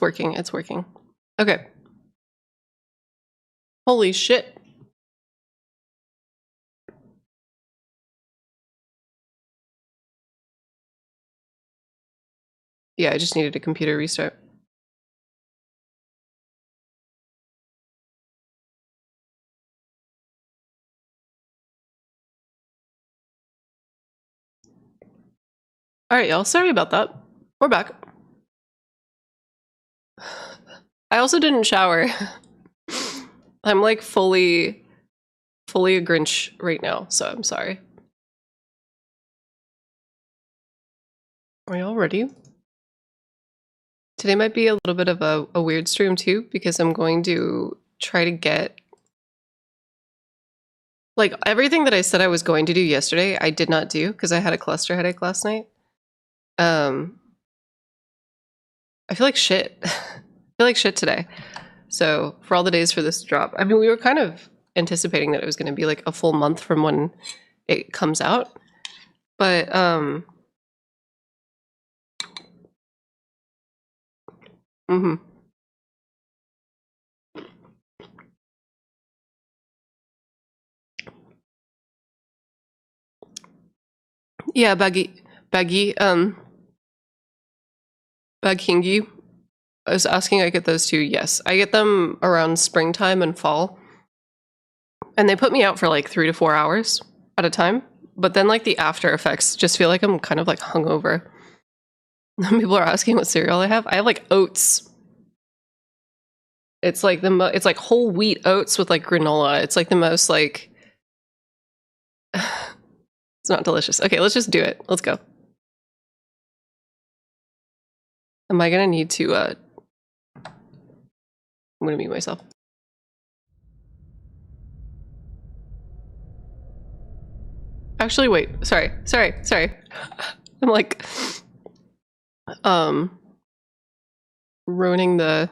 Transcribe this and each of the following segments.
working. It's working. Okay. Holy shit. Yeah, I just needed a computer restart. All right, y'all. Sorry about that. We're back. I also didn't shower. I'm like fully a Grinch right now, so I'm sorry. Are y'all ready? Today might be a little bit of a weird stream too, because I'm going to try to get like everything that I said I was going to do yesterday, I did not do because I had a cluster headache last night. I feel like shit. I feel like shit today. So for all the days for this to drop, I mean, we were kind of anticipating that it was going to be like a full month from when it comes out, but yeah, Baggy, Baghingi. I was asking I get those too. Yes, I get them around springtime and fall. And they put me out for like 3 to 4 hours at a time. But then like the after effects just feel like I'm kind of like hungover. People are asking what cereal I have. I have like oats. It's like it's like whole wheat oats with like granola. It's like the most like it's not delicious. Okay, let's just do it. Let's go. Am I gonna need to I'm gonna mute myself. Actually, wait. Sorry. I'm like ruining the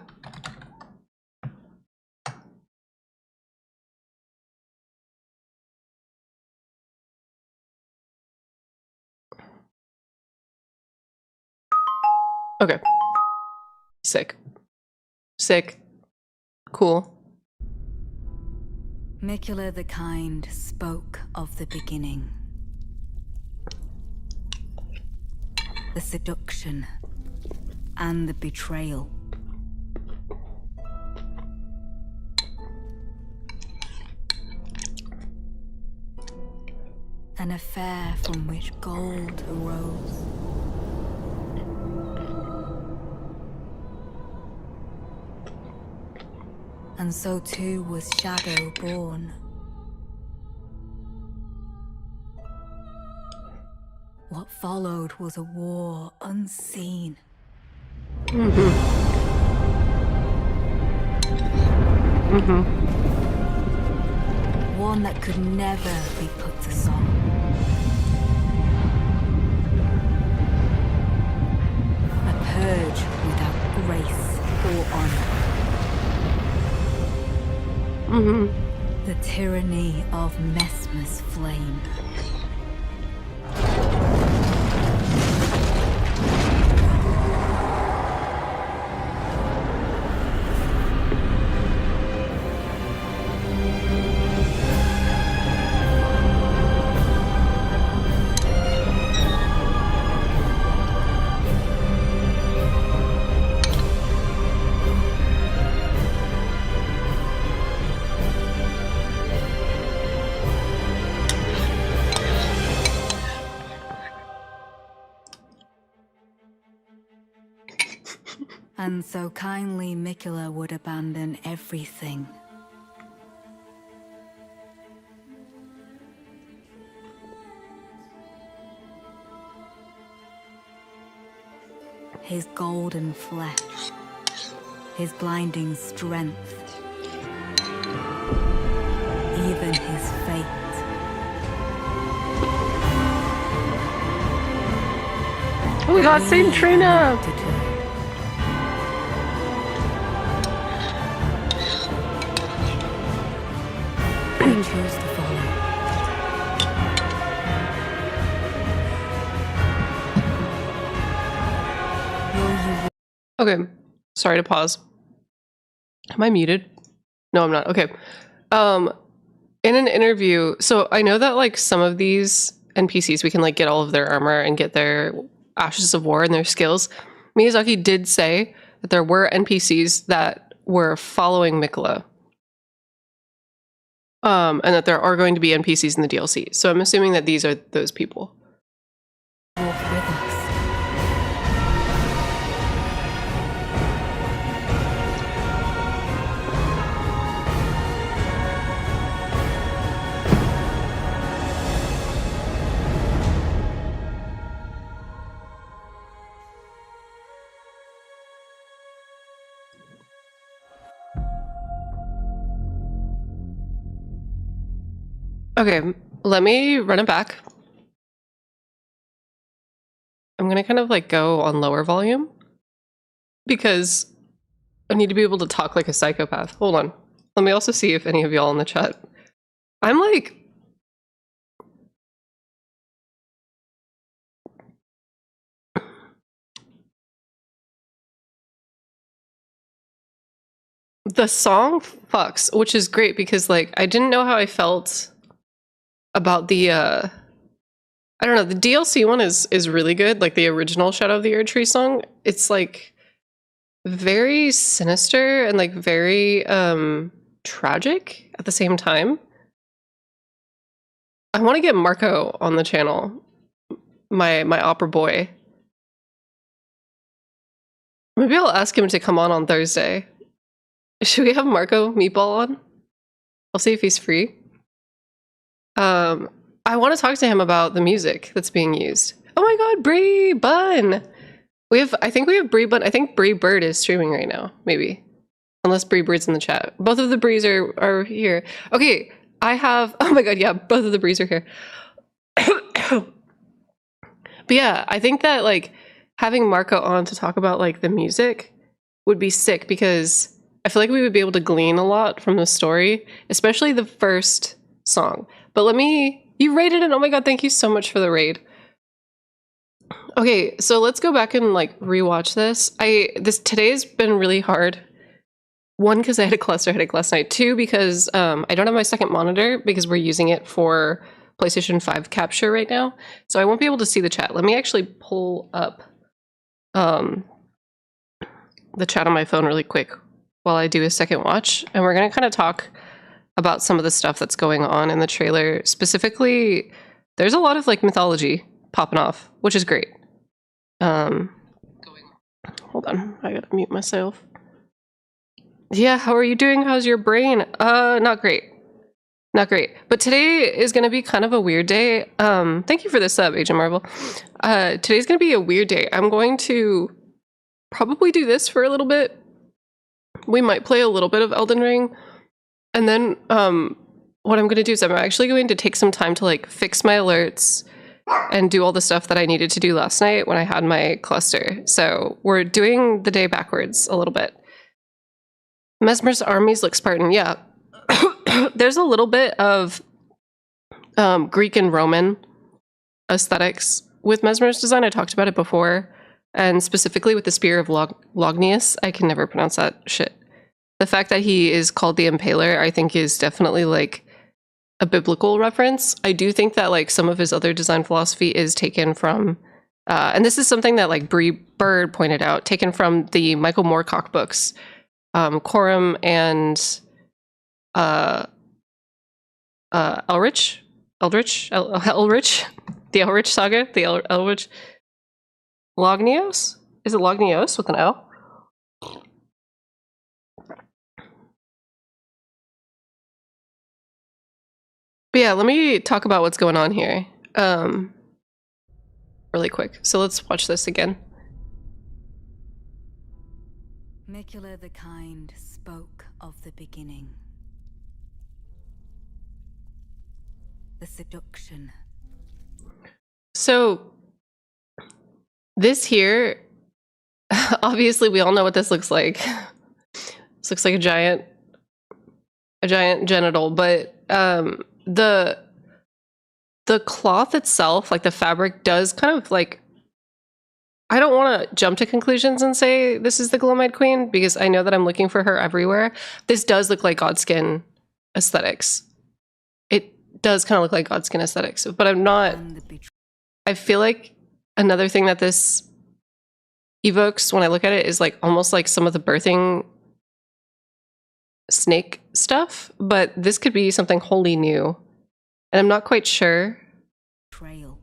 okay. Sick. Cool. Mikula the Kind spoke of the beginning. The seduction and the betrayal. An affair from which gold arose. And so too was Shadow born. What followed was a war unseen. One that could never be put to song. A purge without grace or honor. The tyranny of Mesmer's flame. And so kindly Mikula would abandon everything. His golden flesh, his blinding strength, even his fate. Oh my god, Saint Trina! I choose to follow. Okay, Sorry to pause. Am I muted? No, I'm not. Okay. In an interview, so I know that like some of these NPCs, we can like get all of their armor and get their ashes of war and their skills. Miyazaki did say that there were NPCs that were following Mikola. And that there are going to be NPCs in the DLC. So I'm assuming that these are those people. Walk with us. Okay, let me run it back. I'm gonna kind of like go on lower volume because I need to be able to talk like a psychopath. Hold on. Let me also see if any of y'all in the chat. I'm like... The song fucks, which is great because like I didn't know how I felt about the I don't know, the DLC one is really good, like the original Shadow of the Erdtree song. It's like very sinister and like very tragic at the same time. I want to get Marco on the channel, my opera boy. Maybe I'll ask him to come on Thursday. Should we have Marco Meatball on? I'll see if he's free. I want to talk to him about the music that's being used. Oh my god, Bree Bun! I think we have Bree Bun. I think Bree Bird is streaming right now, maybe. Unless Bree Bird's in the chat. Both of the Brees are here. Okay, I have... Oh my god, yeah, both of the Brees are here. But yeah, I think that like having Marco on to talk about like the music would be sick because I feel like we would be able to glean a lot from the story, especially the first song. But let me... You raided it! Oh my god, thank you so much for the raid. Okay, so let's go back and like rewatch this. Today's been really hard. One, because I had a cluster headache last night. Two, because I don't have my second monitor because we're using it for PlayStation 5 capture right now. So I won't be able to see the chat. Let me actually pull up the chat on my phone really quick while I do a second watch. And we're going to kind of talk about some of the stuff that's going on in the trailer. Specifically, there's a lot of like mythology popping off, which is great. Hold on, I gotta mute myself. Yeah, how are you doing? How's your brain? Not great. Not great. But today is gonna be kind of a weird day. Thank you for this sub, Agent Marvel. Today's gonna be a weird day. I'm going to probably do this for a little bit. We might play a little bit of Elden Ring. And then what I'm gonna do is I'm actually going to take some time to like fix my alerts and do all the stuff that I needed to do last night when I had my cluster. So we're doing the day backwards a little bit. Mesmer's armies look Spartan. Yeah. There's a little bit of Greek and Roman aesthetics with Mesmer's design. I talked about it before. And specifically with the Spear of Lognius. I can never pronounce that shit. The fact that he is called the Impaler, I think is definitely like a biblical reference. I do think that like some of his other design philosophy is taken from, and this is something that like Bree Bird pointed out, taken from the Michael Moorcock books, Corum and Elrich, the Elrich saga, the Elrich Lognios? Is it Lognios with an L? But yeah, let me talk about what's going on here really quick. So let's watch this again. Mikola the Kind spoke of the beginning. The seduction. So this here, obviously we all know what this looks like. This looks like a giant genital, but the cloth itself, like the fabric, does kind of like I don't want to jump to conclusions and say this is the Gloam-eyed Queen because I know that I'm looking for her everywhere. This does look like Godskin aesthetics. It does kind of look like Godskin aesthetics, but I'm not. I feel like another thing that this evokes when I look at it is like almost like some of the birthing snake stuff, but this could be something wholly new. And I'm not quite sure. Trail.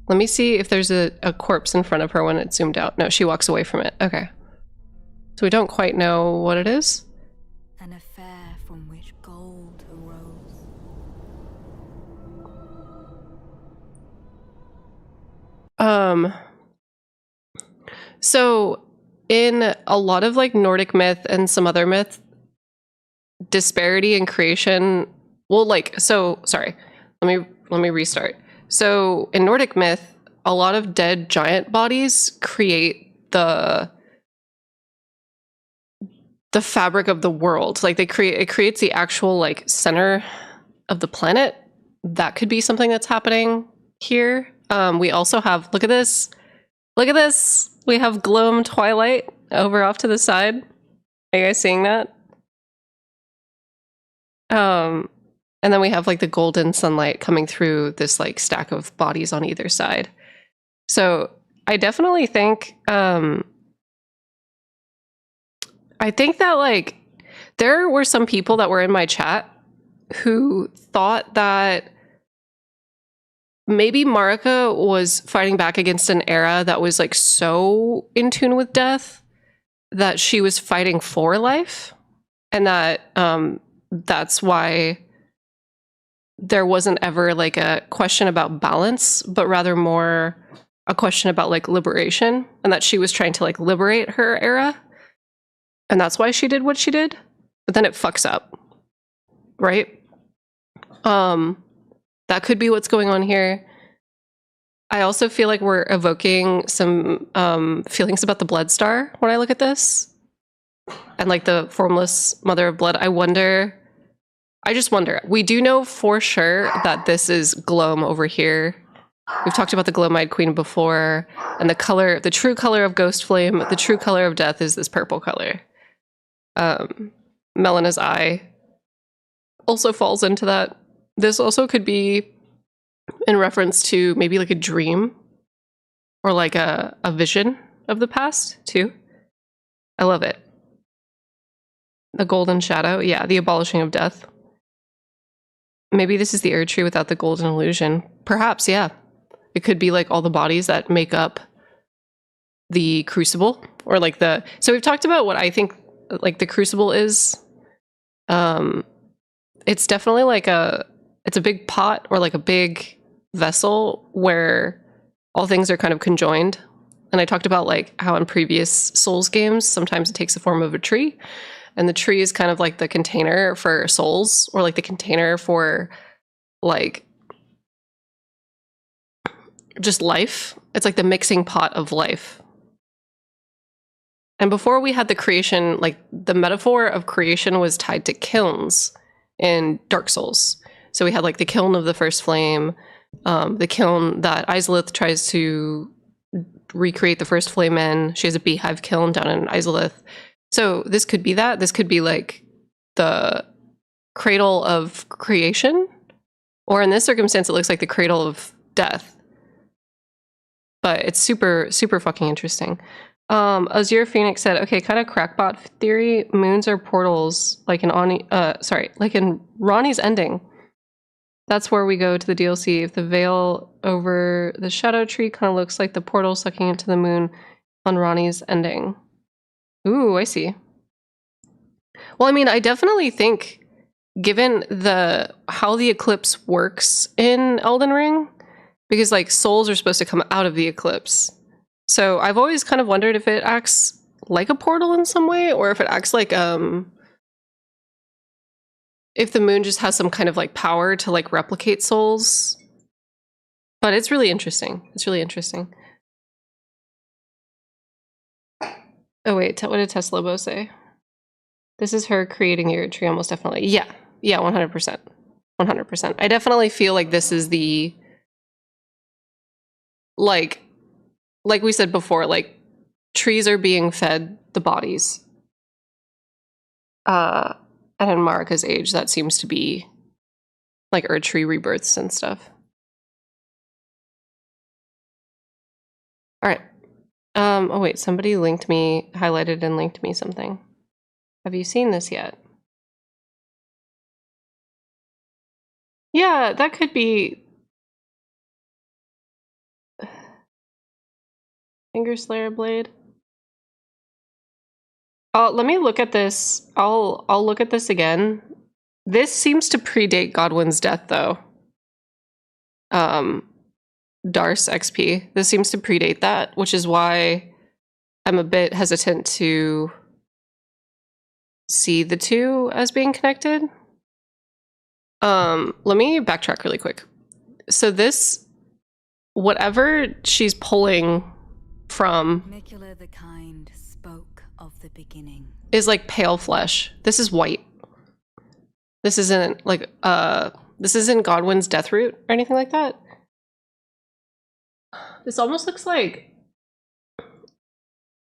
Let me see if there's a corpse in front of her when it's zoomed out. No, she walks away from it. Okay. So we don't quite know what it is. An affair from which gold arose. So in a lot of like Nordic myth and some other myth, disparity in creation, well, like, so sorry, let me restart. So in Nordic myth, a lot of dead giant bodies create the fabric of the world. Like it creates the actual like center of the planet. That could be something that's happening here. We also have, look at this. Look at this. We have Gloam Twilight over off to the side. Are you guys seeing that? And then we have like the golden sunlight coming through this like stack of bodies on either side. So I definitely think, I think that like there were some people that were in my chat who thought that maybe Marika was fighting back against an era that was like so in tune with death that she was fighting for life, and that that's why there wasn't ever like a question about balance, but rather more a question about like liberation, and that she was trying to like liberate her era. And that's why she did what she did. But then it fucks up. Right? That could be what's going on here. I also feel like we're evoking some feelings about the Blood Star when I look at this. And like the formless mother of blood. I just wonder. We do know for sure that this is Gloam over here. We've talked about the Gloam-eyed Queen before. And the color, the true color of Ghost Flame, the true color of death is this purple color. Melena's eye also falls into that. This also could be in reference to maybe like a dream or like a vision of the past too. I love it. The golden shadow. Yeah, the abolishing of death. Maybe this is the Erd tree without the golden illusion. Perhaps, yeah. It could be like all the bodies that make up the crucible, or like the, so we've talked about what I think like the crucible is. It's definitely like it's a big pot or like a big vessel where all things are kind of conjoined. And I talked about like how in previous Souls games, sometimes it takes the form of a tree, and the tree is kind of like the container for souls, or like the container for like just life. It's like the mixing pot of life. And before we had the creation, like the metaphor of creation was tied to kilns in Dark Souls. So we had like the kiln of the first flame, the kiln that Izalith tries to recreate the first flame in. She has a beehive kiln down in Izalith. So this could be that. This could be like the cradle of creation, or in this circumstance, it looks like the cradle of death. But it's super, super fucking interesting. Azure Phoenix said, okay, kind of crackpot theory. Moons are portals, like in like in Ronnie's ending. That's where we go to the DLC. If the veil over the shadow tree kind of looks like the portal sucking into the moon on Ronnie's ending. Ooh, I see. Well, I mean, I definitely think, given how the eclipse works in Elden Ring, because like souls are supposed to come out of the eclipse. So I've always kind of wondered if it acts like a portal in some way, or if it acts like if the moon just has some kind of like power to like replicate souls. But it's really interesting. It's really interesting. Oh wait, what did Tess Lobo say? This is her creating the Erd tree, almost definitely. Yeah, 100%. 100%. I definitely feel like this is the, like, like we said before, like trees are being fed the bodies. And in Marika's age, that seems to be like Earth tree rebirths and stuff. All right. Oh wait, somebody highlighted and linked me something. Have you seen this yet? Yeah, that could be Finger Slayer Blade. Let me look at this. I'll look at this again. This seems to predate Godwin's death, though. Darce XP. This seems to predate that, which is why I'm a bit hesitant to see the two as being connected. Let me backtrack really quick. So this, whatever she's pulling from, Micula the Kind spoke of the beginning, is like pale flesh. This is white. This isn't like this isn't Godwin's death root or anything like that. This almost looks like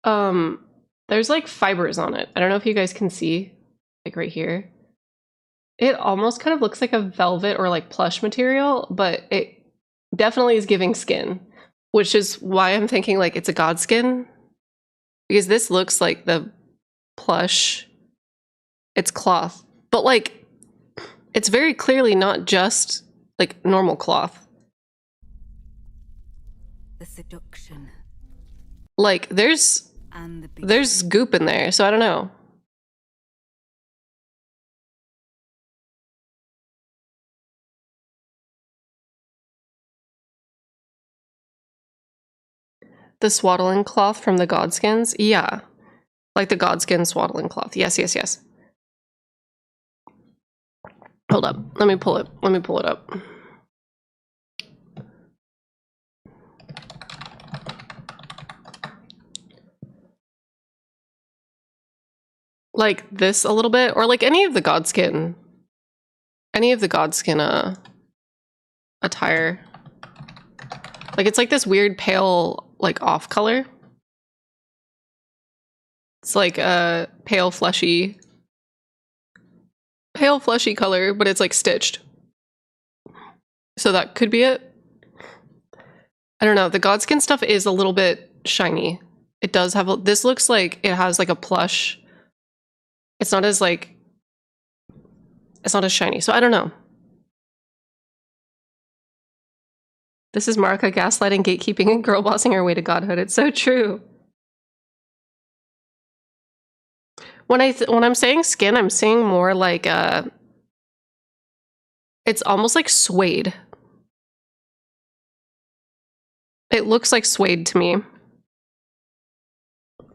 there's like fibers on it. I don't know if you guys can see, like right here. It almost kind of looks like a velvet or like plush material, but it definitely is giving skin, which is why I'm thinking like it's a Godskin, because this looks like the plush. It's cloth, but like it's very clearly not just like normal cloth. the seduction, Like there's goop in there, so I don't know. The swaddling cloth from the Godskins? Yeah. Like the Godskin swaddling cloth. Yes, yes, yes. Hold up. Let me pull it up. Like this a little bit, or like any of the Godskin attire. Like it's like this weird pale, like off color. It's like a pale fleshy color, but it's like stitched. So that could be it. I don't know. The Godskin stuff is a little bit shiny. It does have this looks like it has like a plush. It's not as shiny. So I don't know. This is Marika gaslighting, gatekeeping, and girl bossing her way to godhood. It's so true. When I'm saying skin, I'm saying more like it's almost like suede. It looks like suede to me.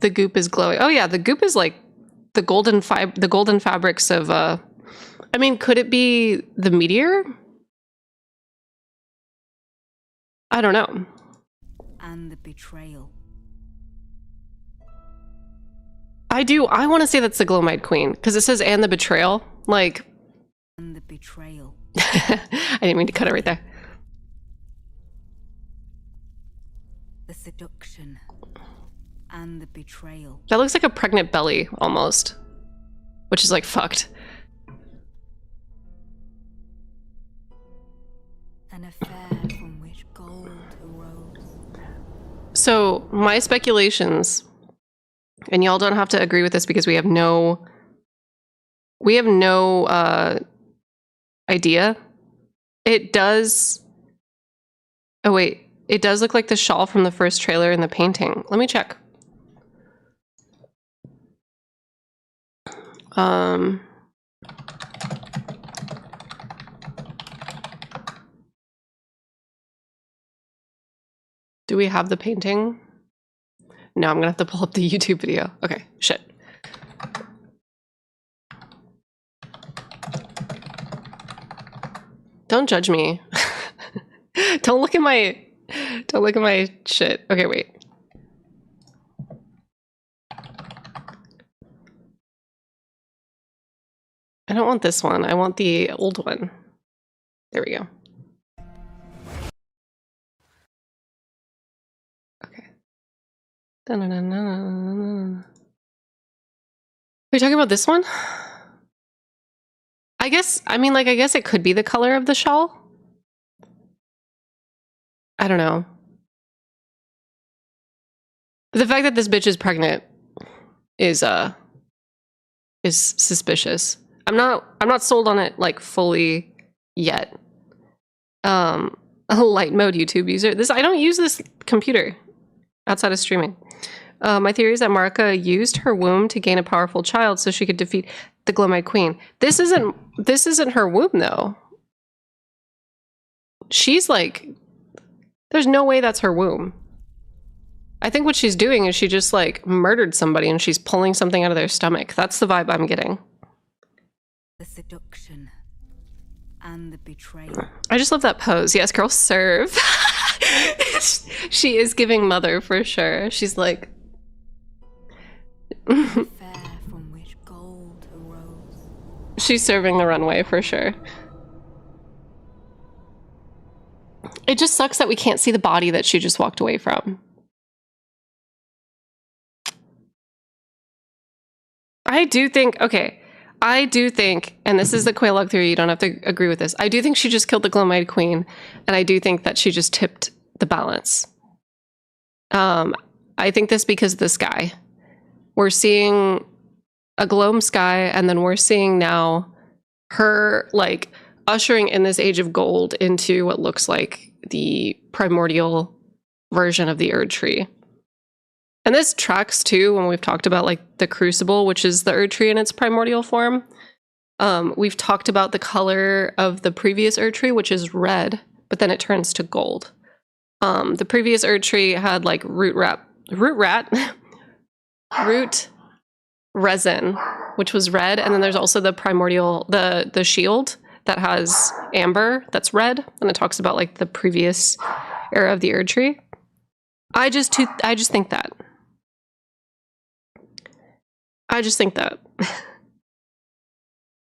The goop is glowing. Oh yeah, the goop is like the golden fabrics of I mean, could it be the meteor? I don't know. and the betrayal. I want to say that's the Glowmide Queen, because it says and the betrayal. Like, And the betrayal. I didn't mean to cut it right there. The seduction. And the betrayal. That looks like a pregnant belly, almost. Which is like fucked. An affair from which gold arose. So, my speculations, and y'all don't have to agree with this because we have no idea. It does... Oh wait, it does look like the shawl from the first trailer in the painting. Let me check. Do we have the painting? No, I'm gonna have to pull up the YouTube video. Okay, shit. Don't judge me. Don't look at my shit. Okay, wait. I don't want this one. I want the old one. There we go. Okay. Are you talking about this one? I guess, I mean, like, I guess it could be the color of the shawl. I don't know. But the fact that this bitch is pregnant is suspicious. I'm not sold on it like fully yet. A light mode YouTube user. I don't use this computer outside of streaming. My theory is that Marika used her womb to gain a powerful child so she could defeat the Glowmite Queen. This isn't her womb though. She's like, there's no way that's her womb. I think what she's doing is she just like murdered somebody and she's pulling something out of their stomach. That's the vibe I'm getting. The seduction and the betrayal. I just love that pose. Yes, girl, serve. She is giving mother for sure. She's like Fair from which gold arose. She's serving the runway for sure. It just sucks that we can't see the body that she just walked away from. I do think, and this is the Quelaag theory, you don't have to agree with this. I do think she just killed the Glowmite Queen, and I do think that she just tipped the balance. I think this because of the sky. We're seeing a gloam sky, and then we're seeing now her, like, ushering in this age of gold into what looks like the primordial version of the Erd Tree. And this tracks too when we've talked about like the Crucible, which is the Erd Tree in its primordial form. We've talked about the color of the previous Erd Tree, which is red, but then it turns to gold. The previous Erd Tree had like root resin, which was red, and then there's also the primordial, the shield that has amber that's red, and it talks about like the previous era of the Erd Tree. I just think that.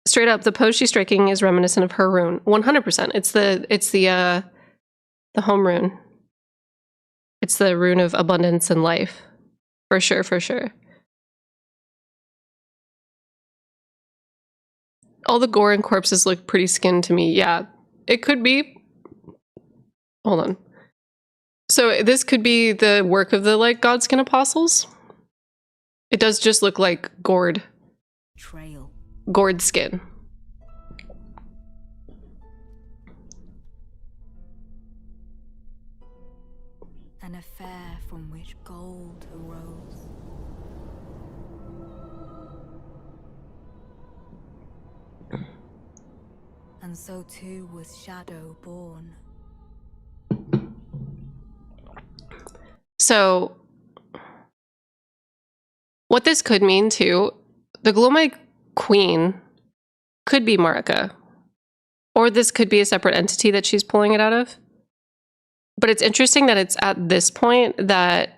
Straight up, the pose she's striking is reminiscent of her rune. 100%. It's the home rune. It's the rune of abundance and life. For sure, for sure. All the gore and corpses look pretty skinned to me. Yeah, it could be. Hold on. So this could be the work of the like Godskin apostles. It does just look like gored skin. An affair from which gold arose. And so too was shadow born. So what this could mean too, the Glowmite Queen could be Marika, or this could be a separate entity that she's pulling it out of. But it's interesting that it's at this point that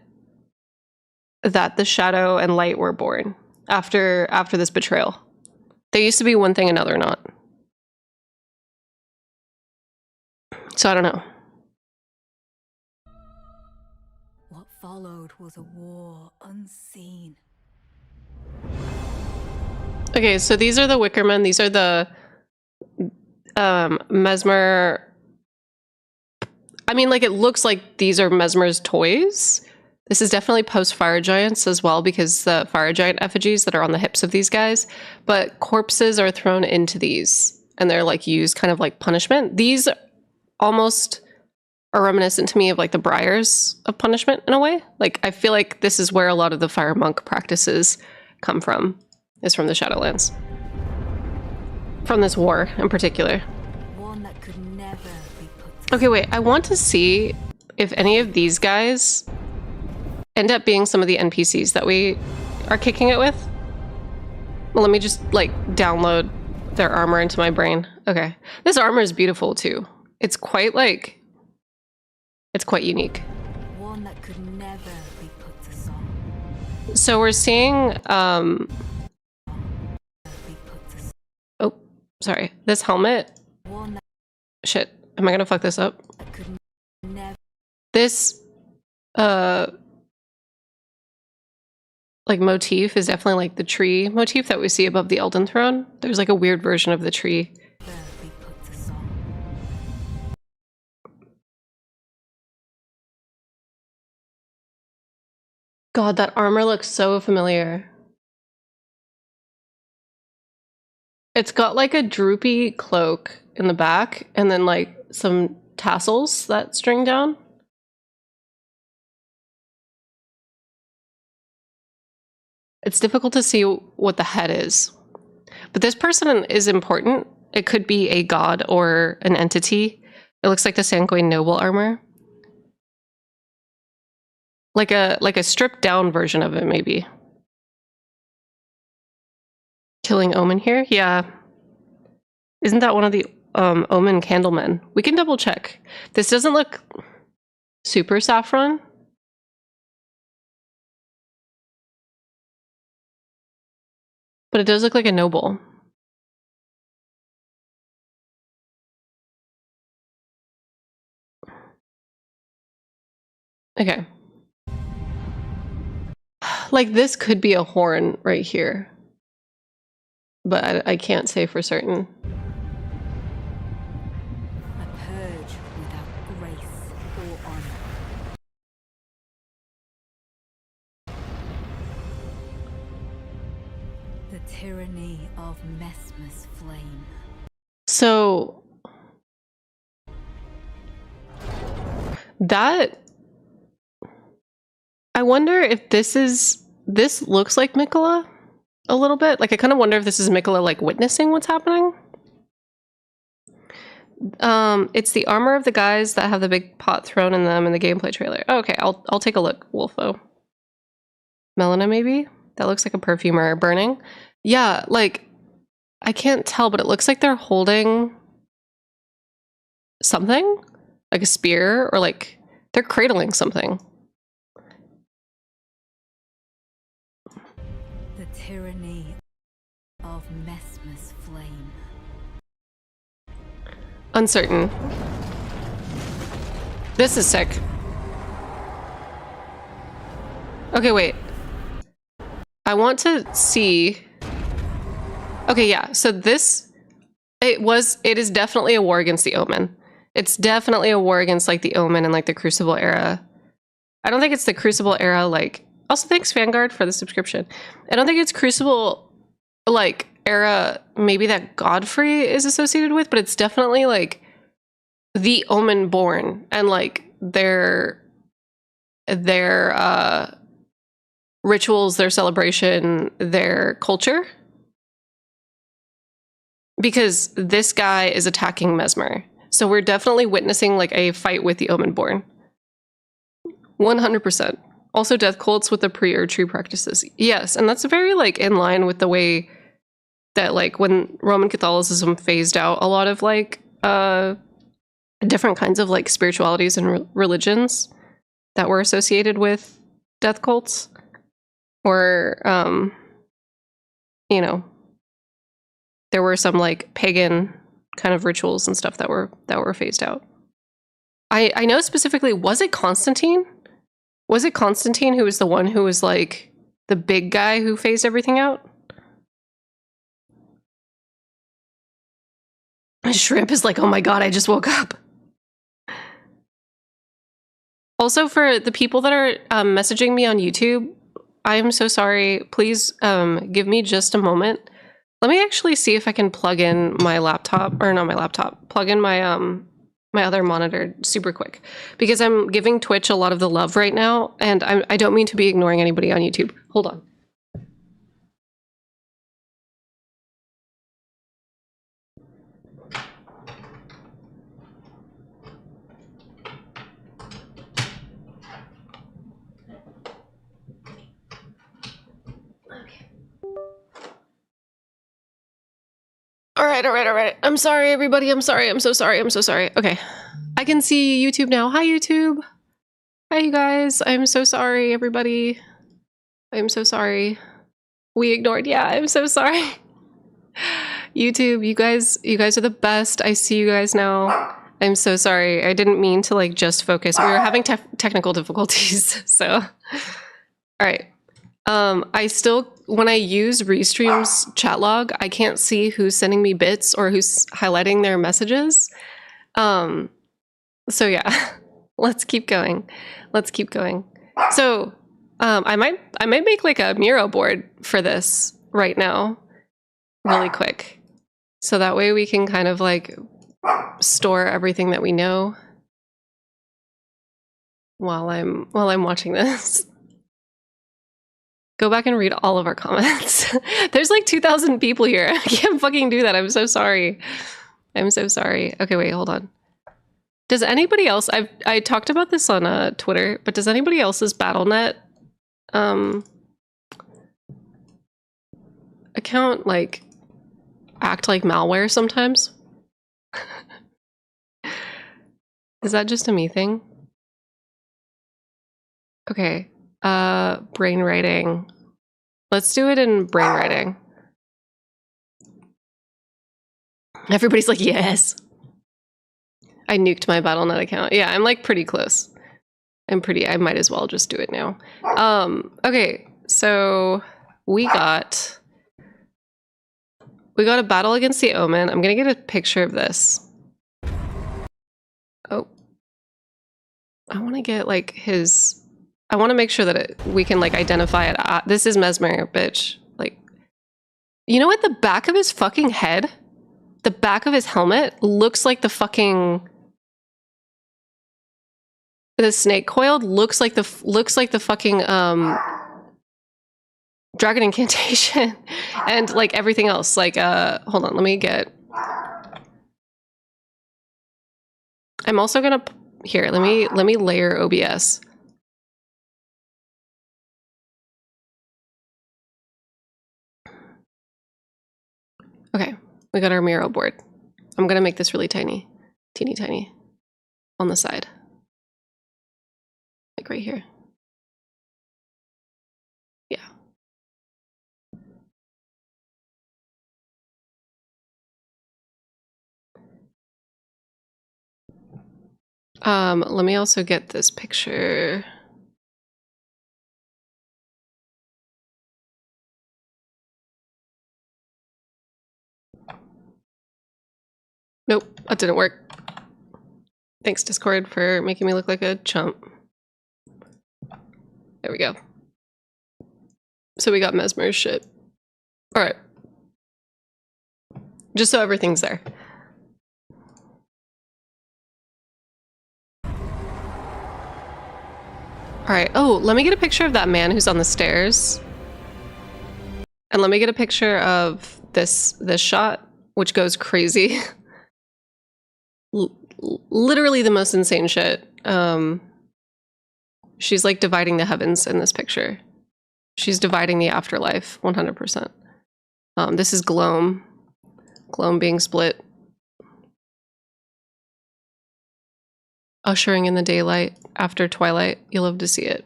the shadow and light were born after this betrayal. There used to be one thing, another not. So I don't know. What followed was a war unseen. Okay, so these are the Wickermen. These are the Mesmer. I mean, like, it looks like these are Mesmer's toys. This is definitely post-Fire Giants as well, because the Fire Giant effigies that are on the hips of these guys. But corpses are thrown into these, and they're, like, used kind of like punishment. These almost are reminiscent to me of, like, the briars of punishment in a way. Like, I feel like this is where a lot of the Fire Monk practices come from. Is from the Shadowlands. From this war in particular. One that could never be put. Okay, wait, I want to see if any of these guys end up being some of the NPCs that we are kicking it with. Well, let me just like download their armor into my brain. Okay. This armor is beautiful too. It's quite like, it's quite unique. One that could never be put to song. So we're seeing, oh, sorry. This helmet. Shit. Am I gonna fuck this up? This, like motif is definitely like the tree motif that we see above the Elden Throne. There's like a weird version of the tree. There we put the song. God, that armor looks so familiar. It's got like a droopy cloak in the back and then like some tassels that string down. It's difficult to see what the head is. But this person is important. It could be a god or an entity. It looks like the Sanguine Noble armor. Like a stripped down version of it, maybe. Killing Omen here? Yeah. Isn't that one of the Omen Candlemen? We can double check. This doesn't look super saffron. But it does look like a noble. Okay. Like this could be a horn right here. But I can't say for certain. A purge without grace or honor. The tyranny of Mesmer's flame. So that I wonder if this looks like Mikola a little bit. Like I kind of wonder if this is Mikola like witnessing what's happening. It's the armor of the guys that have the big pot thrown in them in the gameplay trailer. Oh, okay, I'll take a look, Wolfo. Melina, maybe? That looks like a perfumer burning. Yeah, like I can't tell, but it looks like they're holding something, like a spear, or like they're cradling something. The tyranny of Mesmer's flame. Uncertain. This is sick. Okay, wait. I want to see. Okay, yeah. So this, it is definitely a war against the Omen. It's definitely a war against like the Omen and like the Crucible era. I don't think it's the Crucible era like. Also, thanks Vanguard for the subscription. I don't think it's Crucible like era maybe that Godfrey is associated with, but it's definitely like the Omen born and like their rituals, their celebration, their culture. Because this guy is attacking Mesmer. So we're definitely witnessing like a fight with the Omen born. 100%. Also death cults with the pre or true practices. Yes, and that's very like in line with the way that like when Roman Catholicism phased out a lot of like different kinds of like spiritualities and religions that were associated with death cults. Or you know, there were some like pagan kind of rituals and stuff that were phased out. I know specifically, was it Constantine? Was it Constantine who was the one who was like the big guy who phased everything out? Shrimp is like, oh my god, I just woke up. Also, for the people that are messaging me on YouTube, I am so sorry. Please give me just a moment. Let me actually see if I can plug in my laptop, or not my laptop, plug in my my other monitor super quick, because I'm giving Twitch a lot of the love right now, and I don't mean to be ignoring anybody on YouTube. Hold on. All right. I'm sorry, everybody. I'm sorry. I'm so sorry. I'm so sorry. Okay. I can see YouTube now. Hi, YouTube. Hi, you guys. I'm so sorry, everybody. I'm so sorry. We ignored. Yeah, I'm so sorry. YouTube, you guys are the best. I see you guys now. I'm so sorry. I didn't mean to like just focus. We were having technical difficulties. So, all right. I still, when I use Restream's chat log, I can't see who's sending me bits or who's highlighting their messages. So yeah, let's keep going. Let's keep going. So I might make like a Miro board for this right now, really quick. So that way we can kind of like store everything that we know while I'm watching this. Go back and read all of our comments. There's like 2,000 people here. I can't fucking do that. I'm so sorry. I'm so sorry. Okay, wait, hold on. Does anybody else, I talked about this on Twitter, but does anybody else's BattleNet account like act like malware sometimes? Is that just a me thing? Okay. Brain writing. Let's do it in brain writing. Everybody's like, yes. I nuked my BattleNet account. Yeah, I'm like pretty close. I might as well just do it now. Okay, so we got a battle against the Omen. I'm gonna get a picture of this. Oh. I wanna get like his, I want to make sure that we can like identify it. This is Mesmer, bitch. Like, you know what? The back of his fucking head, the back of his helmet looks like the fucking, the snake coiled looks like the fucking dragon incantation, and like everything else. Like, hold on, let me get. I'm also gonna here. Let me layer OBS. Okay, we got our Miro board. I'm gonna make this really tiny, teeny tiny on the side. Like right here. Yeah. Let me also get this picture. Nope, that didn't work. Thanks, Discord, for making me look like a chump. There we go. So we got Mesmer's shit. All right. Just so everything's there. All right. Oh, let me get a picture of that man who's on the stairs. And let me get a picture of this shot, which goes crazy. Literally the most insane shit. She's like dividing the heavens in this picture. She's dividing the afterlife 100%. This is Gloam. Gloam being split. Ushering in the daylight after twilight. You'll love to see it.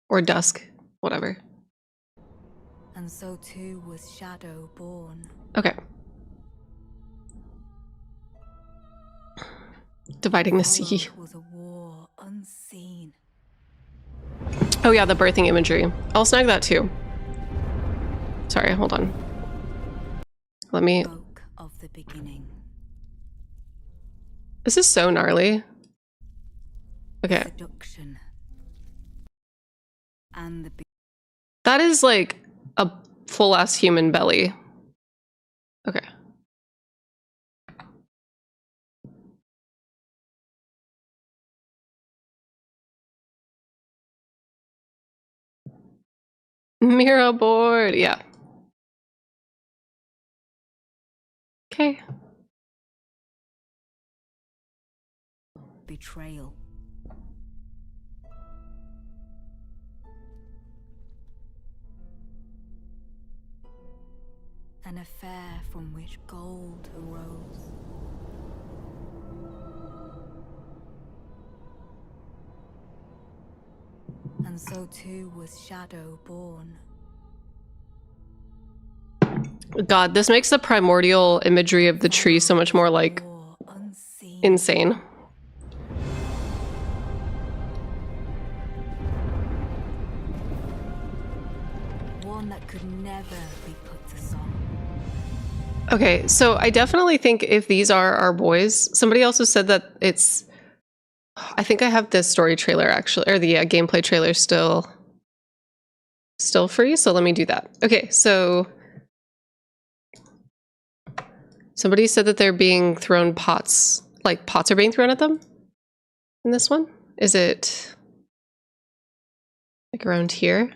Or dusk, whatever. And so too was Shadow born. Okay. Dividing the sea. Was a war unseen. Oh yeah, the birthing imagery. I'll snag that too. Sorry, hold on. Let me. Of the beginning. This is so gnarly. Okay. Seduction. And that is like a full ass human belly. Okay. Miro board, yeah. Okay. Betrayal. An affair from which gold arose. And so too was Shadow born. God, this makes the primordial imagery of the tree so much more like insane. could never be put to song. Okay, so I definitely think if these are our boys, somebody also said that it's, I think I have this story trailer actually, or the gameplay trailer still free, so let me do that. Okay, so somebody said that they're being thrown pots, like pots are being thrown at them in this one. Is it like around here?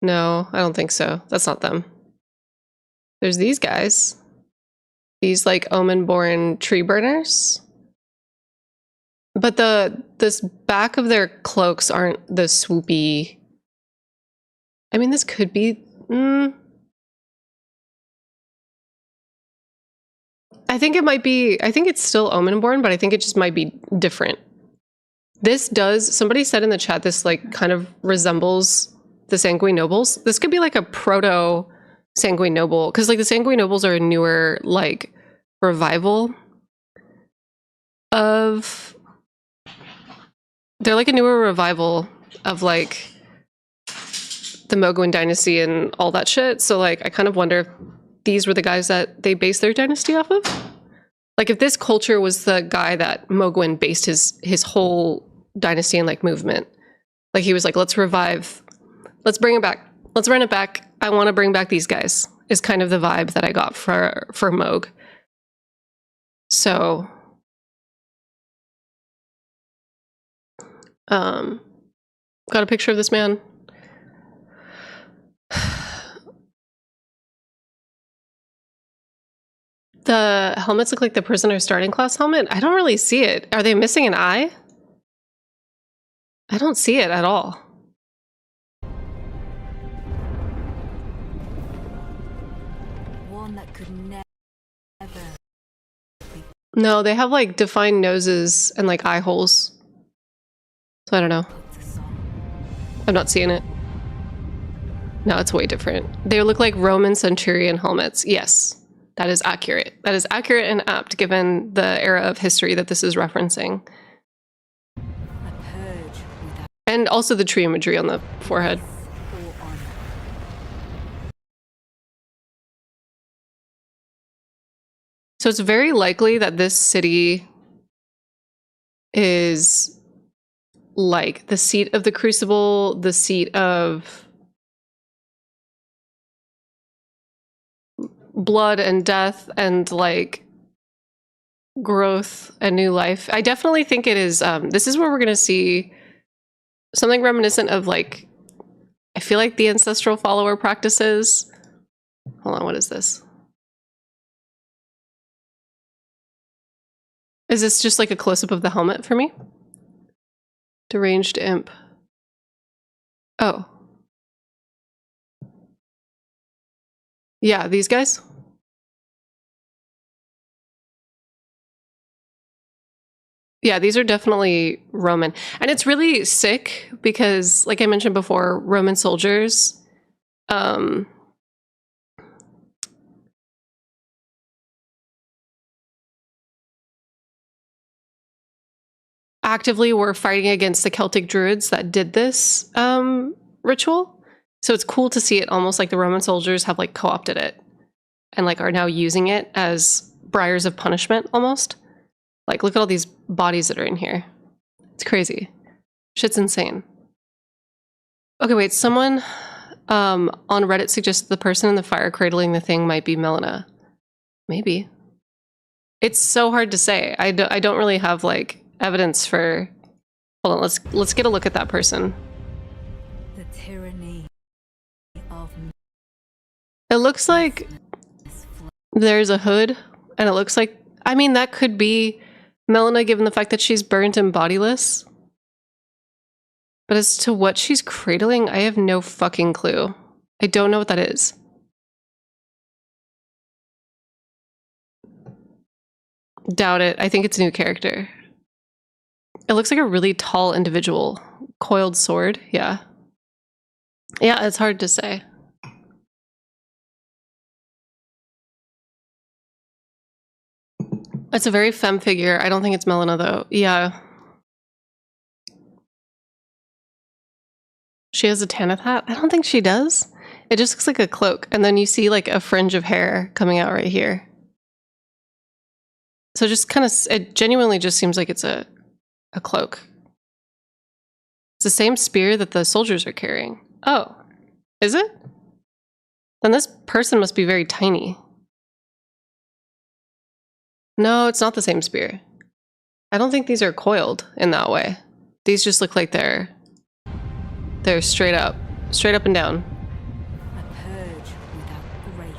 No, I don't think so. That's not them. There's these guys. These like Omen-born tree burners. But this back of their cloaks aren't the swoopy. I mean, this could be. I think it might be. I think it's still Omen-born, but I think it just might be different. This does. Somebody said in the chat this like kind of resembles the Sanguine Nobles. This could be like a proto Sanguine Noble, because like the Sanguine Nobles are a newer like revival of. They're like a newer revival of like the Mogwin dynasty and all that shit. So like I kind of wonder if these were the guys that they based their dynasty off of. Like if this culture was the guy that Mogwin based his whole dynasty and like movement. Like he was like, let's revive, let's bring it back, let's run it back. I want to bring back these guys, is kind of the vibe that I got for Moog. So got a picture of this man. The helmets look like the prisoner starting class helmet. I don't really see it. Are they missing an eye? I don't see it at all. One that could never be No, they have like defined noses and like eye holes. So I don't know. put to song. I'm not seeing it. No, it's way different. They look like Roman centurion helmets. Yes, that is accurate. That is accurate and apt given the era of history that this is referencing. A purge without And also the tree imagery on the forehead. or honor. So it's very likely that this city is like the seat of the Crucible, the seat of blood and death and like growth and new life. I definitely think it is. This is where we're going to see something reminiscent of like, I feel like the ancestral follower practices. Hold on, what is this? Is this just like a close-up of the helmet for me? Deranged imp. Oh. Yeah, these guys? Yeah, these are definitely Roman. And it's really sick because, like I mentioned before, Roman soldiers, actively were fighting against the Celtic druids that did this ritual. So it's cool to see it almost like the Roman soldiers have like co-opted it and like are now using it as briars of punishment almost. Like, look at all these bodies that are in here. It's crazy. Shit's insane. Okay, wait, someone on Reddit suggested the person in the fire cradling the thing might be Melina. Maybe. It's so hard to say. I don't really have like evidence for. Hold on, let's get a look at that person. The tyranny of It looks like this there's a hood, and it looks like, I mean, that could be Melina given the fact that she's burnt and bodiless. But as to what she's cradling, I have no fucking clue. I don't know what that is. Doubt it. I think it's a new character. It looks like a really tall individual. Coiled sword, yeah. Yeah, it's hard to say. It's a very femme figure. I don't think it's Melina though. Yeah. She has a Tanith hat? I don't think she does. It just looks like a cloak. And then you see like a fringe of hair coming out right here. So just kind of, it genuinely just seems like it's a cloak. It's the same spear that the soldiers are carrying. Oh, is it? Then this person must be very tiny. No, it's not the same spear. I don't think these are coiled in that way. These just look like they're straight up and down. A purge without grace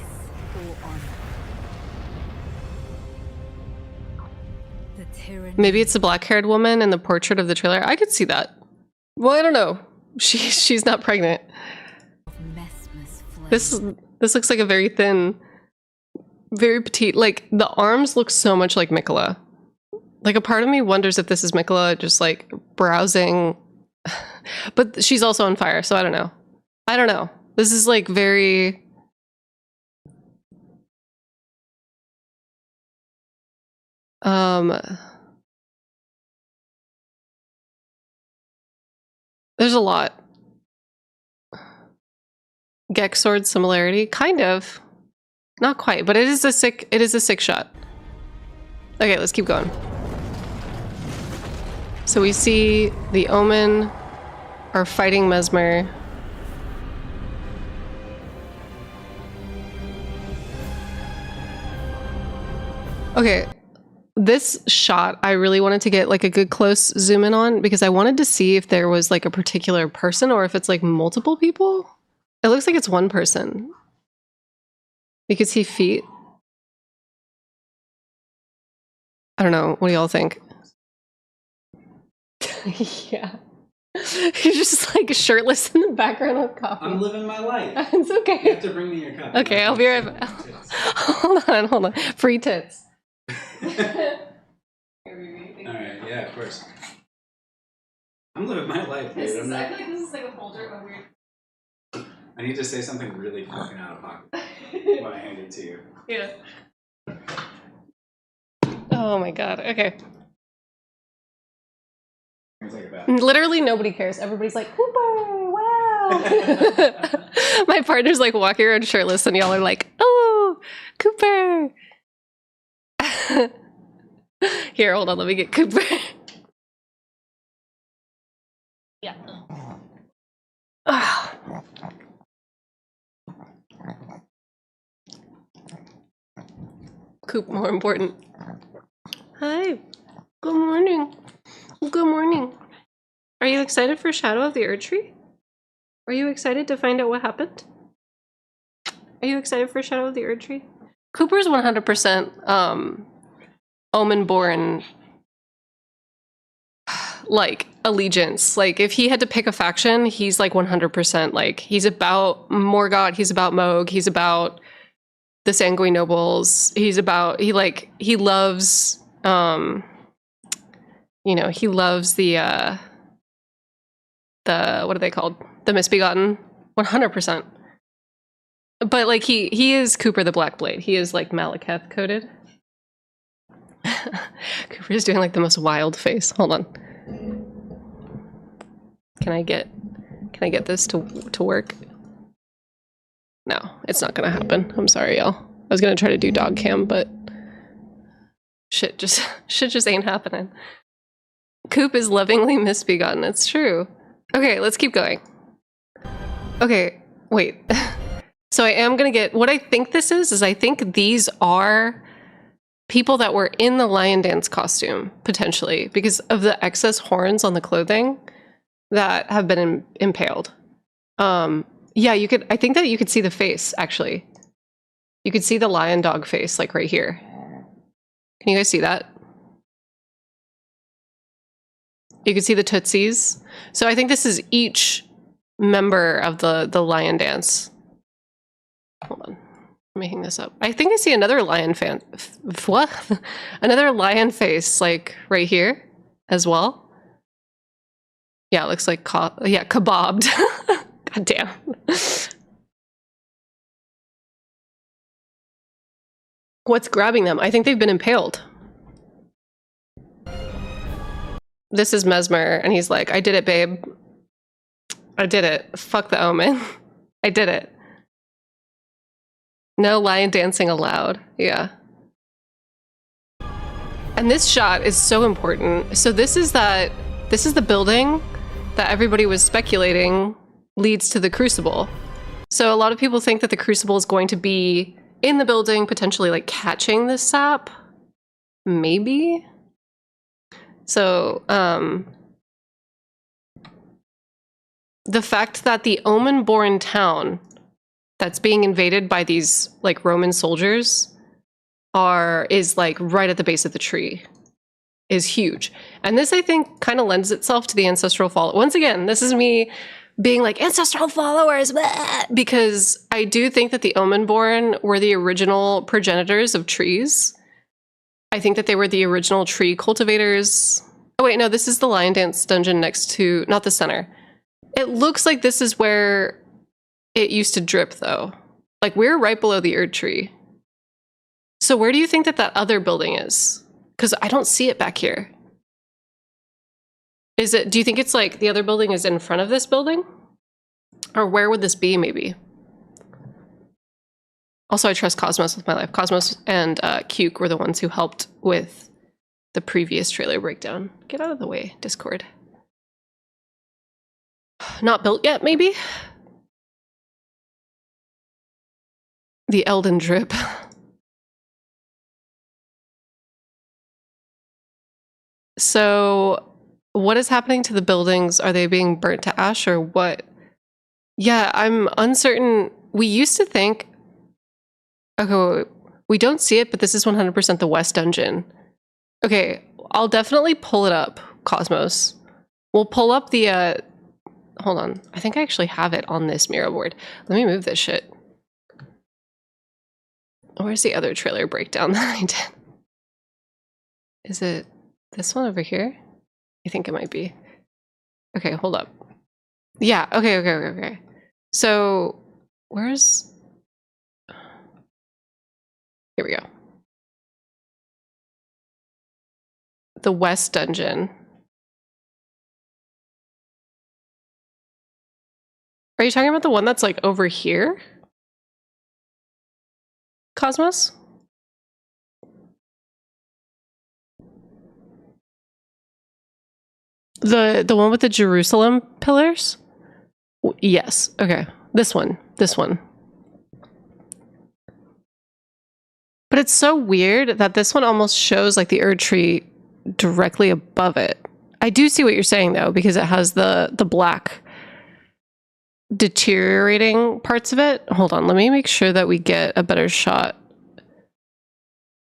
or honor. The tyranny Maybe it's the black-haired woman in the portrait of the trailer. I could see that. Well, I don't know. She's not pregnant. of Mesmer's flame. This looks like a very thin, very petite. Like the arms look so much like Mikola. Like a part of me wonders if this is Mikola just like browsing. But she's also on fire, so I don't know. I don't know. This is like very... There's a lot. Gek sword similarity, kind of. Not quite, but it is a sick shot. Okay, let's keep going. So we see the Omen are fighting Mesmer. Okay, this shot I really wanted to get like a good close zoom in on because I wanted to see if there was like a particular person or if it's like multiple people. It looks like it's one person. You can see feet. I don't know. What do y'all think? Yeah. He's just like shirtless in the background with coffee. I'm living my life. It's okay. You have to bring me your cup. Okay, I'll be right back. Hold on. Free tits. Alright, yeah, of course. I'm living my life, dude. I feel like this is like a folder of weird. I need to say something really fucking out of pocket when I hand it to you. Yeah. Oh my god. Okay. Take it back. Literally nobody cares. Everybody's like, Cooper, wow. My partner's like walking around shirtless and y'all are like, oh, Cooper. Here, hold on, let me get Cooper. Yeah. Coop, more important. Hi. Good morning. Good morning. Are you excited for Shadow of the Erdtree? Are you excited to find out what happened? Are you excited for Shadow of the Erdtree? Cooper's 100% Omen-born like allegiance. Like if he had to pick a faction, he's like 100% like he's about Morgott, he's about Moog, he's about the Sanguine Nobles. He loves you know, he loves the what are they called? The Misbegotten. 100%. But like he is Cooper the Black Blade. He is like Malekith coded. Cooper's doing like the most wild face. Hold on. Can I get this to work? No, it's not gonna happen. I'm sorry, y'all. I was gonna try to do dog cam, but shit just ain't happening. Coop is lovingly misbegotten. It's true. Okay, let's keep going. Okay, wait. So I am gonna get what I think this is I think these are people that were in the lion dance costume potentially because of the excess horns on the clothing that have been impaled. Yeah, I think that you could see the face actually. You could see the lion dog face like right here. Can you guys see that? You can see the tootsies. So I think this is each member of the lion dance. Hold on. I'm making this up. I think I see another lion what? Another lion face like right here as well. Yeah, it looks like kebabbed. God damn. What's grabbing them? I think they've been impaled. This is Mesmer, and he's like, I did it, babe. I did it. Fuck the Omen. I did it. No lion dancing allowed. Yeah. And this shot is so important. So this is the building that everybody was speculating leads to the Crucible. So a lot of people think that the Crucible is going to be in the building, potentially like catching the sap. Maybe. So, the fact that the Omen-born town that's being invaded by these like Roman soldiers is like right at the base of the tree is huge. And this, I think, kind of lends itself to the ancestral follow. Once again, this is me being like ancestral followers, blah, because I do think that the Omen-born were the original progenitors of trees. I think that they were the original tree cultivators. Oh wait, no, this is the lion dance dungeon next to, not the center. It looks like this is where it used to drip though. Like we're right below the Erd tree. So where do you think that that other building is? Because I don't see it back here. Is it, do you think it's like the other building is in front of this building? Or where would this be maybe? Also, I trust Cosmos with my life. Cosmos and Cuke were the ones who helped with the previous trailer breakdown. Get out of the way, Discord. Not built yet, maybe? The Elden drip. So, what is happening to the buildings? Are they being burnt to ash or what? Yeah, I'm uncertain. We used to think... Okay, we don't see it, but this is 100% the West Dungeon. Okay, I'll definitely pull it up, Cosmos. We'll pull up the... hold on. I think I actually have it on this mirror board. Let me move this shit. Where's the other trailer breakdown that I did? Is it this one over here? I think it might be. Okay, hold up. Yeah, okay. So, where's... Here we go. The West Dungeon. Are you talking about the one that's like over here? Cosmos? The one with the Jerusalem pillars? Yes. Okay. This one. But it's so weird that this one almost shows like the Erd tree directly above it. I do see what you're saying though, because it has the black deteriorating parts of it. Hold on, let me make sure that we get a better shot.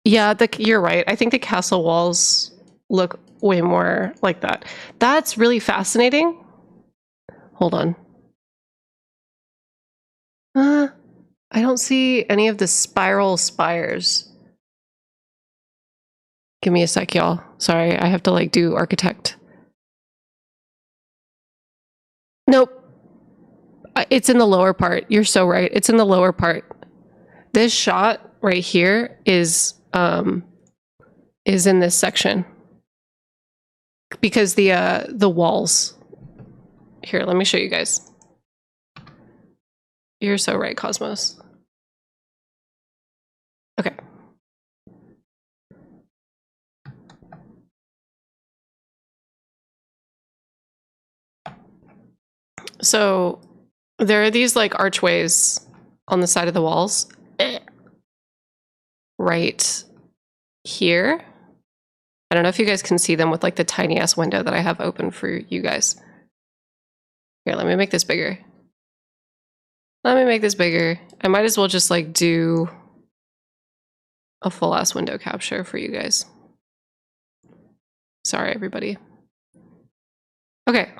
Yeah, you're right. I think the castle walls look way more like that. That's really fascinating. Hold on. I don't see any of the spiral spires. Give me a sec, y'all. Sorry, I have to like do architect. Nope. It's in the lower part. You're so right. It's in the lower part. This shot right here is in this section. Because the walls. Here, let me show you guys. You're so right, Cosmos. Okay. So there are these like archways on the side of the walls. Right here. I don't know if you guys can see them with like the tiny ass window that I have open for you guys. Here, let me make this bigger. I might as well just like do a full ass window capture for you guys. Sorry, everybody. Okay.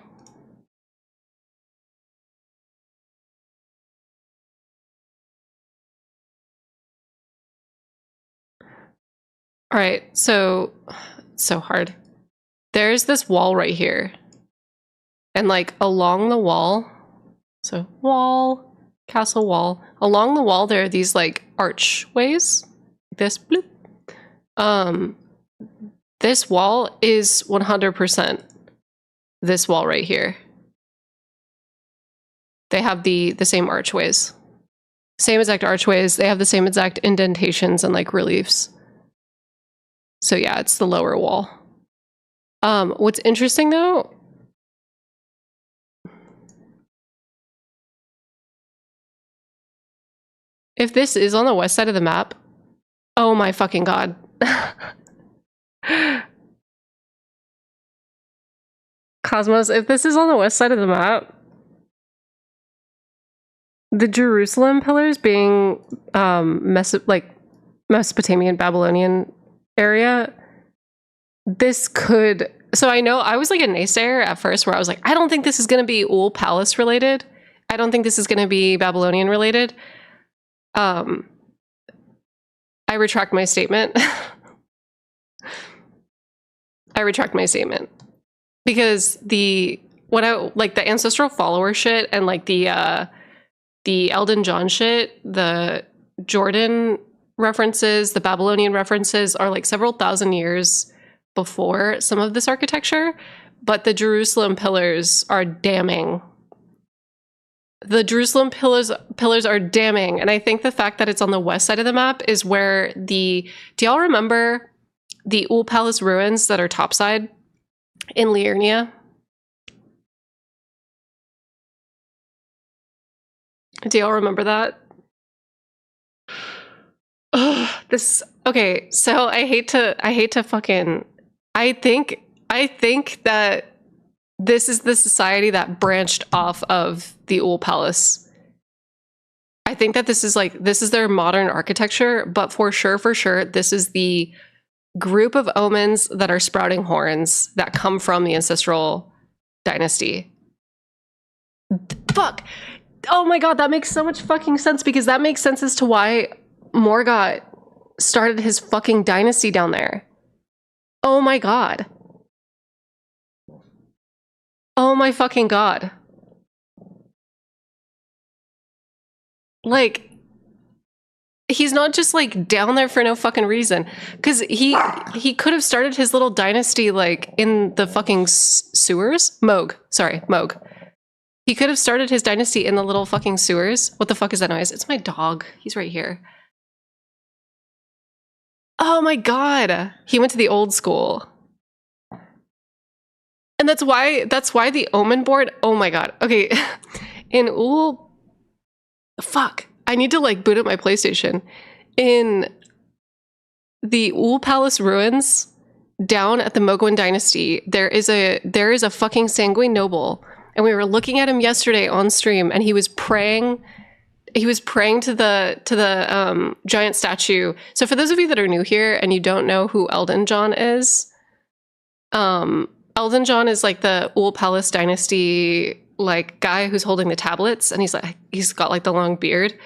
All right, so it's so hard. There's this wall right here. And like along the wall, so wall, castle wall, along the wall there are these like archways. This bloop. This wall is 100% this wall right here. They have the same archways. Same exact archways. They have the same exact indentations and like reliefs. So yeah, it's the lower wall. What's interesting though, if this is on the west side of the map, oh my fucking god. Cosmos, if this is on the west side of the map, the Jerusalem pillars being Mesopotamian Babylonian area, this could, so I know I was like a naysayer at first where I was like, I don't think this is going to be Ul Palace related. I don't think this is going to be Babylonian related. I retract my statement. I retract my statement because the ancestral follower shit and like the Elden John shit, the Jordan references, the Babylonian references are like several thousand years before some of this architecture, but the Jerusalem pillars are damning. The Jerusalem pillars are damning, and I think the fact that it's on the west side of the map is where do y'all remember the Ul Palace ruins that are topside in Liurnia? Do y'all remember that? Okay, so I hate to fucking, I think that this is the society that branched off of the Ul Palace. I think that this is their modern architecture, but for sure, this is the group of omens that are sprouting horns that come from the ancestral dynasty. Fuck. Oh my god, that makes so much fucking sense, because that makes sense as to why Morgoth started his fucking dynasty down there. Oh my god. Oh my fucking god. Like, he's not just like down there for no fucking reason, because he could have started his little dynasty like in the fucking sewers. Moog. He could have started his dynasty in the little fucking sewers. What the fuck is that noise? It's my dog. He's right here. Oh my god. He went to the old school. And that's why the Omen board, oh my god. Okay. In Ul, fuck. I need to like boot up my PlayStation. In the Ul Palace ruins down at the Mogwin dynasty, there is a fucking sanguine noble. And we were looking at him yesterday on stream, and he was praying. He was praying to the giant statue. So for those of you that are new here and you don't know who Elden John is, Elden John is like the Ul Palace dynasty like guy who's holding the tablets, and he's got like the long beard.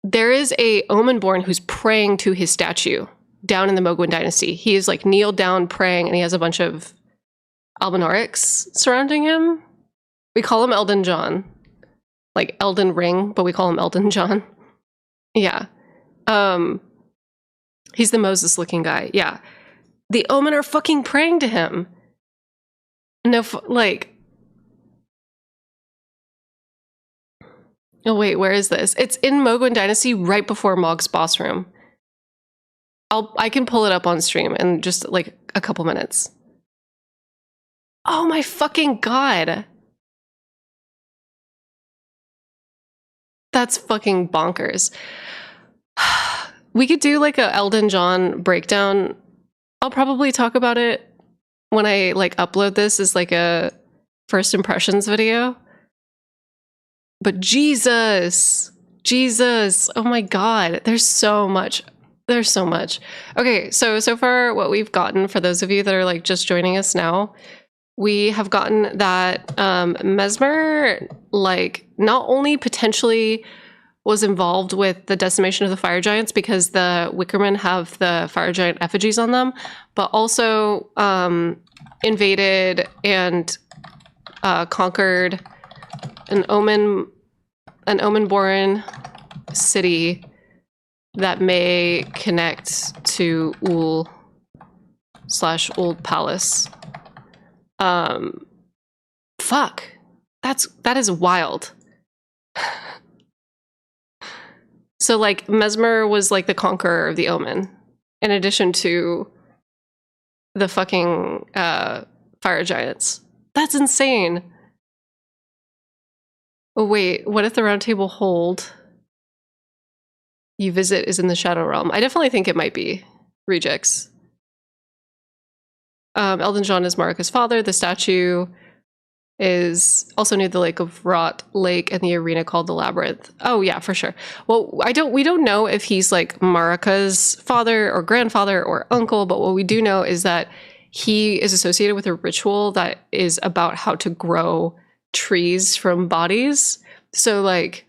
There is a Omenborn who's praying to his statue down in the Mogwin dynasty. He is like kneeled down praying, and he has a bunch of Albinaurics surrounding him. We call him Elden John. Like Elden Ring, but we call him Elden John. Yeah. He's the Moses looking guy. Yeah. The Omen are fucking praying to him. No, like. Oh wait, where is this? It's in Mogwin Dynasty right before Mog's boss room. I can pull it up on stream in just like a couple minutes. Oh my fucking god. That's fucking bonkers. We could do like a Elden John breakdown. I'll probably talk about it when I like upload this as like a first impressions video. But Jesus, oh my god, there's so much. Okay, so far what we've gotten, for those of you that are like just joining us now, we have gotten that Mesmer, like, not only potentially was involved with the decimation of the fire giants because the Wickermen have the fire giant effigies on them, but also invaded and conquered an Omen-born city that may connect to Ul/Old Palace. Fuck. That is wild. So like Mesmer was like the conqueror of the Omen, in addition to the fucking fire giants. That's insane. Oh wait, what if the round table hold you visit is in the Shadow Realm? I definitely think it might be rejects. Elden John is Marika's father. The statue is also near the Lake of Rot Lake and the arena called the Labyrinth. Oh yeah, for sure. Well, we don't know if he's like Marika's father or grandfather or uncle, but what we do know is that he is associated with a ritual that is about how to grow trees from bodies. So like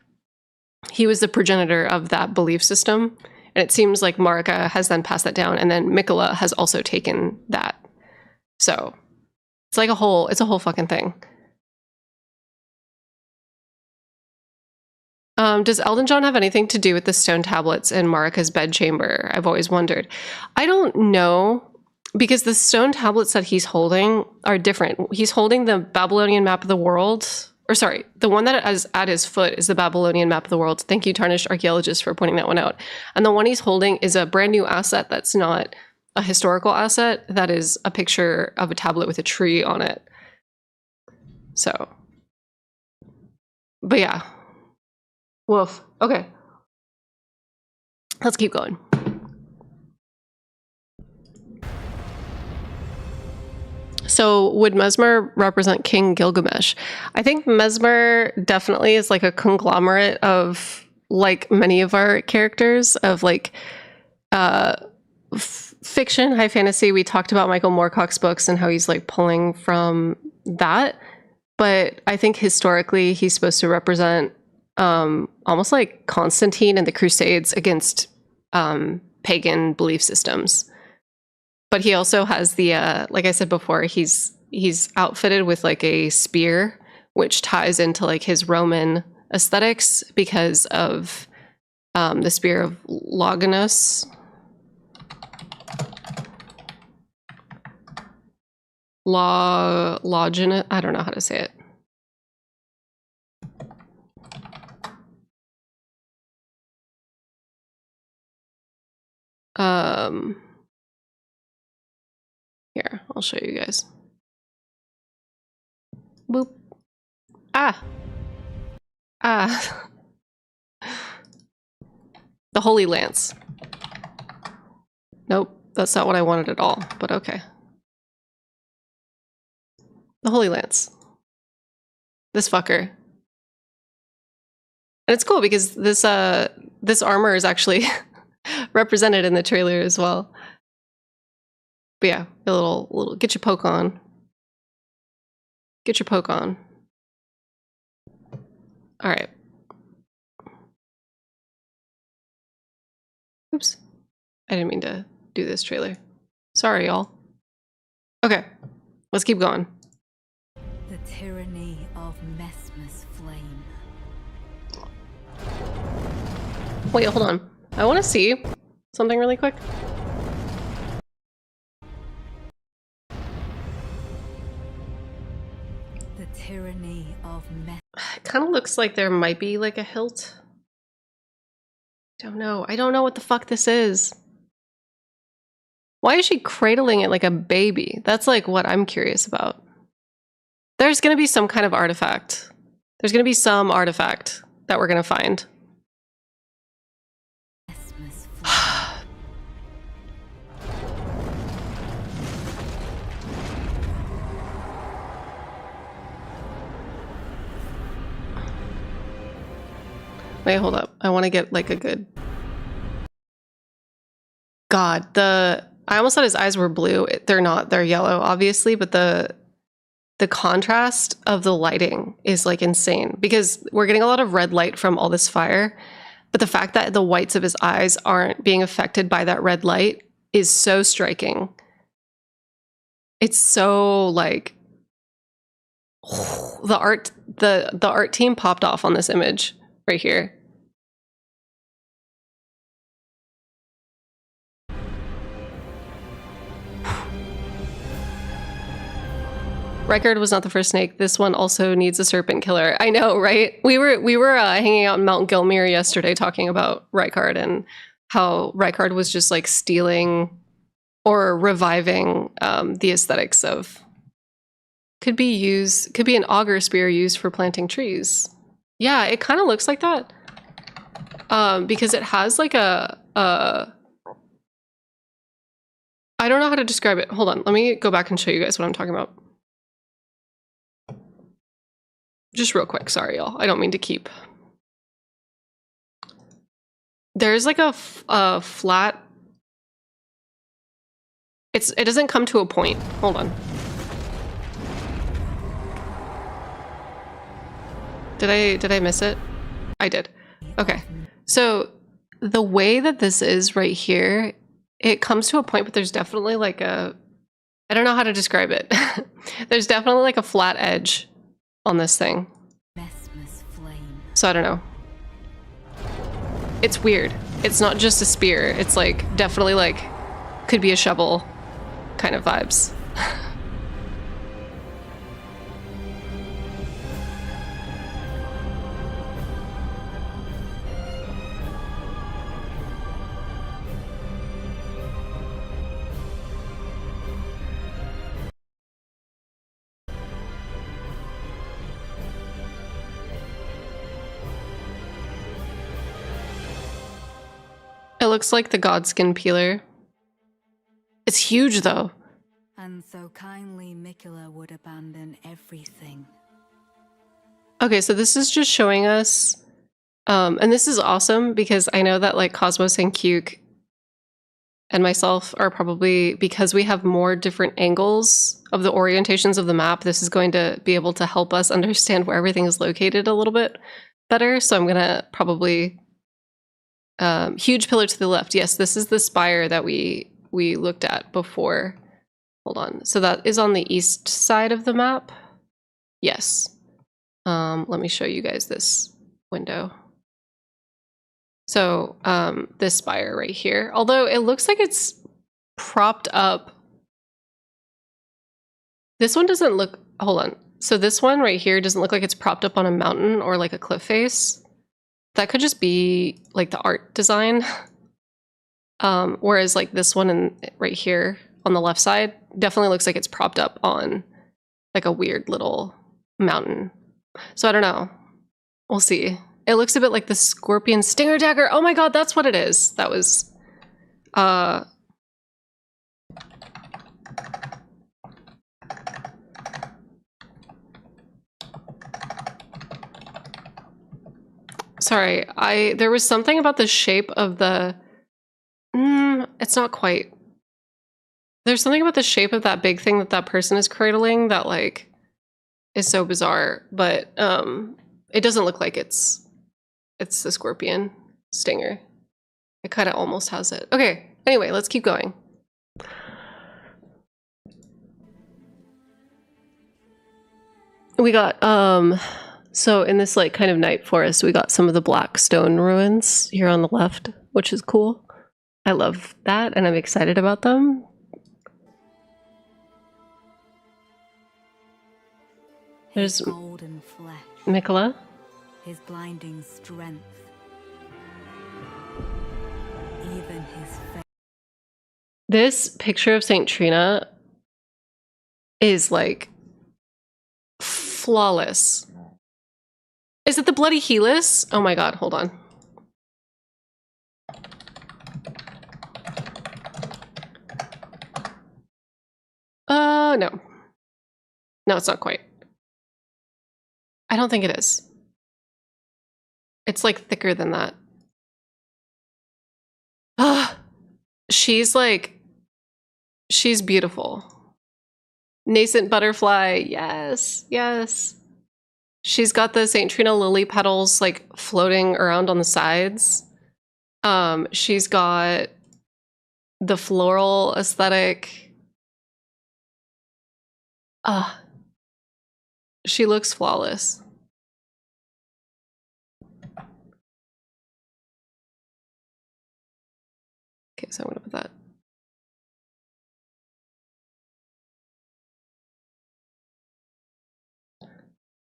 he was the progenitor of that belief system. And it seems like Marika has then passed that down, and then Miquella has also taken that. So it's like a whole fucking thing. Does Elden John have anything to do with the stone tablets in Marika's bedchamber? I've always wondered. I don't know, because the stone tablets that he's holding are different. He's holding the Babylonian map of the world, or sorry, the one that is at his foot is the Babylonian map of the world. Thank you, Tarnished Archaeologist, for pointing that one out. And the one he's holding is a brand new asset that's not a historical asset. That is a picture of a tablet with a tree on it. So, but yeah. Woof. Okay. Let's keep going. So would Mesmer represent King Gilgamesh? I think Mesmer definitely is like a conglomerate of like many of our characters of like fiction, high fantasy. We talked about Michael Moorcock's books and how he's like pulling from that. But I think historically he's supposed to represent almost like Constantine and the Crusades against pagan belief systems. But he also has the like I said before, he's outfitted with like a spear, which ties into like his Roman aesthetics because of the spear of Longinus. Longinus, I don't know how to say it. Here, I'll show you guys. Boop. Ah. The Holy Lance. Nope, that's not what I wanted at all, but okay. The Holy Lance. This fucker. And it's cool because this armor is actually represented in the trailer as well. But yeah, a little get your poke on. Get your poke on. All right. Oops. I didn't mean to do this trailer. Sorry, y'all. Okay, let's keep going. The tyranny of Mesmer's flame. Wait, hold on. I want to see something really quick. The tyranny of It kind of looks like there might be like a hilt. Don't know. I don't know what the fuck this is. Why is she cradling it like a baby? That's like what I'm curious about. There's gonna be some kind of artifact. There's gonna be some artifact that we're gonna find. Mesmer's flame. Wait, hold up. I want to get like a good... God, I almost thought his eyes were blue. They're not. They're yellow, obviously, but the contrast of the lighting is like insane because we're getting a lot of red light from all this fire, but the fact that the whites of his eyes aren't being affected by that red light is so striking. It's so like the art team popped off on this image right here. Rykard was not the first snake. This one also needs a serpent killer. I know, right? We were hanging out in Mount Gilmere yesterday talking about Rykard and how Rykard was just like stealing or reviving the aesthetics of could be an auger spear used for planting trees. Yeah, it kind of looks like that. Because it has like a I don't know how to describe it. Hold on, let me go back and show you guys what I'm talking about. Just real quick, sorry y'all. I don't mean to keep. There's like a flat. It doesn't come to a point. Hold on. Did I miss it? I did. Okay. So the way that this is right here, it comes to a point, but there's definitely like I don't know how to describe it. There's definitely like a flat edge on this thing. Mesmer's flame. So I don't know. It's weird. It's not just a spear. It's like definitely like could be a shovel kind of vibes. It looks like the Godskin peeler. It's huge though. And so kindly Miquella would abandon everything. Okay, so this is just showing us, and this is awesome because I know that like Cosmos and Cuke and myself are probably, because we have more different angles of the orientations of the map, this is going to be able to help us understand where everything is located a little bit better. So I'm gonna probably, huge pillar to the left. Yes, this is the spire that we looked at before. Hold on. So that is on the east side of the map. Yes. Let me show you guys this window. So this spire right here, although it looks like it's propped up. This one doesn't look, hold on. So this one right here doesn't look like it's propped up on a mountain or like a cliff face. That could just be like the art design. Whereas like this one right here on the left side definitely looks like it's propped up on like a weird little mountain. So I don't know. We'll see. It looks a bit like the scorpion stinger dagger. Oh my god, that's what it is. That was sorry, there was something about the shape of the it's not quite. There's something about the shape of that big thing that person is cradling that like is so bizarre, but it doesn't look like it's the scorpion stinger. It kind of almost has it. Okay, anyway, let's keep going. We got so in this like kind of night forest, we got some of the black stone ruins here on the left, which is cool. I love that and I'm excited about them. There's His golden flesh. Miquella. His blinding strength. Even his face. This picture of Saint Trina is like flawless. Is it the bloody Helix? Oh my god, hold on. No. No, it's not quite. I don't think it is. It's like thicker than that. Ah, she's beautiful. Nascent butterfly, yes, yes. She's got the Saint Trina lily petals like floating around on the sides. She's got the floral aesthetic. She looks flawless. Okay, so I'm gonna put that.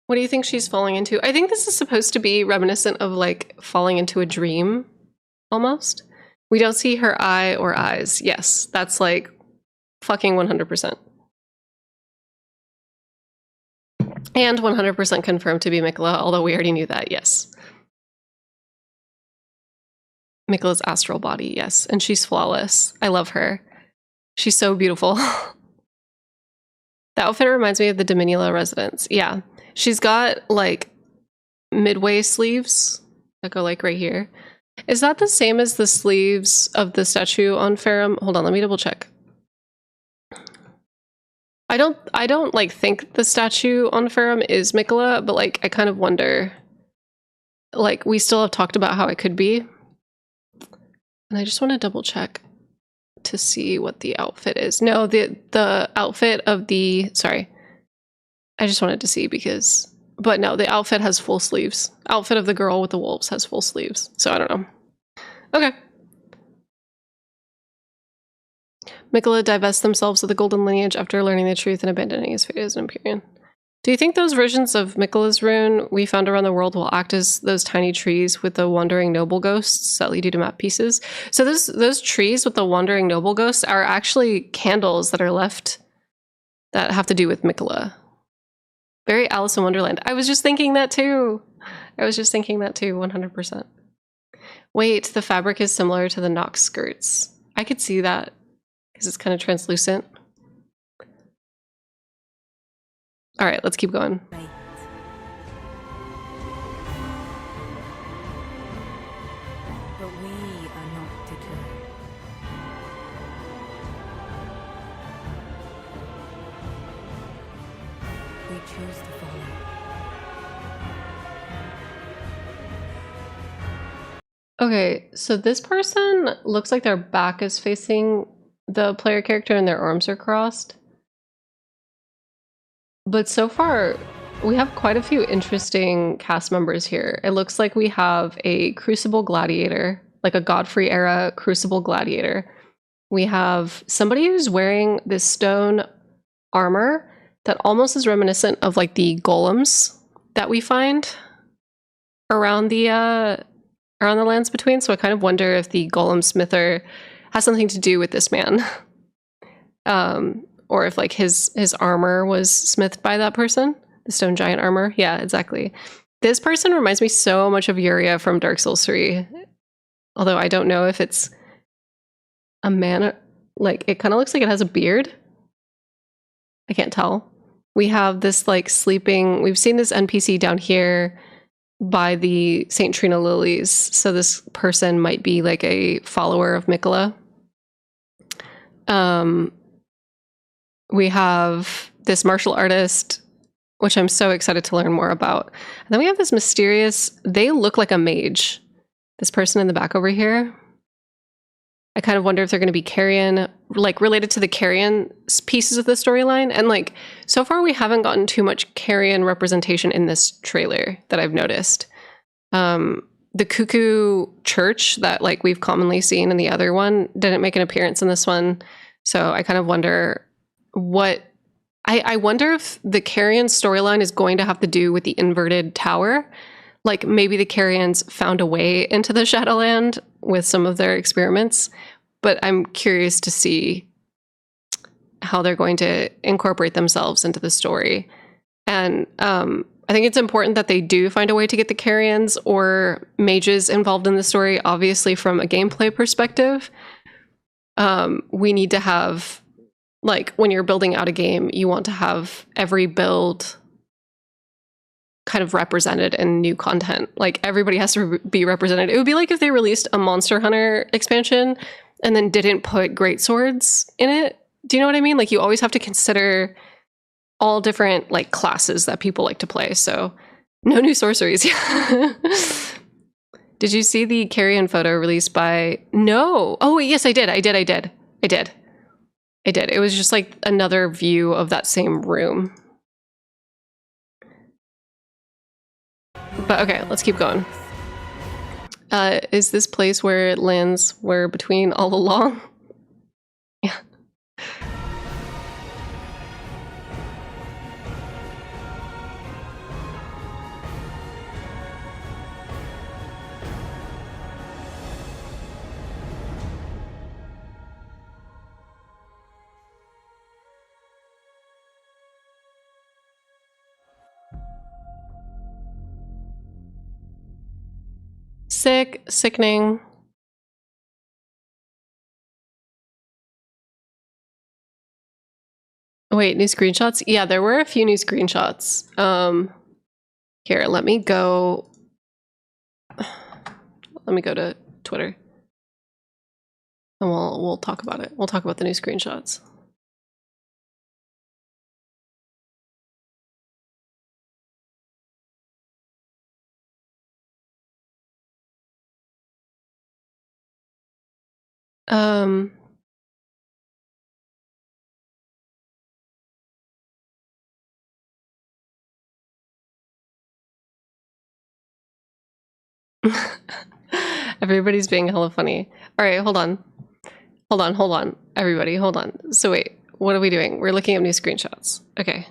What do you think she's falling into? I think this is supposed to be reminiscent of like falling into a dream, almost. We don't see her eye or eyes. Yes, that's like fucking 100%. And 100% confirmed to be Miquella, although we already knew that, yes. Miquella's astral body, yes. And she's flawless. I love her. She's so beautiful. The outfit reminds me of the Dominula residence. Yeah. She's got like midway sleeves that go like right here. Is that the same as the sleeves of the statue on Ferrum? Hold on, let me double check. I don't like think the statue on Ferrum is Miquella, but like I kind of wonder. Like we still have talked about how it could be. And I just want to double check to see what the outfit is. No, the outfit of the, sorry. I just wanted to see because, but no, the outfit has full sleeves. Outfit of the girl with the wolves has full sleeves. So I don't know. Okay. Miquella divests themselves of the golden lineage after learning the truth and abandoning his fate as an Empyrean. Do you think those versions of Miquella's rune we found around the world will act as those tiny trees with the wandering noble ghosts that lead you to map pieces? So those trees with the wandering noble ghosts are actually candles that are left that have to do with Miquella. Very Alice in Wonderland. I was just thinking that too. 100%. Wait, the fabric is similar to the Nox skirts. I could see that because it's kind of translucent. All right, let's keep going. Right. But we are not deterred. We choose to follow. Okay, so this person looks like their back is facing the player character and their arms are crossed. But so far, we have quite a few interesting cast members here. It looks like we have a Crucible Gladiator, like a Godfrey era Crucible Gladiator. We have somebody who's wearing this stone armor that almost is reminiscent of like the golems that we find around the lands between. So I kind of wonder if the golem smither has something to do with this man. Or if like his armor was smithed by that person, the stone giant armor. Yeah, exactly. This person reminds me so much of Yuria from Dark Souls 3. Although I don't know if it's a man, like it kind of looks like it has a beard. I can't tell. We have this like sleeping, we've seen this NPC down here by the St. Trina lilies. So this person might be like a follower of Miquella. We have this martial artist, which I'm so excited to learn more about. And then we have this mysterious, they look like a mage. This person in the back over here. I kind of wonder if they're going to be Carrion, like related to the Carrion pieces of the storyline. And like, so far we haven't gotten too much Carrion representation in this trailer that I've noticed. The Cuckoo Church that like we've commonly seen in the other one didn't make an appearance in this one. So I kind of wonder what I wonder if the Carrion storyline is going to have to do with the inverted tower. Like maybe the Carrions found a way into the Shadowland with some of their experiments, but I'm curious to see how they're going to incorporate themselves into the story. And I think it's important that they do find a way to get the Carrions or mages involved in the story. Obviously, from a gameplay perspective, we need to have, like, when you're building out a game, you want to have every build kind of represented in new content. Like, everybody has to be represented. It would be like if they released a Monster Hunter expansion and then didn't put great swords in it. Do you know what I mean? Like, you always have to consider all different, like, classes that people like to play. So, no new sorceries. Did you see the Carrion photo released by... No. Oh, wait, yes, I did. It was just like another view of that same room. But okay, let's keep going. Is this place where lands were between all along? Yeah. Sick, sickening. Wait, new screenshots? Yeah, there were a few new screenshots. Here, let me go to Twitter. And we'll talk about it. We'll talk about the new screenshots. Everybody's being hella funny. All right, hold on. Everybody, hold on. So wait, what are we doing? We're looking at new screenshots. Okay.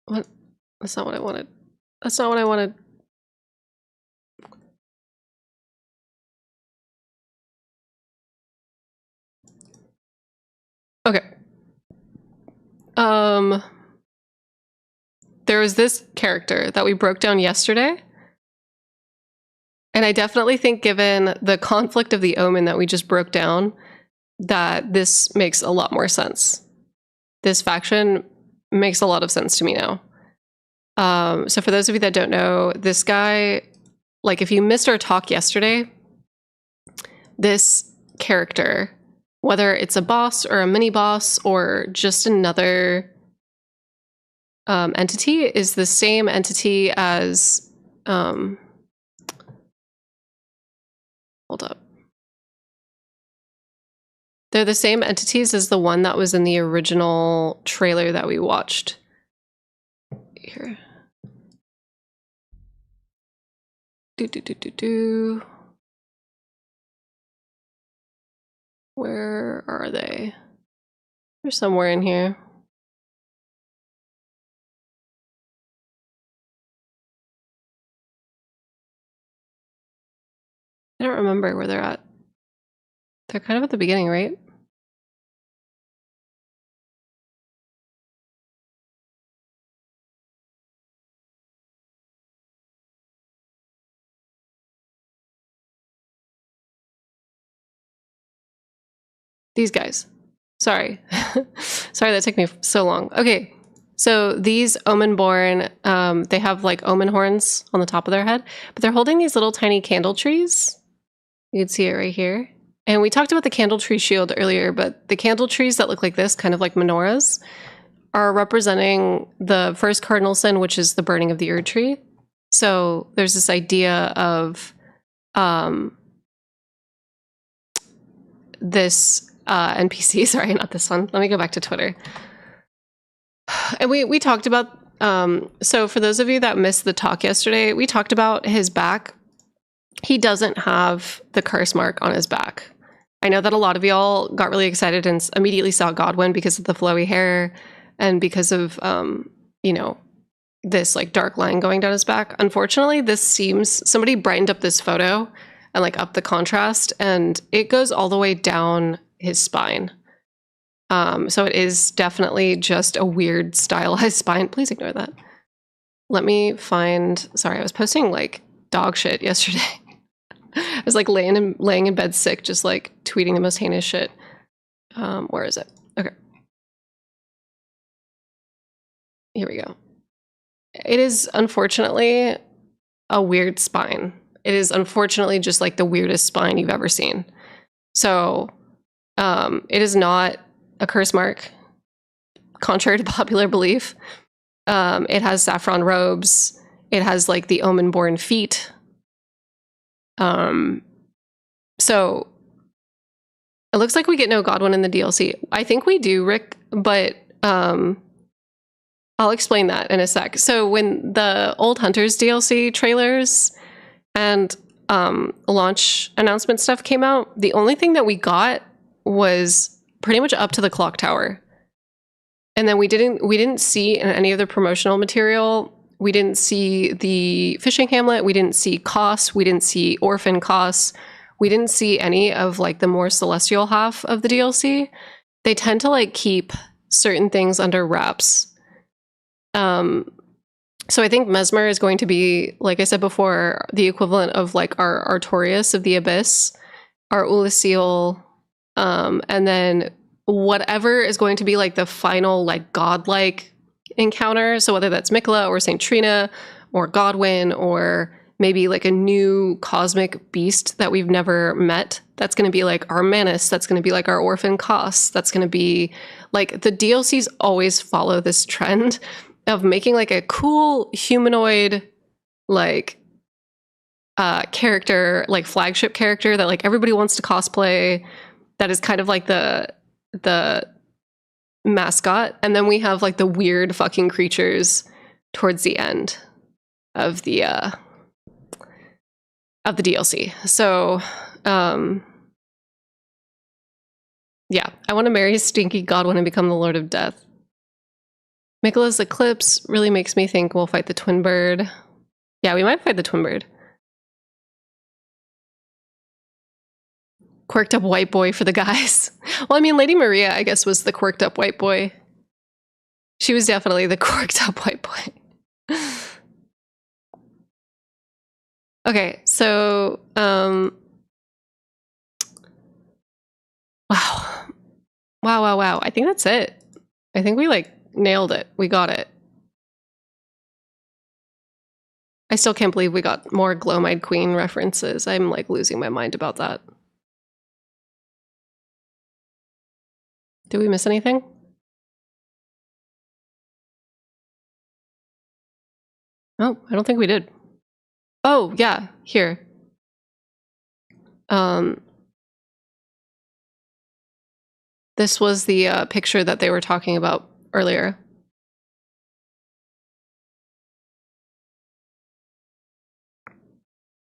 What? That's not what I wanted. That's not what I wanted. Okay. There was this character that we broke down yesterday. And I definitely think, given the conflict of the Omen that we just broke down, that this makes a lot more sense. This faction makes a lot of sense to me now. So for those of you that don't know, this guy, like if you missed our talk yesterday, this character, whether it's a boss or a mini boss or just another entity, is the same entity as hold up. They're the same entities as the one that was in the original trailer that we watched. Here. Where are they? They're somewhere in here. I don't remember where they're at. They're kind of at the beginning, right? These guys. Sorry. Sorry that took me so long. Okay. So these Omen-born, they have like Omen horns on the top of their head, but they're holding these little tiny candle trees. You can see it right here. And we talked about the candle tree shield earlier, but the candle trees that look like this, kind of like menorahs, are representing the first cardinal sin, which is the burning of the Erd tree. So there's this idea of this NPC, sorry, not this one. Let me go back to Twitter. And we talked about, so for those of you that missed the talk yesterday, we talked about his back. He doesn't have the curse mark on his back. I know that a lot of y'all got really excited and immediately saw Godwin because of the flowy hair and because of, you know, this like dark line going down his back. Unfortunately, this seems, somebody brightened up this photo and like up the contrast, and it goes all the way down his spine. So it is definitely just a weird stylized spine. Please ignore that. Let me find, sorry, I was posting like dog shit yesterday. I was like laying in bed sick, just like tweeting the most heinous shit. Where is it? Okay. Here we go. It is unfortunately a weird spine. It is unfortunately just like the weirdest spine you've ever seen. So it is not a curse mark, contrary to popular belief. It has saffron robes. It has like the Omen-born feet. So it looks like we get no Godwin in the DLC. I think we do, Rick, but I'll explain that in a sec. So when the Old Hunters DLC trailers and launch announcement stuff came out, the only thing that we got was pretty much up to the clock tower. And then we didn't see in any of the promotional material, we didn't see the fishing hamlet, we didn't see Kos, we didn't see Orphan Kos, we didn't see any of like the more celestial half of the DLC. they tend to like keep certain things under wraps. So I think Mesmer is going to be, like I said before, the equivalent of like our Artorias of the Abyss, our Ulasil, and then whatever is going to be like the final like godlike encounter. So whether that's Mikola or Saint Trina or Godwyn or maybe like a new cosmic beast that we've never met, that's going to be like our Manus, that's going to be like our Orphan Koss, that's going to be like the DLCs always follow this trend of making like a cool humanoid like character, like flagship character that like everybody wants to cosplay, that is kind of like the mascot, and then we have like the weird fucking creatures towards the end of the DLC. So yeah, I want to marry Stinky Godwyn and become the Lord of Death. Mikola's Eclipse really makes me think we'll fight the Twin Bird. Yeah, we might fight the Twin Bird. Quirked up white boy for the guys. Well, I mean, Lady Maria, I guess, was the quirked up white boy. She was definitely the quirked up white boy. Okay, so, wow. Wow. I think that's it. I think we, like, nailed it. We got it. I still can't believe we got more Glow-Eyed Queen references. I'm, like, losing my mind about that. Did we miss anything? Oh, I don't think we did. Oh, yeah, here. This was the picture that they were talking about earlier.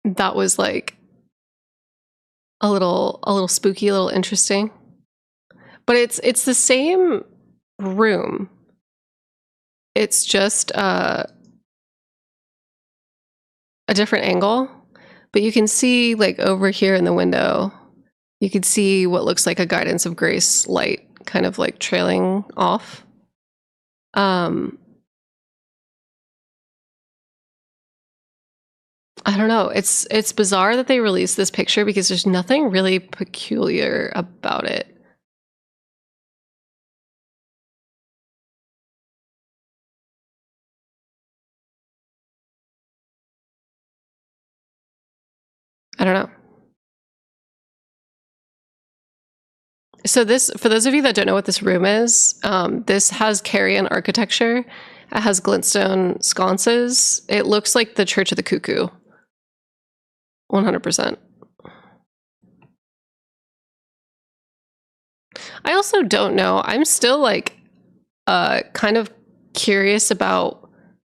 That was like a little spooky, a little interesting. But it's the same room. It's just a different angle. But you can see like over here in the window, you can see what looks like a Guidance of Grace light kind of like trailing off. I don't know. It's bizarre that they released this picture because there's nothing really peculiar about it. I don't know. So this, for those of you that don't know what this room is, this has Carian architecture. It has glintstone sconces. It looks like the Church of the Cuckoo. 100%. I also don't know. I'm still like kind of curious about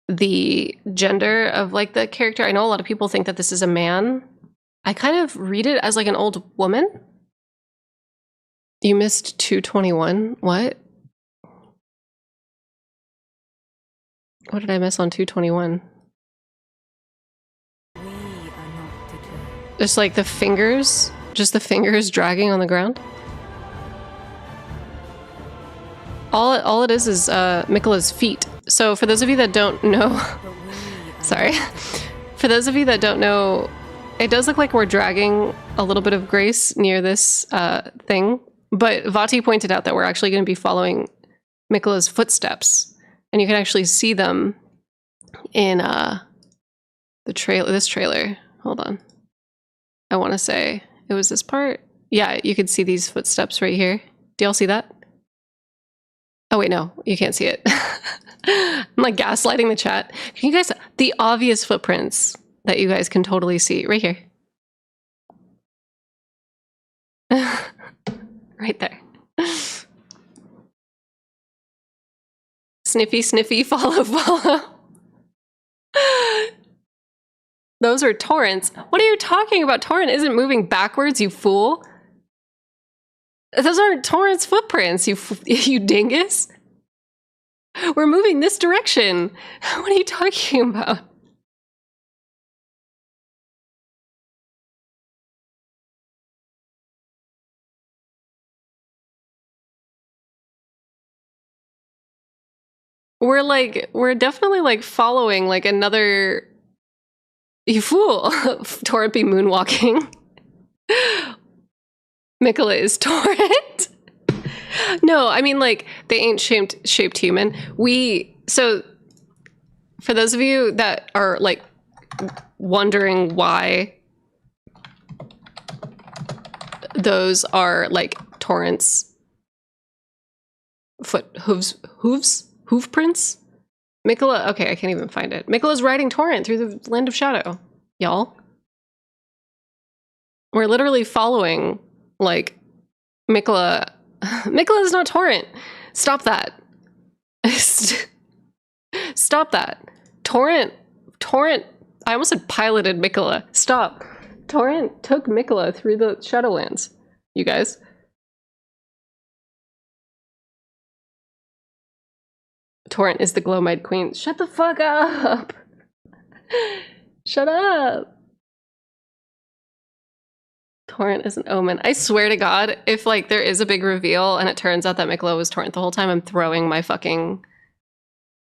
the gender of like the character. I know a lot of people think that this is a man. I kind of read it as like an old woman. You missed 221. What? What did I miss on 221? Just like the fingers, just the fingers dragging on the ground. All it is Mikola's feet. So for those of you that don't know, sorry. For those of you that don't know, it does look like we're dragging a little bit of grace near this thing. But Vati pointed out that we're actually going to be following Mikola's footsteps. And you can actually see them in the trailer. This trailer. Hold on. I want to say it was this part. Yeah, you could see these footsteps right here. Do y'all see that? Oh wait, no, you can't see it. I'm like gaslighting the chat. Can you guys, the obvious footprints that you guys can totally see right here. Right there. Sniffy, sniffy, follow, follow. Those are torrents. What are you talking about? Torrent isn't moving backwards, you fool. Those aren't Torrent's footprints, you dingus. We're moving this direction. What are you talking about? we're definitely like following like another. You fool! Torrent be moonwalking. Mikola is Torrent. No, I mean like they ain't shaped human. So for those of you that are like wondering why those are like Torrent's hoof prints. Mikola, okay, I can't even find it. Mikola's riding Torrent through the land of shadow, y'all. We're literally following like Mikola. Mikola is not Torrent. Stop that. Stop that. Torrent, I almost said piloted Mikola. Stop. Torrent took Mikola through the Shadowlands, you guys. Torrent is the Glow-Eyed Queen. Shut the fuck up! Shut up! Torrent is an Omen. I swear to God, if like there is a big reveal and it turns out that Mikola was Torrent the whole time, I'm throwing my fucking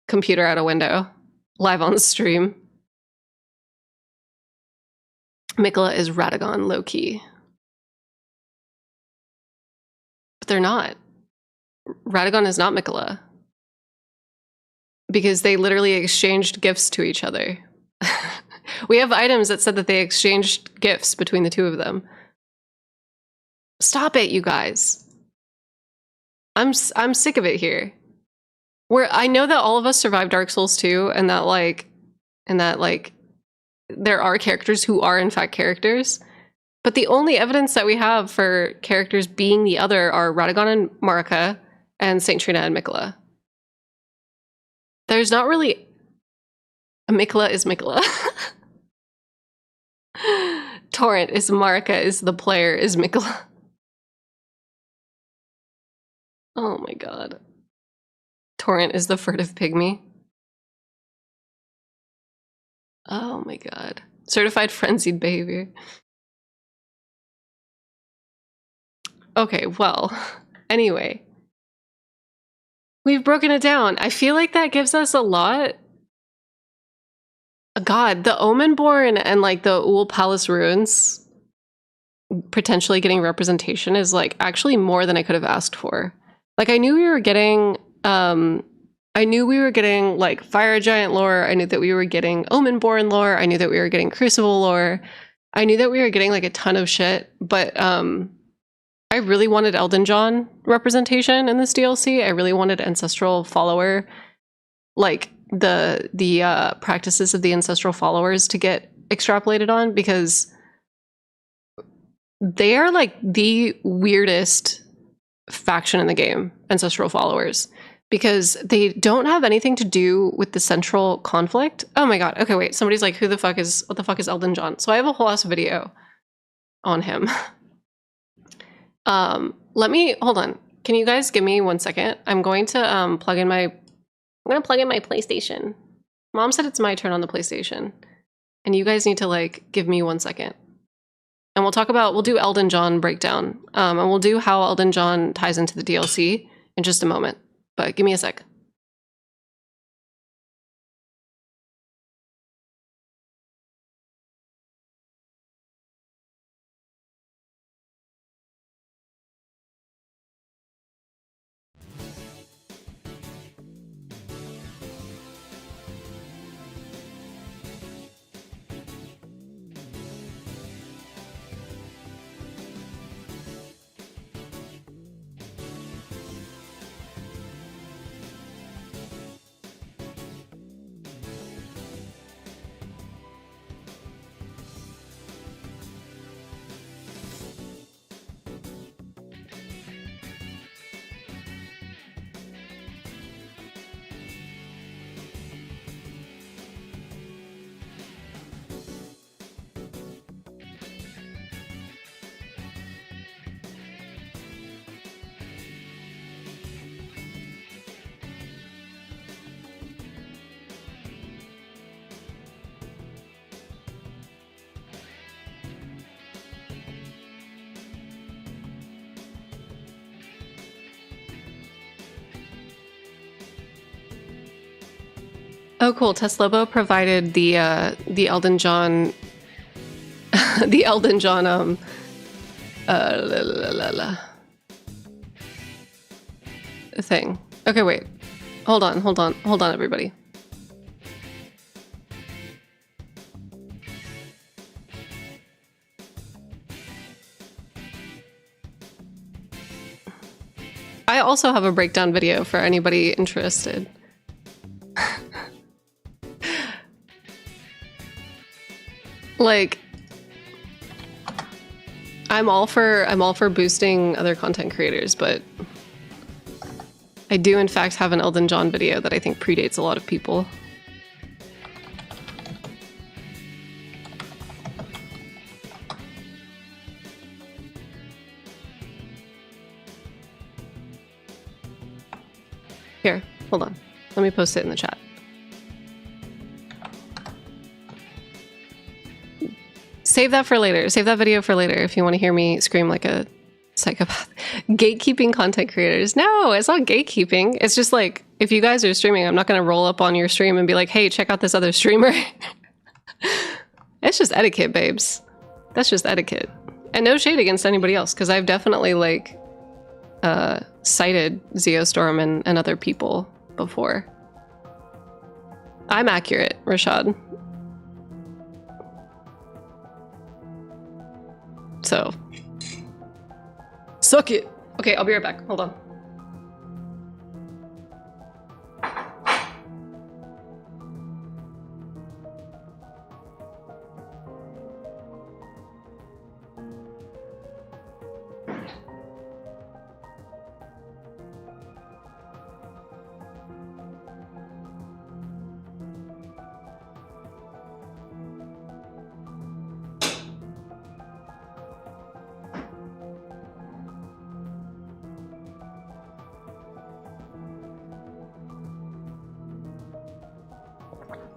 computer out a window. Live on stream. Mikola is Radagon low-key. But they're not. Radagon is not Mikola. Because they literally exchanged gifts to each other. We have items that said that they exchanged gifts between the two of them. Stop it, you guys. I'm sick of it here. I know that all of us survived Dark Souls 2 and that there are characters who are in fact characters. But the only evidence that we have for characters being the other are Radagon and Marika and Saint Trina and Mikola. There's not really... Mikola is Mikola. Torrent is Marika, is the player, is Mikola. Oh my god. Torrent is the furtive pygmy. Oh my god. Certified frenzied behavior. Okay, well, anyway. We've broken it down. I feel like that gives us a lot. God, the Omenborn and like the Uul Palace ruins potentially getting representation is like actually more than I could have asked for. Like I knew we were getting like Fire Giant lore. I knew that we were getting Omenborn lore. I knew that we were getting Crucible lore. I knew that we were getting like a ton of shit, but I really wanted Elden John representation in this DLC. I really wanted ancestral follower, like the practices of the ancestral followers to get extrapolated on, because they are like the weirdest faction in the game, ancestral followers, because they don't have anything to do with the central conflict. Oh my god. Okay, wait. Somebody's like, what the fuck is Elden John? So I have a whole ass video on him. Hold on. Can you guys give me 1 second? I'm going to plug in my PlayStation. Mom said it's my turn on the PlayStation. And you guys need to like give me 1 second. And we'll do Elden John breakdown. And we'll do how Elden John ties into the DLC in just a moment. But give me a sec. Oh, cool. Teslobo provided the Elden John, the Elden John thing. Okay, wait. Hold on, everybody. I also have a breakdown video for anybody interested. Like, I'm all for boosting other content creators, but I do in fact have an Elden John video that I think predates a lot of people. Here, hold on. Let me post it in the chat. Save that for later. Save that video for later if you want to hear me scream like a psychopath. Gatekeeping content creators. No, it's not gatekeeping. It's just like, if you guys are streaming, I'm not going to roll up on your stream and be like, hey, check out this other streamer. It's just etiquette, babes. That's just etiquette. And no shade against anybody else, because I've definitely like cited Zeostorm and other people before. I'm accurate, Rashad. So, suck it. Okay, I'll be right back. Hold on.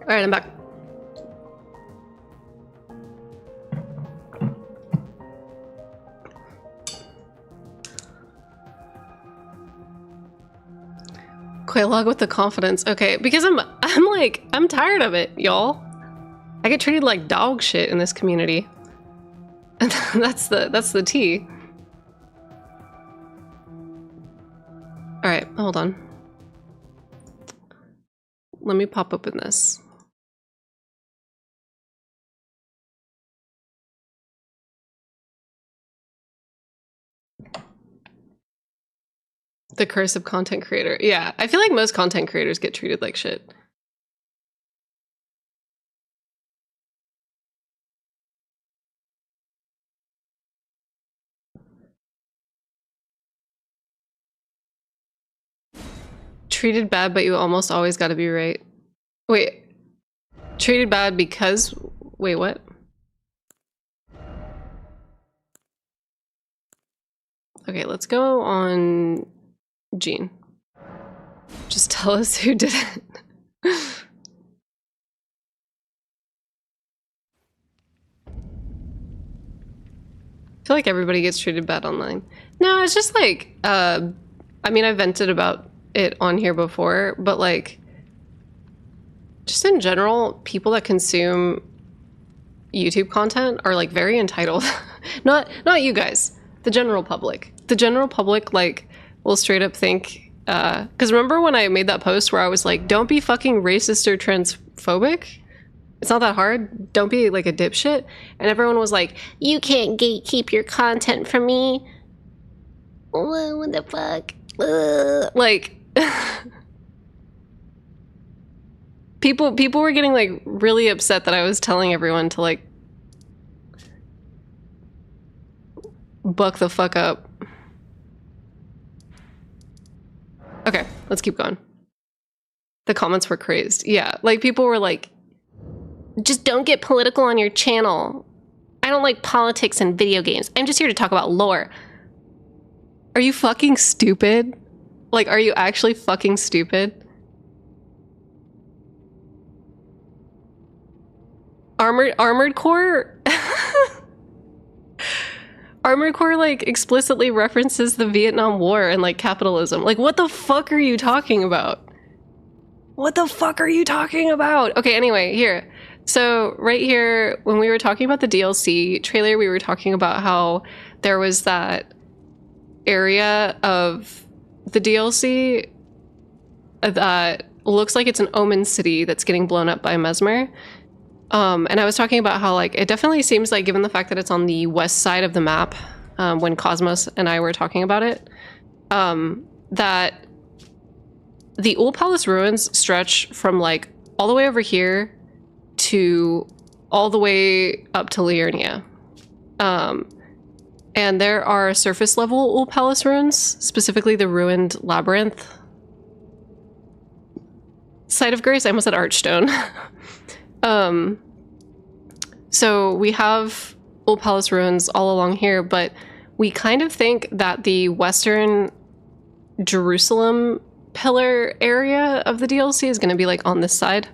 All right, I'm back. Quaylog with the confidence. Okay, because I'm tired of it, y'all. I get treated like dog shit in this community. And that's the tea. All right, hold on. Let me pop open this. The curse of content creator. Yeah, I feel like most content creators get treated like shit. Treated bad, but you almost always gotta be right. Wait. Treated bad because... Wait, what? Okay, let's go on... Gene. Just tell us who did it. I feel like everybody gets treated bad online. No, it's just like, I mean, I vented about it on here before, but like, just in general, people that consume YouTube content are like very entitled. Not you guys, the general public. The general public, like, will straight up think, because remember when I made that post where I was like, don't be fucking racist or transphobic? It's not that hard. Don't be like a dipshit. And everyone was like, you can't gatekeep your content from me. What the fuck? Like, people were getting like really upset that I was telling everyone to like buck the fuck up. Okay, let's keep going. The comments were crazed. Yeah, like people were like, just don't get political on your channel. I don't like politics and video games. I'm just here to talk about lore. Are you fucking stupid? Like, are you actually fucking stupid? Armored Core? Armored Core, like, explicitly references the Vietnam War and, like, capitalism. Like, what the fuck are you talking about? What the fuck are you talking about? Okay, anyway, here. So right here, when we were talking about the DLC trailer, we were talking about how there was that area of the DLC that looks like it's an Omen city that's getting blown up by Mesmer. And I was talking about how, like, it definitely seems like, given the fact that it's on the west side of the map, when Cosmos and I were talking about it, that the Ul Palace ruins stretch from, like, all the way over here to all the way up to Liurnia. And there are surface level Ul Palace ruins, specifically the ruined labyrinth. Site of Grace, I almost said Archstone. So we have Ul Palace ruins all along here, but we kind of think that the western Jerusalem pillar area of the DLC is going to be like on this side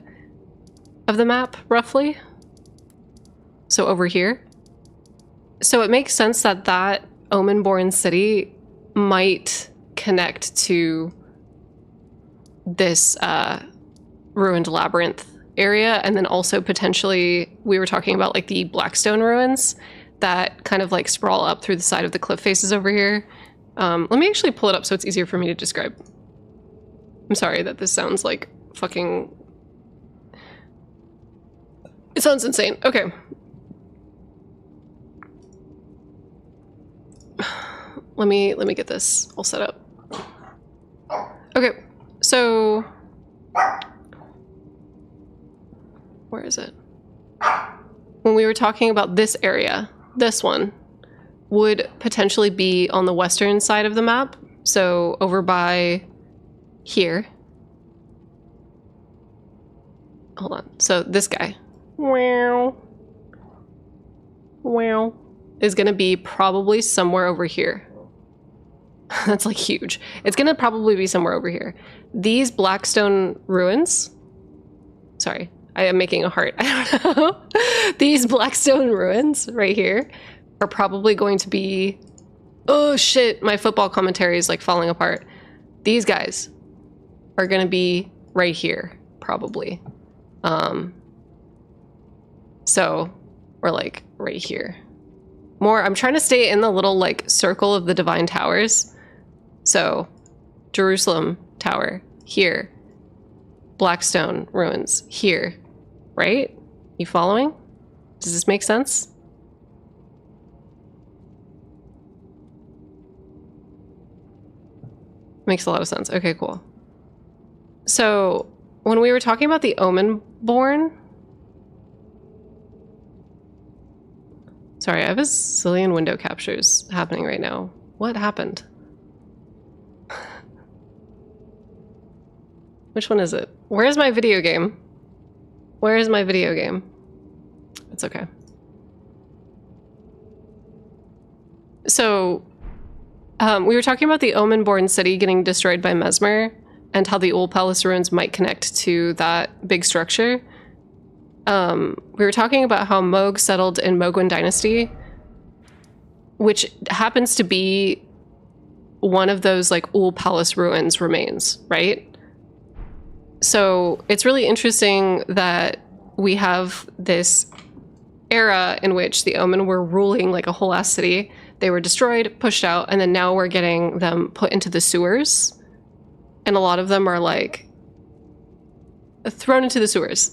of the map, roughly. So over here. So it makes sense that that Omen-born city might connect to this ruined labyrinth area, and then also potentially we were talking about like the Blackstone ruins that kind of like sprawl up through the side of the cliff faces over here. Let me actually pull it up so it's easier for me to describe. I'm sorry that this sounds like fucking... It sounds insane. Okay. Let me get this all set up. Okay, so where is it? When we were talking about this area, this one would potentially be on the western side of the map. So over by here. Hold on. So this guy. Wow. Wow. Is going to be probably somewhere over here. That's like huge. It's going to probably be somewhere over here. These Blackstone ruins. Sorry, I am making a heart. I don't know. These Blackstone ruins right here are probably going to be... Oh shit, my football commentary is like falling apart. These guys are going to be right here, probably. So we're like right here. More, I'm trying to stay in the little like circle of the Divine Towers. So Jerusalem Tower here, Blackstone ruins here, right? You following? Does this make sense? Makes a lot of sense. Okay, cool. So when we were talking about the Omen-born... Sorry, I have a zillion window captures happening right now. What happened? Which one is it? Where is my video game? Where is my video game? It's okay. So, we were talking about the Omen-born city getting destroyed by Mesmer and how the Ul Palace ruins might connect to that big structure. We were talking about how Moog settled in Mogwin Dynasty, which happens to be one of those like Ul Palace ruins remains, right? So it's really interesting that we have this era in which the Omen were ruling like a whole ass city. They were destroyed, pushed out, and then now we're getting them put into the sewers. And a lot of them are like thrown into the sewers.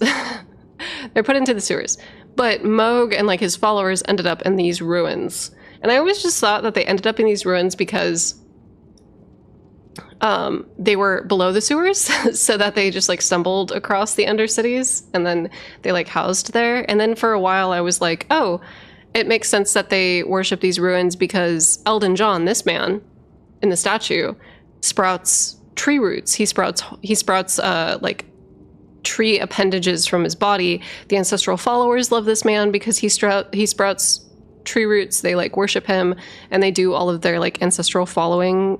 They're put into the sewers. But Moog and like his followers ended up in these ruins. And I always just thought that they ended up in these ruins because they were below the sewers, so that they just like stumbled across the Undercities and then they like housed there. And then for a while I was like, oh, it makes sense that they worship these ruins because Elden John, this man in the statue, sprouts tree roots. He sprouts like tree appendages from his body. The ancestral followers love this man because he sprouts tree roots. They like worship him, and they do all of their like ancestral following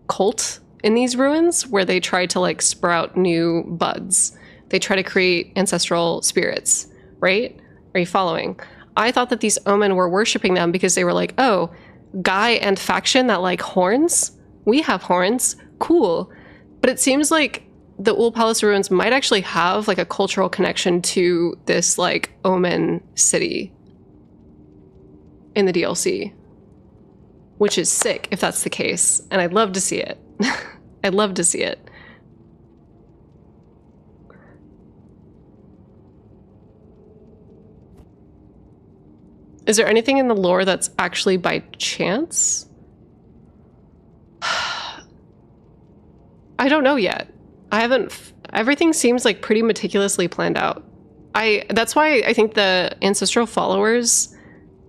cult in these ruins where they try to like sprout new buds. They try to create ancestral spirits, right? Are you following? I thought that these Omen were worshiping them because they were like, oh, guy and faction that like horns? We have horns. Cool. But it seems like the Ul Palace ruins might actually have like a cultural connection to this like Omen city in the DLC, which is sick if that's the case, and I'd love to see it. I'd love to see it. Is there anything in the lore that's actually by chance? I don't know yet. I haven't. Everything seems like pretty meticulously planned out. That's why I think the ancestral followers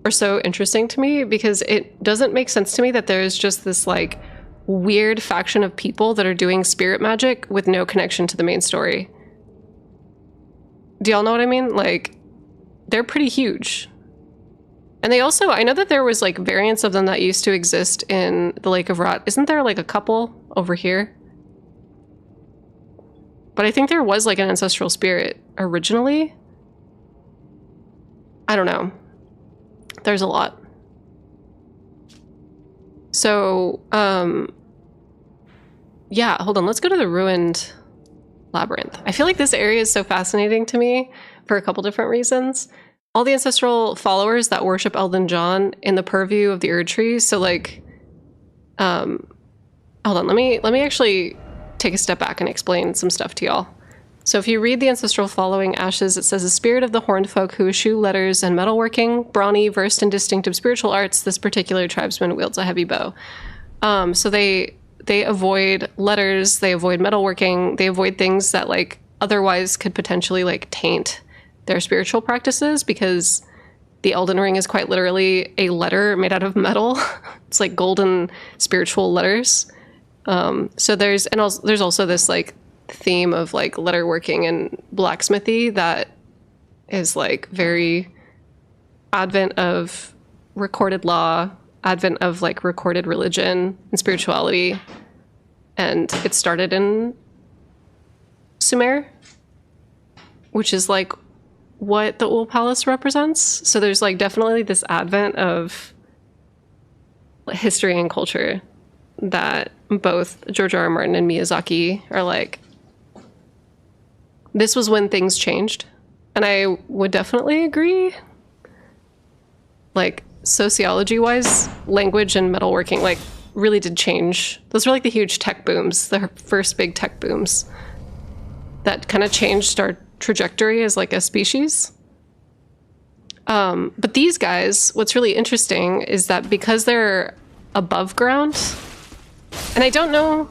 are so interesting to me, because it doesn't make sense to me that there's just this like weird faction of people that are doing spirit magic with no connection to the main story. Do y'all know what I mean? Like, they're pretty huge. And they also, I know that there was like variants of them that used to exist in the Lake of Rot. Isn't there like a couple over here? But I think there was like an ancestral spirit originally. I don't know. There's a lot. So, yeah, hold on. Let's go to the ruined labyrinth. I feel like this area is so fascinating to me for a couple different reasons. All the ancestral followers that worship Elden John in the purview of the Erd Tree. So like, hold on, let me actually take a step back and explain some stuff to y'all. So if you read the ancestral following ashes, it says, the spirit of the horned folk who eschew letters and metalworking, brawny, versed in distinctive spiritual arts, this particular tribesman wields a heavy bow. So they avoid letters, they avoid metalworking, they avoid things that like otherwise could potentially like taint their spiritual practices, because the Elden Ring is quite literally a letter made out of metal. It's like golden spiritual letters. So there's also this like theme of like letterworking and blacksmithy that is like very advent of recorded law, advent of like recorded religion and spirituality. And it started in Sumer, which is like what the Ul Palace represents. So there's like definitely this advent of history and culture that both George R. R. Martin and Miyazaki are like, this was when things changed. And I would definitely agree. Like, sociology-wise, language and metalworking, like, really did change. Those were like the huge tech booms, the first big tech booms that kind of changed our trajectory as like a species. But these guys, what's really interesting is that because they're above ground, and I don't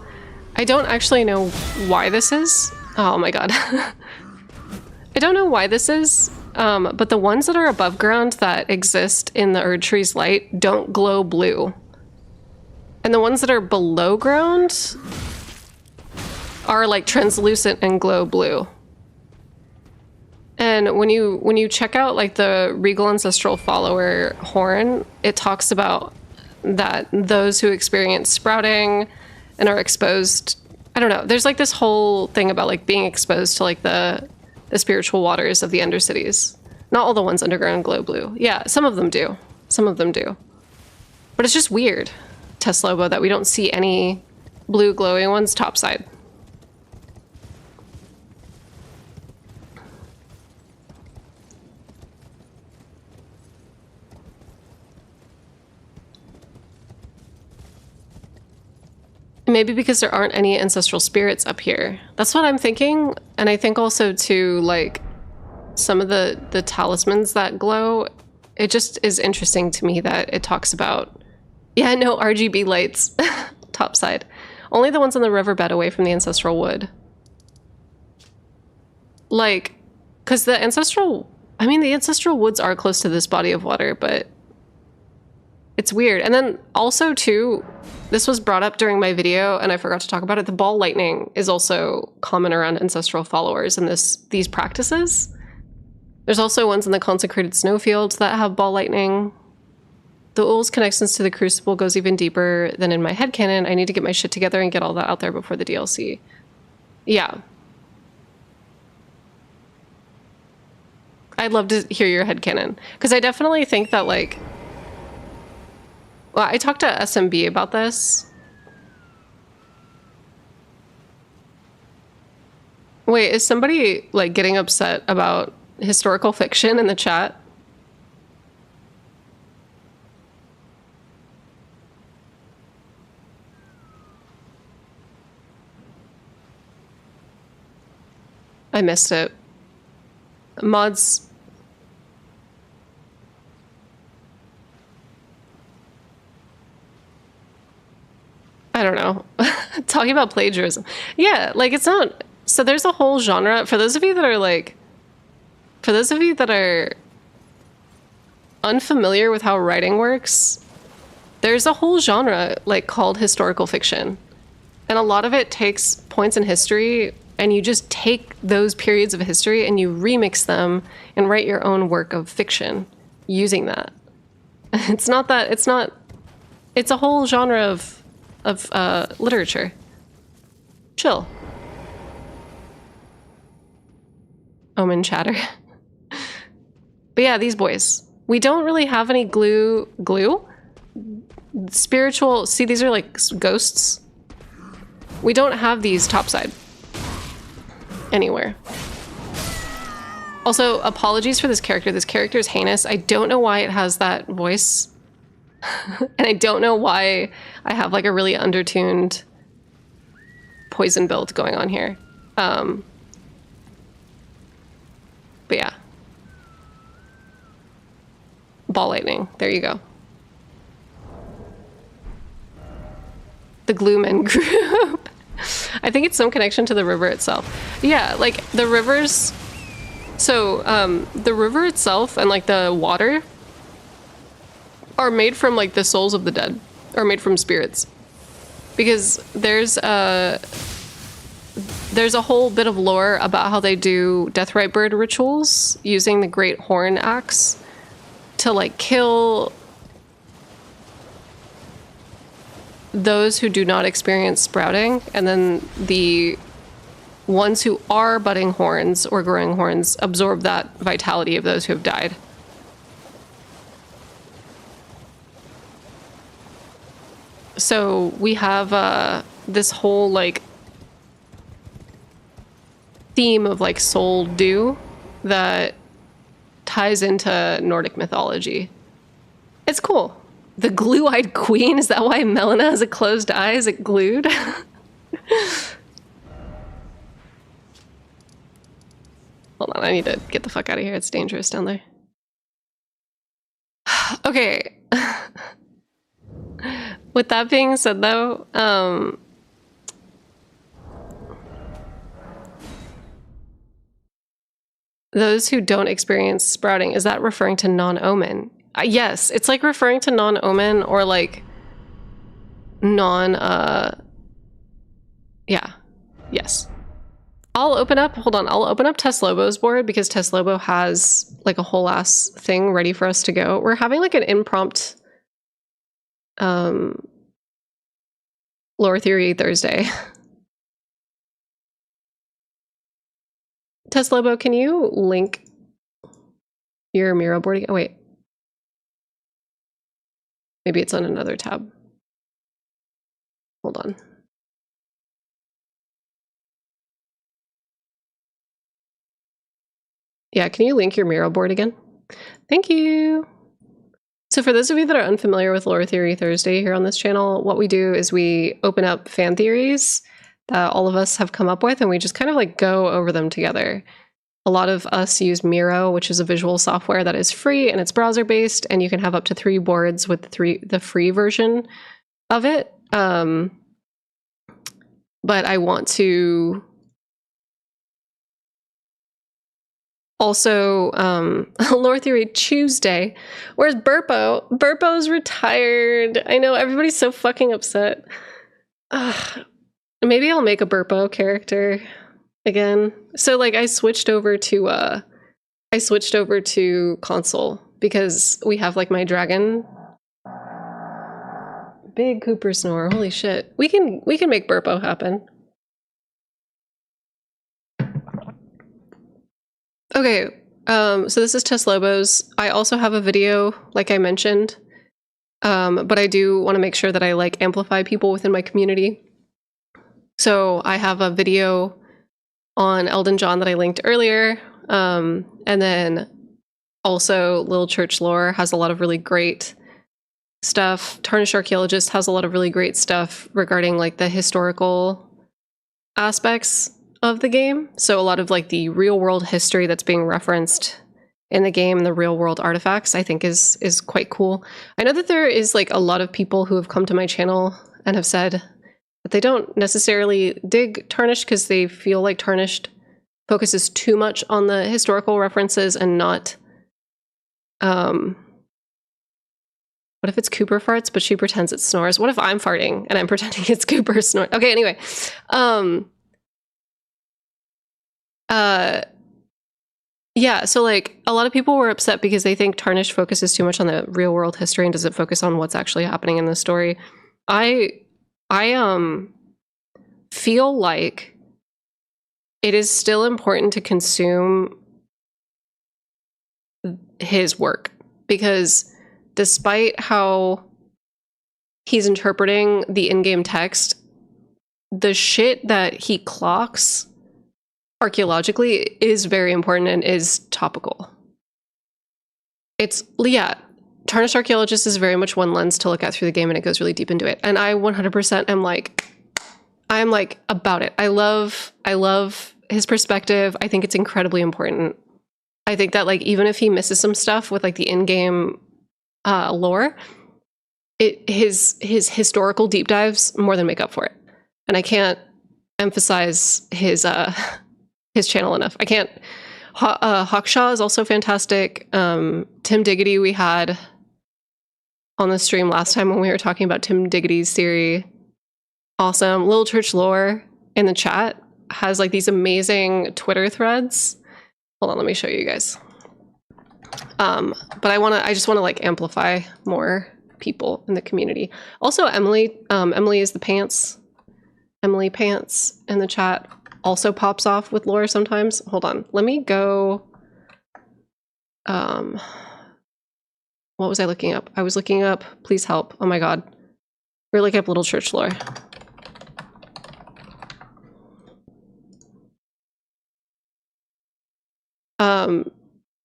actually know why this is. Oh my god. I don't know why this is, but the ones that are above ground that exist in the Erd Tree's light don't glow blue. And the ones that are below ground are like translucent and glow blue. And when you check out like the Regal Ancestral Follower horn, it talks about that those who experience sprouting and are exposed, I don't know, there's like this whole thing about like being exposed to like the spiritual waters of the Undercities. Not all the ones underground glow blue. Yeah, some of them do. Some of them do. But it's just weird, Teslobo, that we don't see any blue glowing ones topside. Maybe because there aren't any ancestral spirits up here. That's what I'm thinking. And I think also too, like, some of the talismans that glow, it just is interesting to me that it talks about, yeah, no RGB lights topside. Only the ones on the riverbed away from the ancestral wood. Like, because the ancestral woods are close to this body of water, but it's weird. And then also too, this was brought up during my video and I forgot to talk about it. The ball lightning is also common around ancestral followers and these practices. There's also ones in the consecrated snowfields that have ball lightning. The Ul's connections to the Crucible goes even deeper than in my headcanon. I need to get my shit together and get all that out there before the DLC. Yeah. I'd love to hear your headcanon. Because I definitely think that, like... Well, I talked to SMB about this. Wait, is somebody like getting upset about historical fiction in the chat? I missed it. Mods. I don't know. Talking about plagiarism. Yeah, like it's not. So there's a whole genre. For those of you that are like, for those of you that are unfamiliar with how writing works, there's a whole genre like called historical fiction. And a lot of it takes points in history and you just take those periods of history and you remix them and write your own work of fiction using that. It's not that, it's a whole genre of literature. Chill. Omen chatter. But yeah, these boys. We don't really have any glue? Spiritual, see these are like ghosts. We don't have these topside anywhere. Also, apologies for this character. This character is heinous. I don't know why it has that voice. And I don't know why I have like a really undertuned poison build going on here. But yeah. Ball lightning. There you go. The Gloomen group. I think it's some connection to the river itself. Yeah, like the rivers. So the river itself and like the water are made from like the souls of the dead, or made from spirits, because there's a whole bit of lore about how they do Deathrite Bird rituals using the Great Horn Axe to like kill those who do not experience sprouting, and then the ones who are budding horns or growing horns absorb that vitality of those who have died. So we have this whole like theme of like soul dew that ties into Nordic mythology. It's cool. The glue-eyed queen? Is that why Melina has a closed eye? Is it glued? Hold on, I need to get the fuck out of here. It's dangerous down there. Okay. With that being said, though, those who don't experience sprouting, is that referring to non-Omen? Yes, it's like referring to non-Omen or like yeah, yes. I'll open up Tess Lobo's board because Tess Lobo has like a whole ass thing ready for us to go. We're having like an impromptu lore theory Thursday. Tess Lobo, can you link your Miro board again? Oh, wait. Maybe it's on another tab. Hold on. Yeah, can you link your Miro board again? Thank you. So for those of you that are unfamiliar with Lore Theory Thursday here on this channel, what we do is we open up fan theories that all of us have come up with, and we just kind of like go over them together. A lot of us use Miro, which is a visual software that is free and it's browser based, and you can have up to 3 boards with the free version of it. But I want to also Lore Theory Tuesday. Where's Burpo? Burpo's retired. I know, everybody's so fucking upset. Maybe I'll make a Burpo character again. So like I switched over to console because we have like my dragon. Big Cooper snore. Holy shit. We can make Burpo happen. Okay, so this is Tess Lobo's. I also have a video, like I mentioned, but I do want to make sure that I like amplify people within my community. So I have a video on Elden John that I linked earlier. And then also Little Church Lore has a lot of really great stuff. Tarnished Archaeologist has a lot of really great stuff regarding like the historical aspects of the game. So a lot of like the real world history that's being referenced in the game, the real world artifacts, I think is quite cool. I know that there is like a lot of people who have come to my channel and have said that they don't necessarily dig Tarnished because they feel like Tarnished focuses too much on the historical references and not what if it's Cooper farts, but she pretends it snores? What if I'm farting and I'm pretending it's Cooper snore? Okay, anyway. Yeah, so like a lot of people were upset because they think Tarnished focuses too much on the real world history and doesn't focus on what's actually happening in the story. I feel like it is still important to consume his work because despite how he's interpreting the in-game text, the shit that he clocks archaeologically is very important and is topical. Yeah, Tarnished Archaeologist is very much one lens to look at through the game and it goes really deep into it. And I 100% I'm like about it. I love his perspective. I think it's incredibly important. I think that like even if he misses some stuff with like the in-game lore, his historical deep dives more than make up for it. And I can't emphasize his channel enough. I can't. Hawkshaw is also fantastic. Tim Diggity we had on the stream last time when we were talking about Tim Diggity's theory. Awesome. Little Church Lore in the chat has like these amazing Twitter threads. Hold on, let me show you guys. But I just want to like amplify more people in the community. Also, Emily is the pants. Emily Pants in the chat also pops off with lore sometimes. Hold on, let me go. What was I looking up? I was looking up, please help. Oh my God. We're looking up Little Church Lore.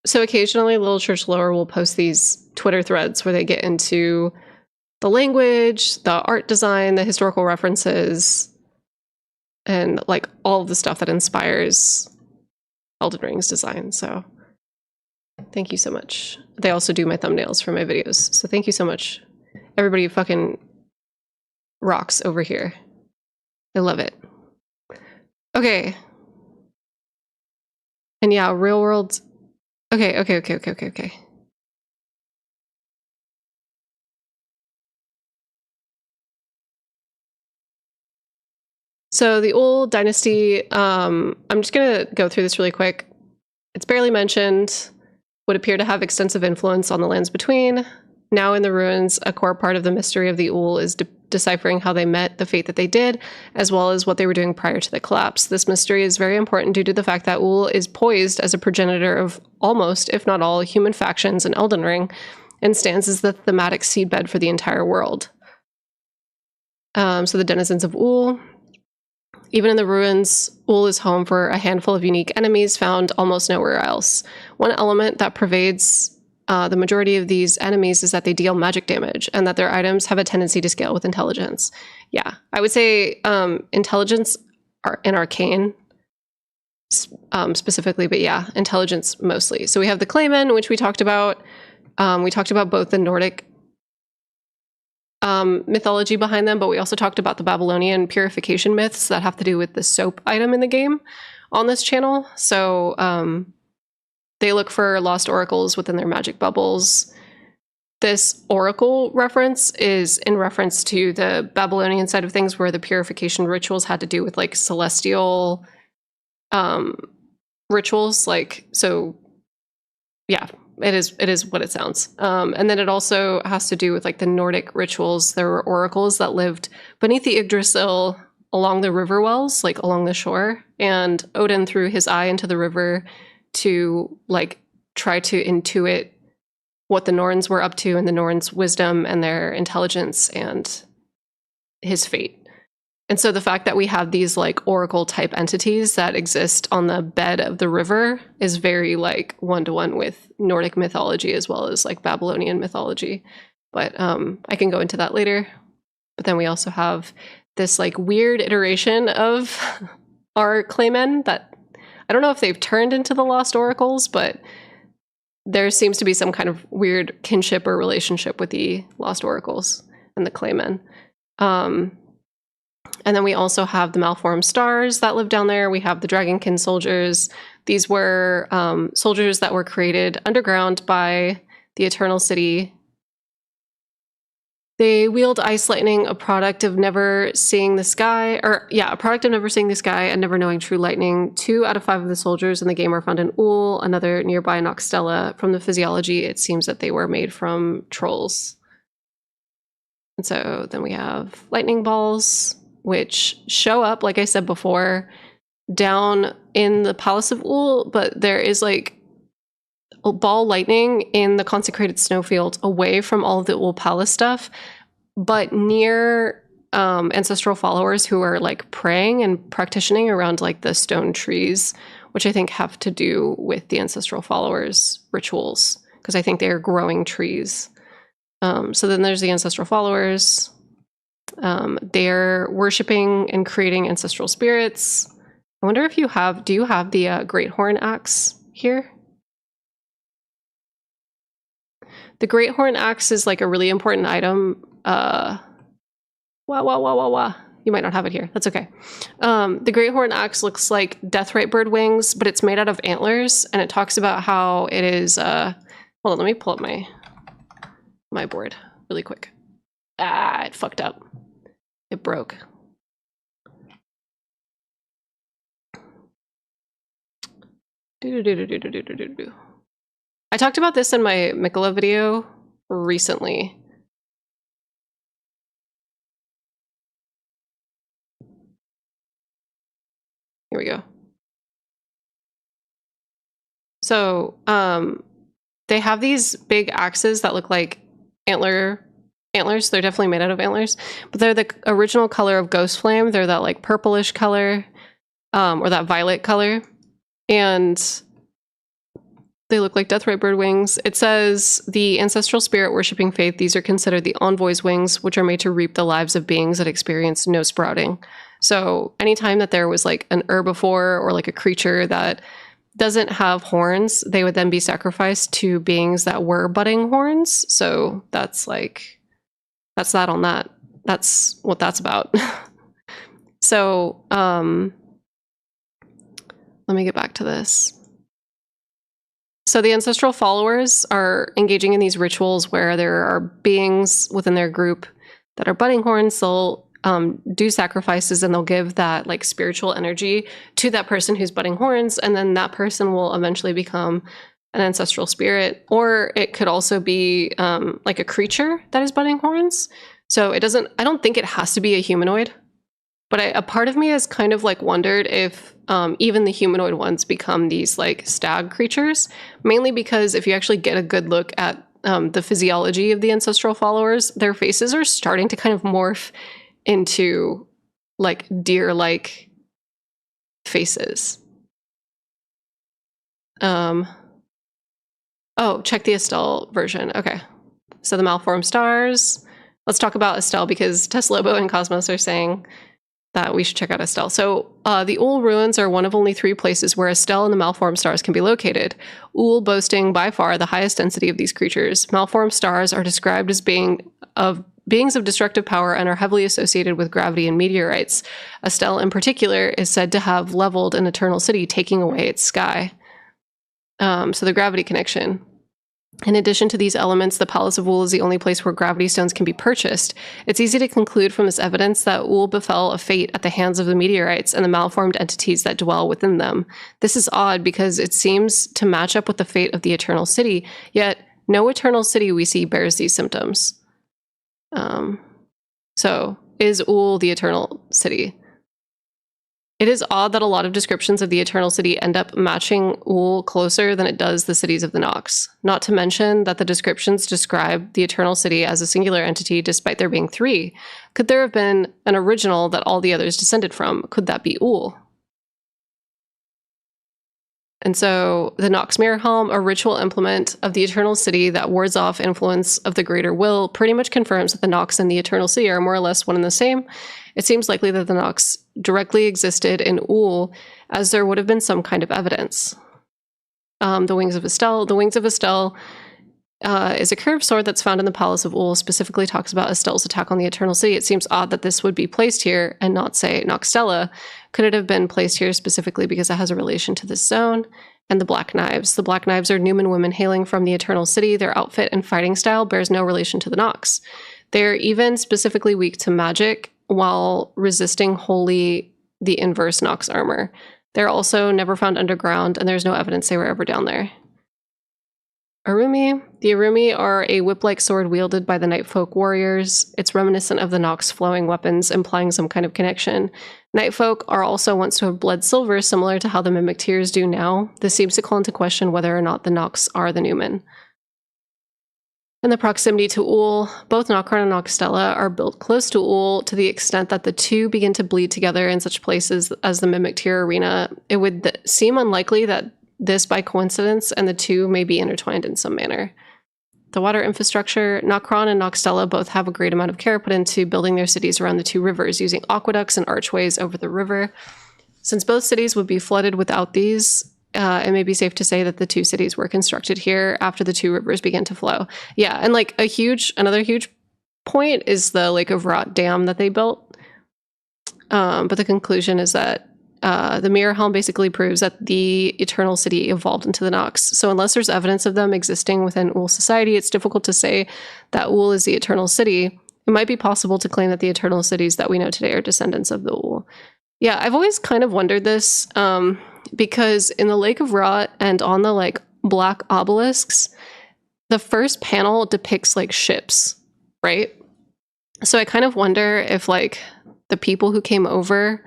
So occasionally Little Church Lore will post these Twitter threads where they get into the language, the art design, the historical references, and like all of the stuff that inspires Elden Ring's design. So thank you so much. They also do my thumbnails for my videos. So thank you so much. Everybody fucking rocks over here. I love it. Okay. And yeah, real world. Okay. So the old dynasty, I'm just gonna go through this really quick. It's barely mentioned, would appear to have extensive influence on the lands between. Now in the ruins, a core part of the mystery of the Ool is deciphering how they met the fate that they did, as well as what they were doing prior to the collapse. This mystery is very important due to the fact that Ool is poised as a progenitor of almost, if not all, human factions in Elden Ring, and stands as the thematic seedbed for the entire world. So the denizens of Ool. Even in the ruins, Ool is home for a handful of unique enemies found almost nowhere else. One element that pervades the majority of these enemies is that they deal magic damage and that their items have a tendency to scale with intelligence. Yeah, I would say intelligence and arcane specifically, but yeah, intelligence mostly. So we have the Claymen, which we talked about. We talked about both the Nordic mythology behind them, but we also talked about the Babylonian purification myths that have to do with the soap item in the game on this channel. So they look for lost oracles within their magic bubbles. This oracle reference is in reference to the Babylonian side of things where the purification rituals had to do with like celestial rituals. Like, so yeah, it is what it sounds. And then it also has to do with like the Nordic rituals. There were oracles that lived beneath the Yggdrasil along the river wells, like along the shore. And Odin threw his eye into the river to like try to intuit what the Norns were up to and the Norns' wisdom and their intelligence and his fate. And so the fact that we have these like oracle type entities that exist on the bed of the river is very like one-to-one with Nordic mythology as well as like Babylonian mythology. But I can go into that later. But then we also have this like weird iteration of our claymen that I don't know if they've turned into the Lost Oracles, but there seems to be some kind of weird kinship or relationship with the Lost Oracles and the claymen. And then we also have the malformed stars that live down there. We have the dragonkin soldiers. These were soldiers that were created underground by the Eternal City. They wield ice lightning, a product of never seeing the sky, and never knowing true lightning. 2 out of 5 of the soldiers in the game are found in Ul, another nearby Noxtella. From the physiology, it seems that they were made from trolls. And so then we have lightning balls, which show up, like I said before, down in the Palace of Ul, but there is like ball lightning in the consecrated snowfield away from all of the Ul Palace stuff, but near ancestral followers who are like praying and practicing around like the stone trees, which I think have to do with the ancestral followers rituals, because I think they are growing trees. So then there's the ancestral followers. They're worshiping and creating ancestral spirits. I wonder if do you have the Great Horn Axe here? The Great Horn Axe is like a really important item. You might not have it here. That's okay. The Great Horn Axe looks like deathrite bird wings, but it's made out of antlers, and it talks about how it is. Hold on, let me pull up my board really quick. It fucked up. It broke. I talked about this in my Mikola video recently. Here we go. So, they have these big axes that look like antlers. They're definitely made out of antlers, but they're the original color of Ghost Flame. They're that like purplish color, or that violet color. And they look like deathrite bird wings. It says the ancestral spirit worshipping faith, these are considered the envoy's wings, which are made to reap the lives of beings that experience no sprouting. So anytime that there was like an herbivore or like a creature that doesn't have horns, they would then be sacrificed to beings that were budding horns. So that's that on that. That's what that's about. So let me get back to this. So the ancestral followers are engaging in these rituals where there are beings within their group that are budding horns. They'll do sacrifices, and they'll give that like spiritual energy to that person who's budding horns, and then that person will eventually become an ancestral spirit. Or it could also be like a creature that is budding horns. So I don't think it has to be a humanoid, but a part of me has kind of like wondered if even the humanoid ones become these like stag creatures, mainly because if you actually get a good look at the physiology of the ancestral followers, their faces are starting to kind of morph into like deer-like faces. Oh, check the Estelle version. Okay. So the malformed stars. Let's talk about Estelle, because Teslobo and Cosmos are saying that we should check out Estelle. So the Ul ruins are one of only 3 places where Estelle and the malformed stars can be located. Ul boasting by far the highest density of these creatures. Malformed stars are described as beings of destructive power and are heavily associated with gravity and meteorites. Estelle in particular is said to have leveled an eternal city, taking away its sky. So the gravity connection. In addition to these elements, the Palace of Ul is the only place where gravity stones can be purchased. It's easy to conclude from this evidence that Ul befell a fate at the hands of the meteorites and the malformed entities that dwell within them. This is odd because it seems to match up with the fate of the Eternal City, yet no Eternal City we see bears these symptoms. So is Ul the Eternal City? It is odd that a lot of descriptions of the Eternal City end up matching Ul closer than it does the cities of the Nox. Not to mention that the descriptions describe the Eternal City as a singular entity despite there being 3. Could there have been an original that all the others descended from? Could that be Ul? And so the Nox Mirror Helm, a ritual implement of the Eternal City that wards off influence of the Greater Will, pretty much confirms that the Nox and the Eternal City are more or less one and the same. It seems likely that the Nox directly existed in Ul, as there would have been some kind of evidence. The Wings of Estelle. The Wings of Estelle is a curved sword that's found in the Palace of Ul, specifically talks about Estelle's attack on the Eternal City. It seems odd that this would be placed here and not, say, Noxtella. Could it have been placed here specifically because it has a relation to this zone? And the Black Knives. The Black Knives are Numen women hailing from the Eternal City. Their outfit and fighting style bears no relation to the Nox. They're even specifically weak to magic while resisting wholly the inverse Nox armor. They're also never found underground, and there's no evidence they were ever down there. Arumi. The Arumi are a whip-like sword wielded by the Night Folk warriors. It's reminiscent of the Nox flowing weapons, implying some kind of connection. Night Folk are also wont to have bled silver, similar to how the Mimic Tears do now. This seems to call into question whether or not the Nox are the Numen. And the proximity to Ul, both Nokron and Noxtella are built close to Ul to the extent that the two begin to bleed together in such places as the Mimic Tier Arena. It would seem unlikely that this by coincidence, and the two may be intertwined in some manner. The water infrastructure. Nokron and Noxtella both have a great amount of care put into building their cities around the two rivers, using aqueducts and archways over the river. Since both cities would be flooded without these, it may be safe to say that the two cities were constructed here after the two rivers began to flow. Yeah, and like another huge point is the Lake of Rot dam that they built. But the conclusion is that the Mirror Helm basically proves that the Eternal City evolved into the Nox. So unless there's evidence of them existing within Ul society, it's difficult to say that Ul is the Eternal City. It might be possible to claim that the Eternal Cities that we know today are descendants of the Ul. Yeah, I've always kind of wondered this, because in the Lake of Rot and on the like black obelisks, the first panel depicts like ships, right? So I kind of wonder if like the people who came over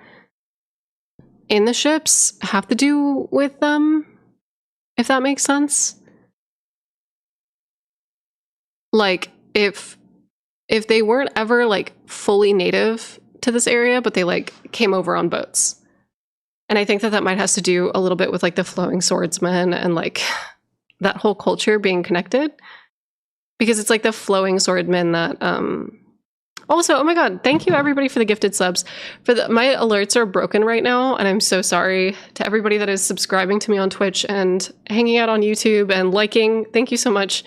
in the ships have to do with them, if that makes sense. Like if they weren't ever like fully native to this area, but they like came over on boats. And I think that that might have to do a little bit with like the flowing swordsmen and like that whole culture being connected, because it's like the flowing swordmen that also, oh my god, thank you everybody for the gifted subs. My alerts are broken right now, and I'm so sorry to everybody that is subscribing to me on Twitch and hanging out on YouTube and liking. Thank you so much.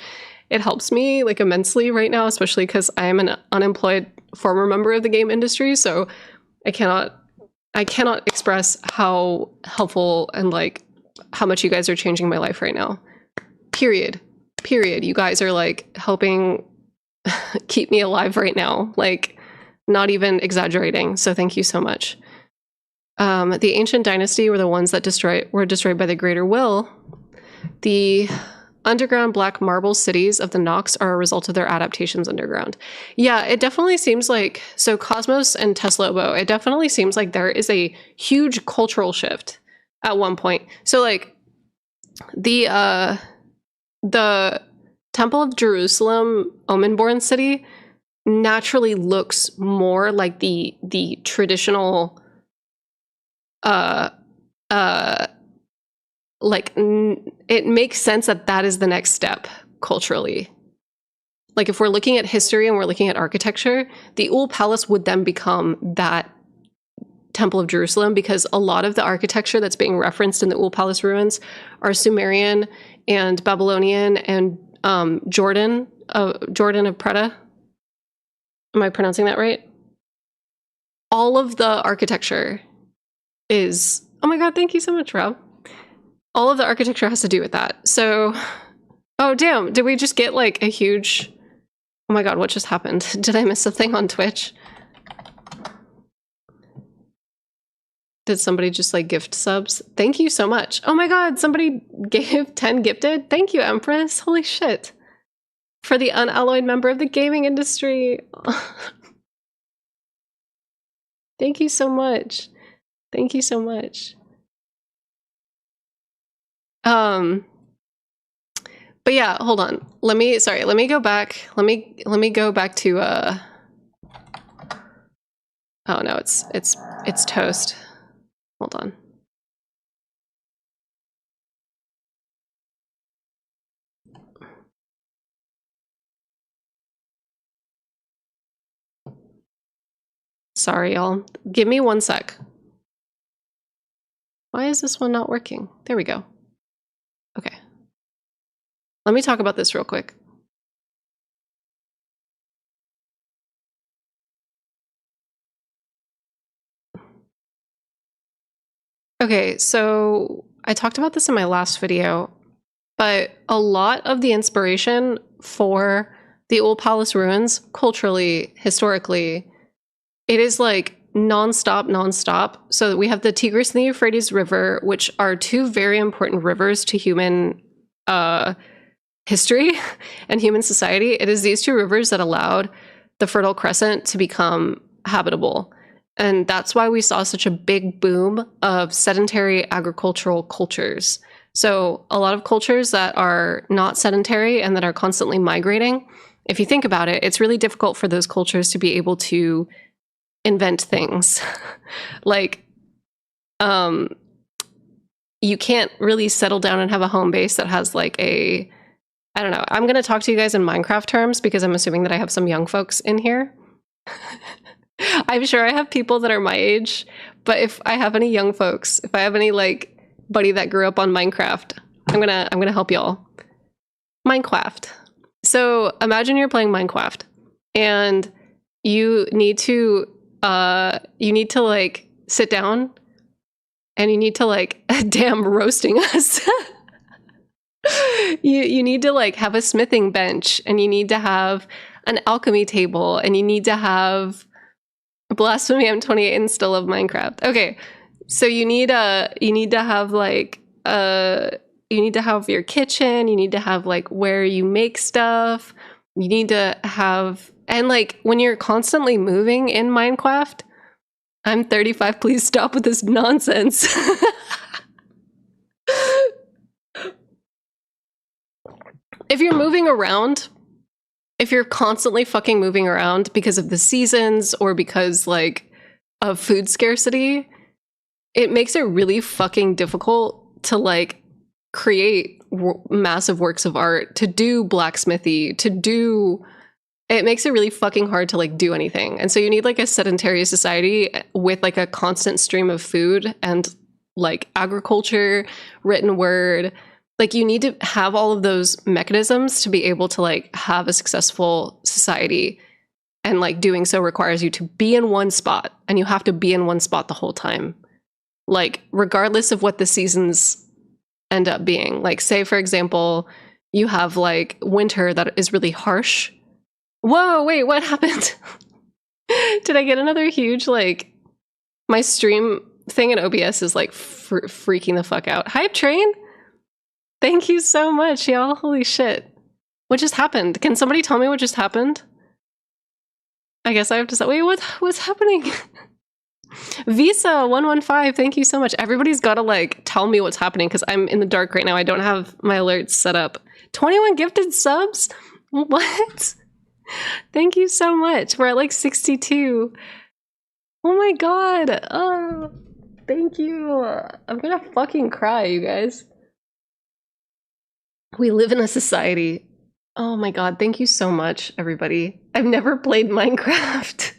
It helps me like immensely right now, especially because I am an unemployed former member of the game industry, so I cannot express how helpful and like how much you guys are changing my life right now. Period. You guys are like helping keep me alive right now, like not even exaggerating. So thank you so much. The ancient dynasty were the ones that were destroyed by the Greater Will. The underground black marble cities of the Nox are a result of their adaptations underground. Yeah, it definitely seems like, so Cosmos and Teslobo, it definitely seems like there is a huge cultural shift at one point. So like the Temple of Jerusalem, Omen-born city, naturally looks more like the traditional it makes sense that that is the next step culturally. Like if we're looking at history and we're looking at architecture, the Ul Palace would then become that Temple of Jerusalem, because a lot of the architecture that's being referenced in the Ul Palace ruins are Sumerian and Babylonian and Jordan of Preta. Am I pronouncing that right? All of the architecture is, oh my god, thank you so much, Rob. All of the architecture has to do with that. So, oh damn, did we just get like a huge, oh my god, what just happened? Did I miss something on Twitch? Did somebody just like gift subs? Thank you so much. Oh my god, somebody gave 10 gifted. Thank you, Empress. Holy shit. For the unalloyed member of the gaming industry. Thank you so much. Thank you so much. But yeah, hold on. Let me go back. Let me go back to oh no, it's toast. Hold on. Sorry, y'all. Give me 1 sec. Why is this one not working? There we go. Okay. Let me talk about this real quick. Okay, so I talked about this in my last video, but a lot of the inspiration for the Old Palace ruins, culturally, historically, it is like nonstop. So we have the Tigris and the Euphrates River, which are two very important rivers to human history and human society. It is these two rivers that allowed the Fertile Crescent to become habitable. And that's why we saw such a big boom of sedentary agricultural cultures. So a lot of cultures that are not sedentary and that are constantly migrating, if you think about it, it's really difficult for those cultures to be able to invent things. Like, you can't really settle down and have a home base that has like a, I don't know. I'm going to talk to you guys in Minecraft terms because I'm assuming that I have some young folks in here. I'm sure I have people that are my age, but if I have any young folks, if I have any like buddy that grew up on Minecraft, I'm gonna help y'all. Minecraft. So imagine you're playing Minecraft and you need to like sit down and you need to like damn roasting us. You need to like have a smithing bench and you need to have an alchemy table and you need to have Blasphemy M28 and still love Minecraft. Okay, so you need to have like you need to have your kitchen, you need to have like where you make stuff, you need to have, and like when you're constantly moving in Minecraft, I'm 35, please stop with this nonsense. If you're moving around, if you're constantly fucking moving around because of the seasons or because like of food scarcity, it makes it really fucking difficult to like create massive works of art, to do blacksmithy, it makes it really fucking hard to like do anything. And so you need like a sedentary society with like a constant stream of food and like agriculture, written word. Like you need to have all of those mechanisms to be able to like have a successful society. And like doing so requires you to be in one spot, and you have to be in one spot the whole time. Like regardless of what the seasons end up being. Like say for example, you have like winter that is really harsh. Whoa, wait, what happened? Did I get another huge like, my stream thing in OBS is like freaking the fuck out. Hype train? Thank you so much, y'all. Holy shit. What just happened? Can somebody tell me what just happened? I guess I have to say, wait, what's happening? Visa 115, thank you so much. Everybody's got to like tell me what's happening because I'm in the dark right now. I don't have my alerts set up. 21 gifted subs? What? Thank you so much. We're at like 62. Oh my god. Oh, thank you. I'm gonna fucking cry, you guys. We live in a society. Oh my god, thank you so much, everybody. I've never played Minecraft.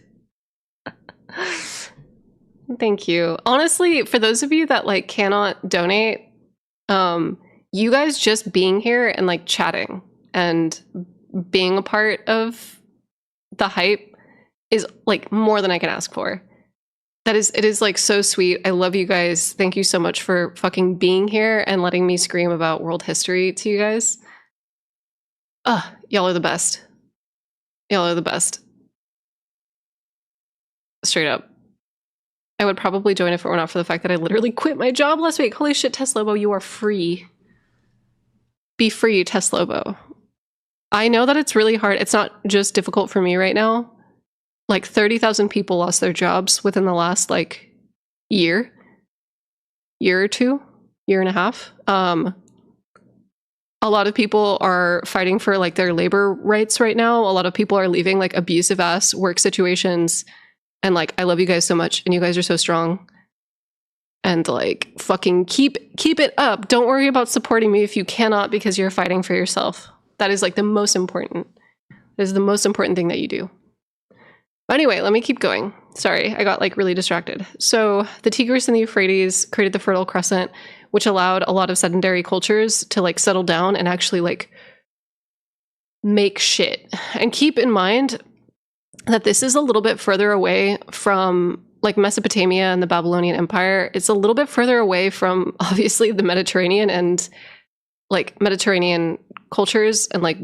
Thank you. Honestly, for those of you that like cannot donate, you guys just being here and like chatting and being a part of the hype is like more than I can ask for. It is like so sweet. I love you guys. Thank you so much for fucking being here and letting me scream about world history to you guys. Y'all are the best. Y'all are the best. Straight up. I would probably join if it were not for the fact that I literally quit my job last week. Holy shit, Teslobo, you are free. Be free, Teslobo. I know that it's really hard. It's not just difficult for me right now. Like 30,000 people lost their jobs within the last like year. year or two, year and a half. A lot of people are fighting for like their labor rights right now. A lot of people are leaving like abusive ass work situations, and like I love you guys so much, and you guys are so strong. And like fucking keep it up. Don't worry about supporting me if you cannot, because you're fighting for yourself. That is like the most important. That is the most important thing that you do. But anyway, let me keep going. Sorry, I got like really distracted. So the Tigris and the Euphrates created the Fertile Crescent, which allowed a lot of sedentary cultures to like settle down and actually like make shit. And keep in mind that this is a little bit further away from like Mesopotamia and the Babylonian Empire. It's a little bit further away from obviously the Mediterranean and like Mediterranean cultures, and like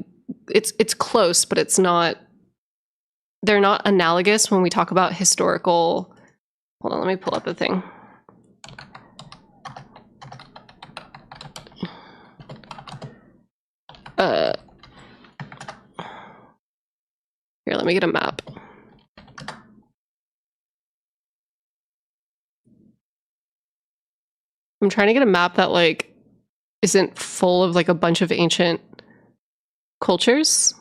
it's close, but it's not, they're not analogous when we talk about historical. Hold on, let me pull up the thing. Here, let me get a map. I'm trying to get a map that like isn't full of like a bunch of ancient cultures.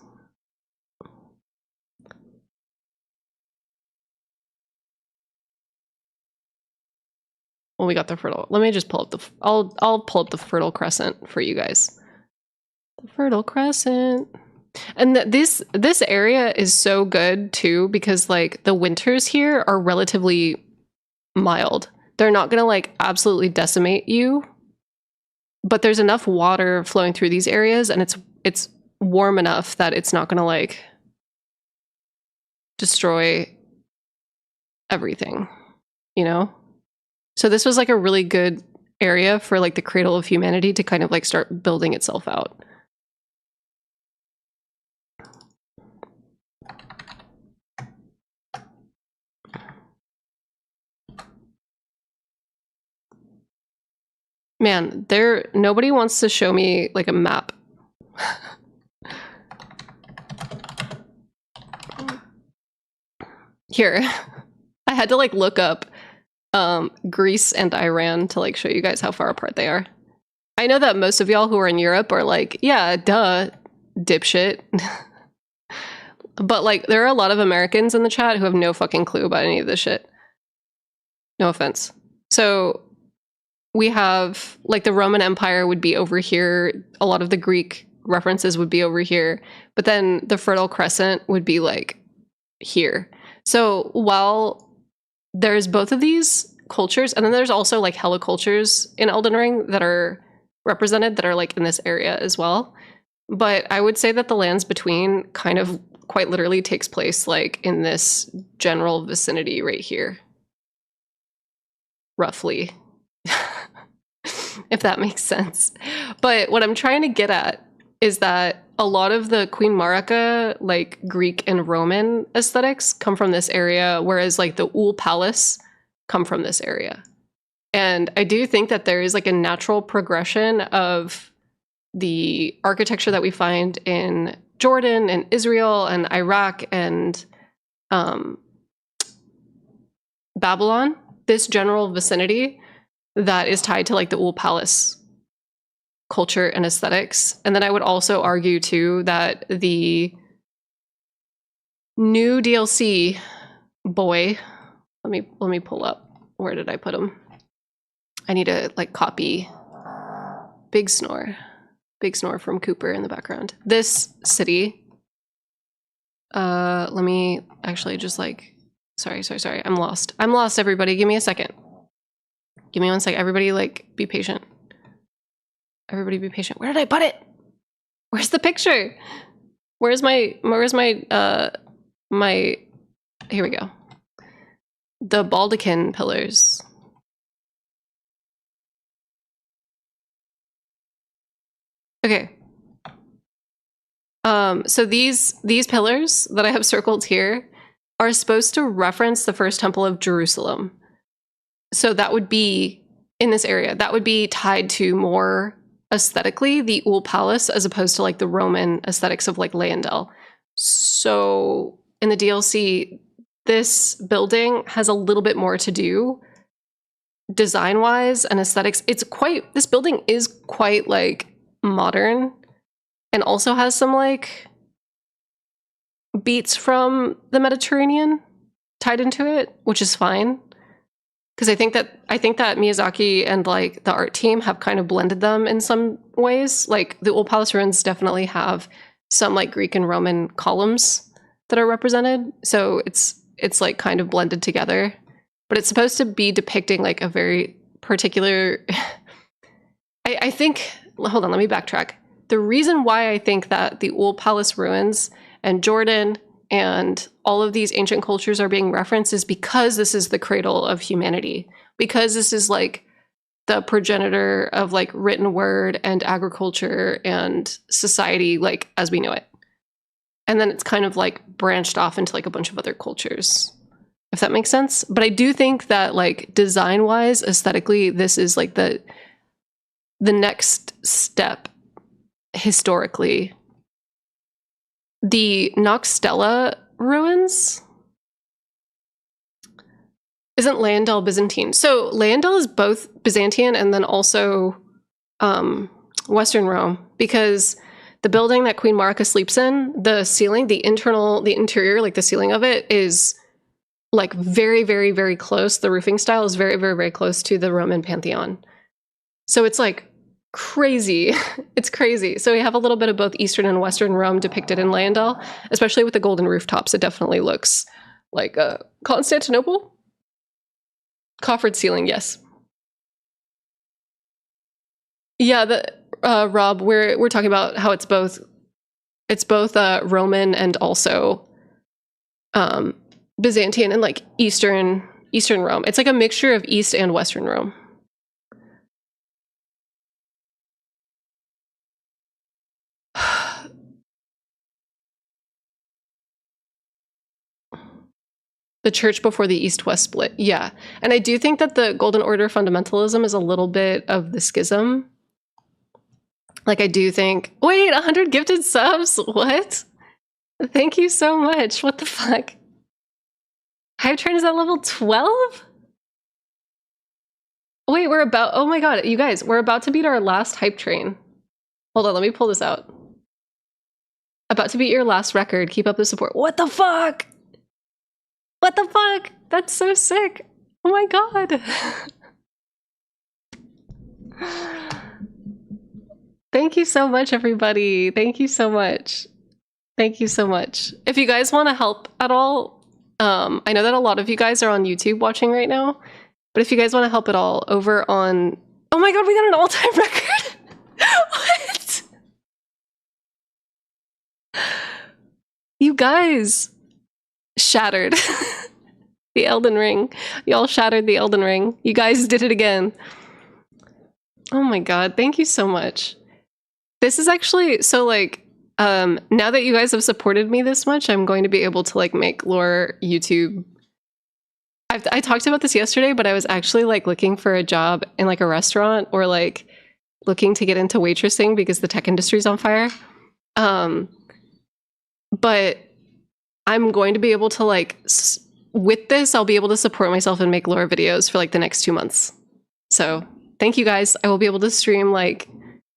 Well, we got the fertile. Let me just pull up the. I'll pull up the Fertile Crescent for you guys. The Fertile Crescent, and this area is so good too, because like the winters here are relatively mild. They're not gonna like absolutely decimate you, but there's enough water flowing through these areas, and it's warm enough that it's not gonna like destroy everything, you know? So this was like a really good area for like the cradle of humanity to kind of like start building itself out. Man, nobody wants to show me like a map. Here, I had to like look up Greece and Iran to like show you guys how far apart they are. I know that most of y'all who are in Europe are like, yeah, duh, dipshit. But like there are a lot of Americans in the chat who have no fucking clue about any of this shit. No offense. So we have like the Roman Empire would be over here. A lot of the Greek references would be over here. But then the Fertile Crescent would be like here. So while there's both of these cultures, and then there's also like hella cultures in Elden Ring that are represented that are like in this area as well. But I would say that the lands between kind of quite literally takes place like in this general vicinity right here. Roughly. If that makes sense. But what I'm trying to get at is that a lot of the Queen Marika, like Greek and Roman aesthetics come from this area, whereas like the Ul Palace come from this area. And I do think that there is like a natural progression of the architecture that we find in Jordan and Israel and Iraq and Babylon, this general vicinity that is tied to like the Ul Palace culture and aesthetics. And then I would also argue too that the new DLC boy, let me pull up. Where did I put him? I need to like copy Big Snore from Cooper in the background. This city. Let me actually just like, sorry. I'm lost, everybody. Give me a second. Give me 1 second. Everybody like be patient. Everybody be patient. Where did I put it? Where's the picture? Where's my here we go. The Baldachin pillars. Okay. So these pillars that I have circled here are supposed to reference the first temple of Jerusalem. So that would be in this area. That would be tied to more aesthetically the Ul Palace as opposed to like the Roman aesthetics of like Leyendell. So in the DLC, this building has a little bit more to do design wise and aesthetics, this building is quite like modern and also has some like beats from the Mediterranean tied into it, which is fine. Because I think that Miyazaki and like the art team have kind of blended them in some ways. Like the Old Palace ruins definitely have some like Greek and Roman columns that are represented. So it's like kind of blended together. But it's supposed to be depicting like a very particular I think, hold on, let me backtrack. The reason why I think that the Old Palace ruins and Jordan and all of these ancient cultures are being referenced is because this is the cradle of humanity. Because this is like the progenitor of like written word and agriculture and society like as we know it. And then it's kind of like branched off into like a bunch of other cultures, if that makes sense. But I do think that like design wise, aesthetically, this is like the next step historically. The Noxtella ruins isn't Leondel Byzantine. So Leondel is both Byzantine and then also Western Rome, because the building that Queen Marika sleeps in, the ceiling, the interior, like the ceiling of it is like very, very, very close. The roofing style is very, very, very close to the Roman Pantheon. So it's like crazy. It's crazy. So we have a little bit of both Eastern and Western Rome depicted in Leondel, especially with the golden rooftops. It definitely looks like Constantinople. Coffered ceiling, yes. Yeah, Rob, we're talking about how it's both Roman and also Byzantine and like Eastern Rome. It's like a mixture of East and Western Rome. The church before the East-West split. Yeah. And I do think that the Golden Order fundamentalism is a little bit of the schism. Like I do think, wait, 100 gifted subs? What? Thank you so much. What the fuck? Hype Train is at level 12? Wait, oh my god, you guys, we're about to beat our last Hype Train. Hold on, let me pull this out. About to beat your last record. Keep up the support. What the fuck? What the fuck? That's so sick. Oh my god. Thank you so much, everybody. Thank you so much. Thank you so much. If you guys want to help at all, I know that a lot of you guys are on YouTube watching right now, but if you guys want to help at all, over on... Oh my god, we got an all-time record! What? You guys... shattered the Elden Ring. Y'all shattered the Elden Ring. You guys did it again. Oh my god, thank you so much. This is actually so like now that you guys have supported me this much, I'm going to be able to like make lore YouTube. I talked about this yesterday, but I was actually like looking for a job in like a restaurant or like looking to get into waitressing because the tech industry is on fire. But I'm going to be able to like, with this, I'll be able to support myself and make lore videos for like the next 2 months. So thank you guys. I will be able to stream like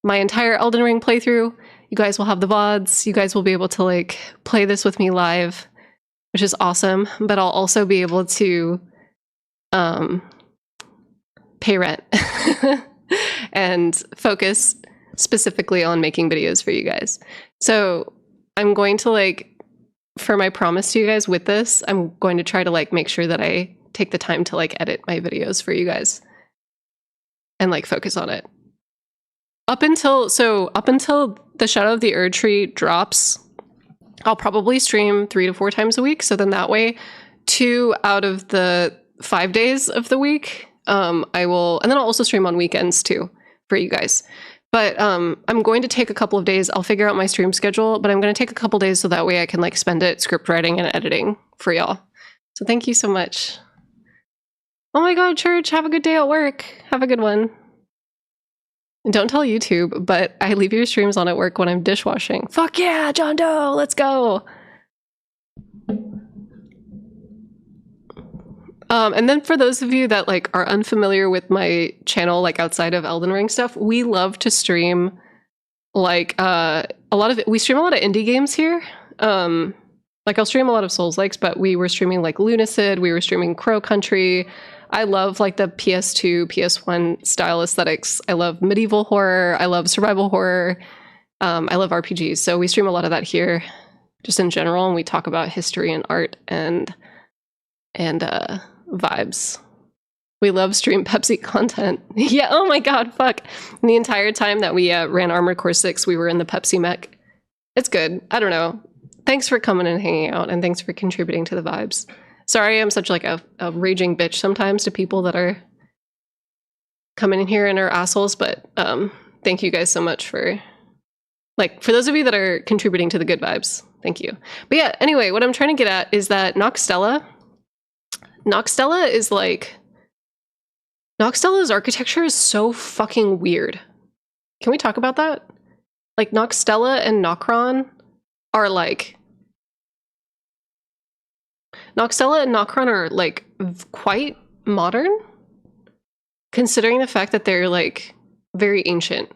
my entire Elden Ring playthrough. You guys will have the VODs. You guys will be able to like play this with me live, which is awesome. But I'll also be able to pay rent and focus specifically on making videos for you guys. So I'm going to like, for my promise to you guys with this, I'm going to try to like make sure that I take the time to like edit my videos for you guys and like focus on it. Up until the Shadow of the Erd Tree drops, I'll probably stream 3 to 4 times a week. So then that way 2 out of the 5 days of the week, I will, and then I'll also stream on weekends too for you guys. But I'm going to take a couple of days. I'll figure out my stream schedule, but I'm going to take a couple days so that way I can like spend it script writing and editing for y'all. So thank you so much. Oh my god, Church, have a good day at work. Have a good one. And don't tell YouTube, but I leave your streams on at work when I'm dishwashing. Fuck yeah, John Doe, let's go. And then for those of you that like are unfamiliar with my channel, like outside of Elden Ring stuff, we love to stream like we stream a lot of indie games here. Like I'll stream a lot of Souls-likes, but we were streaming like Lunacid, we were streaming Crow Country. I love like the PS2, PS1 style aesthetics. I love medieval horror. I love survival horror. I love RPGs. So we stream a lot of that here just in general. And we talk about history and art and vibes. We love stream Pepsi content. Yeah, oh my god, fuck. And the entire time that we ran Armored Core 6, we were in the Pepsi mech. It's good. I don't know. Thanks for coming and hanging out, and thanks for contributing to the vibes. Sorry I'm such like a raging bitch sometimes to people that are coming in here and are assholes, but thank you guys so much for those of you that are contributing to the good vibes. Thank you. But yeah, anyway, what I'm trying to get at is that Noxtella is like... Noxtella's architecture is so fucking weird. Can we talk about that? Like, Noxtella and Nokron are like... Noxtella and Nokron are like quite modern, considering the fact that they're like very ancient.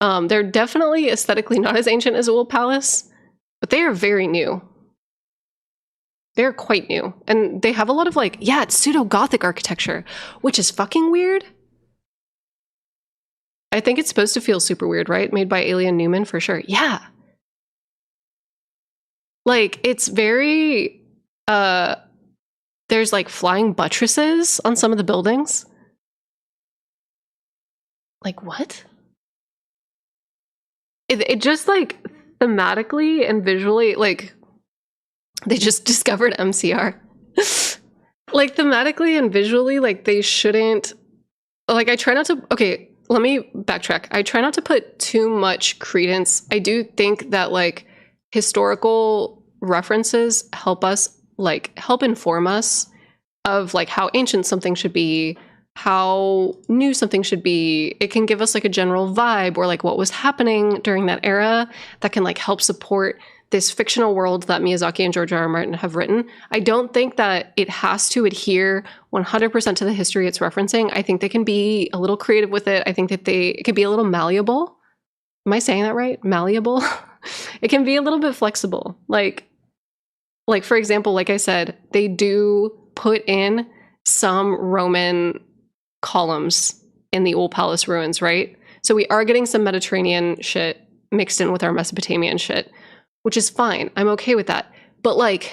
They're definitely aesthetically not as ancient as Old Palace, but they are very new. They're quite new. And they have a lot of like, yeah, it's pseudo-Gothic architecture, which is fucking weird. I think it's supposed to feel super weird, right? Made by Alien Newman for sure. Yeah. Like, it's very... there's like flying buttresses on some of the buildings. Like, what? It just like thematically and visually, like, they just discovered MCR. Like, thematically and visually, like, they shouldn't... Like, I try not to... Okay, let me backtrack. I try not to put too much credence. I do think that, like, historical references help us, like, help inform us of, like, how ancient something should be, how new something should be. It can give us, like, a general vibe or, like, what was happening during that era that can, like, help support this fictional world that Miyazaki and George R. R. Martin have written. I don't think that it has to adhere 100% to the history it's referencing. I think they can be a little creative with it. I think that it could be a little malleable. Am I saying that right? Malleable? It can be a little bit flexible. Like, for example, like I said, they do put in some Roman columns in the Old Palace ruins, right? So we are getting some Mediterranean shit mixed in with our Mesopotamian shit, which is fine. I'm okay with that. But like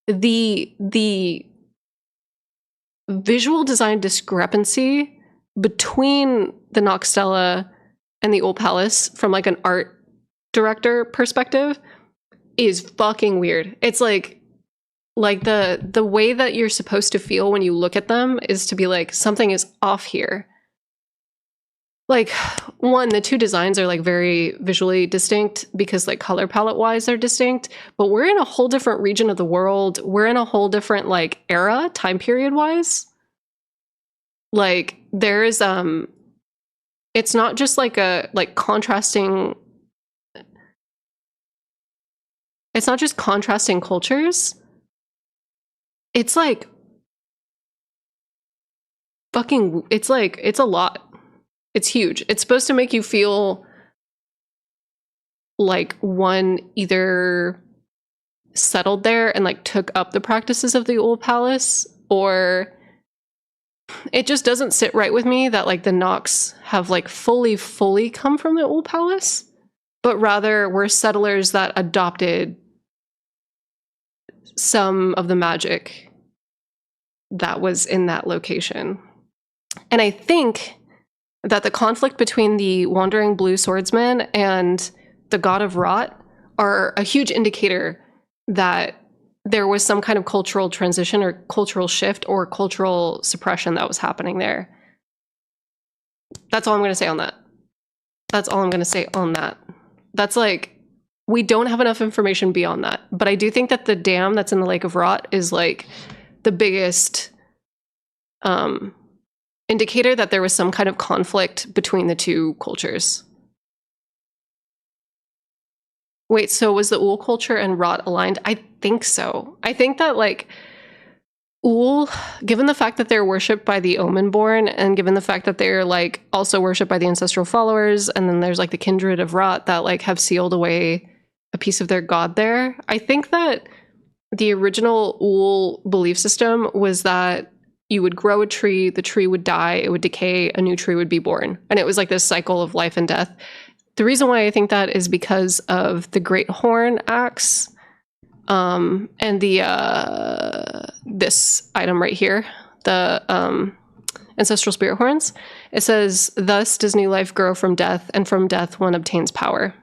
the visual design discrepancy between the Noxtella and the Old Palace from like an art director perspective is fucking weird. It's like the way that you're supposed to feel when you look at them is to be like, something is off here. Like, one, the two designs are like very visually distinct because like color palette wise they're distinct, but we're in a whole different region of the world. We're in a whole different like era, time period wise. Like there is it's not just like a contrasting, it's not just contrasting cultures. It's like fucking, it's like, it's a lot. It's huge. It's supposed to make you feel like one either settled there and like took up the practices of the Old Palace, or it just doesn't sit right with me that like the Nox have like fully come from the Old Palace, but rather we're settlers that adopted some of the magic that was in that location. And I think that the conflict between the Wandering Blue Swordsman and the God of Rot are a huge indicator that there was some kind of cultural transition or cultural shift or cultural suppression that was happening there. That's all I'm going to say on that. That's all I'm going to say on that. That's like, we don't have enough information beyond that. But I do think that the dam that's in the Lake of Rot is like the biggest indicator that there was some kind of conflict between the two cultures. Wait, so was the Ul culture and Rot aligned? I think so. I think that like Ool, given the fact that they're worshipped by the Omen-born, and given the fact that they're like also worshipped by the ancestral followers, and then there's like the kindred of rot that like have sealed away a piece of their god there, I think that the original Ool belief system was that you would grow a tree, the tree would die, it would decay, a new tree would be born. And it was like this cycle of life and death. The reason why I think that is because of the Great Horn axe, and the this item right here, the ancestral spirit horns. It says, thus does new life grow from death, and from death one obtains power.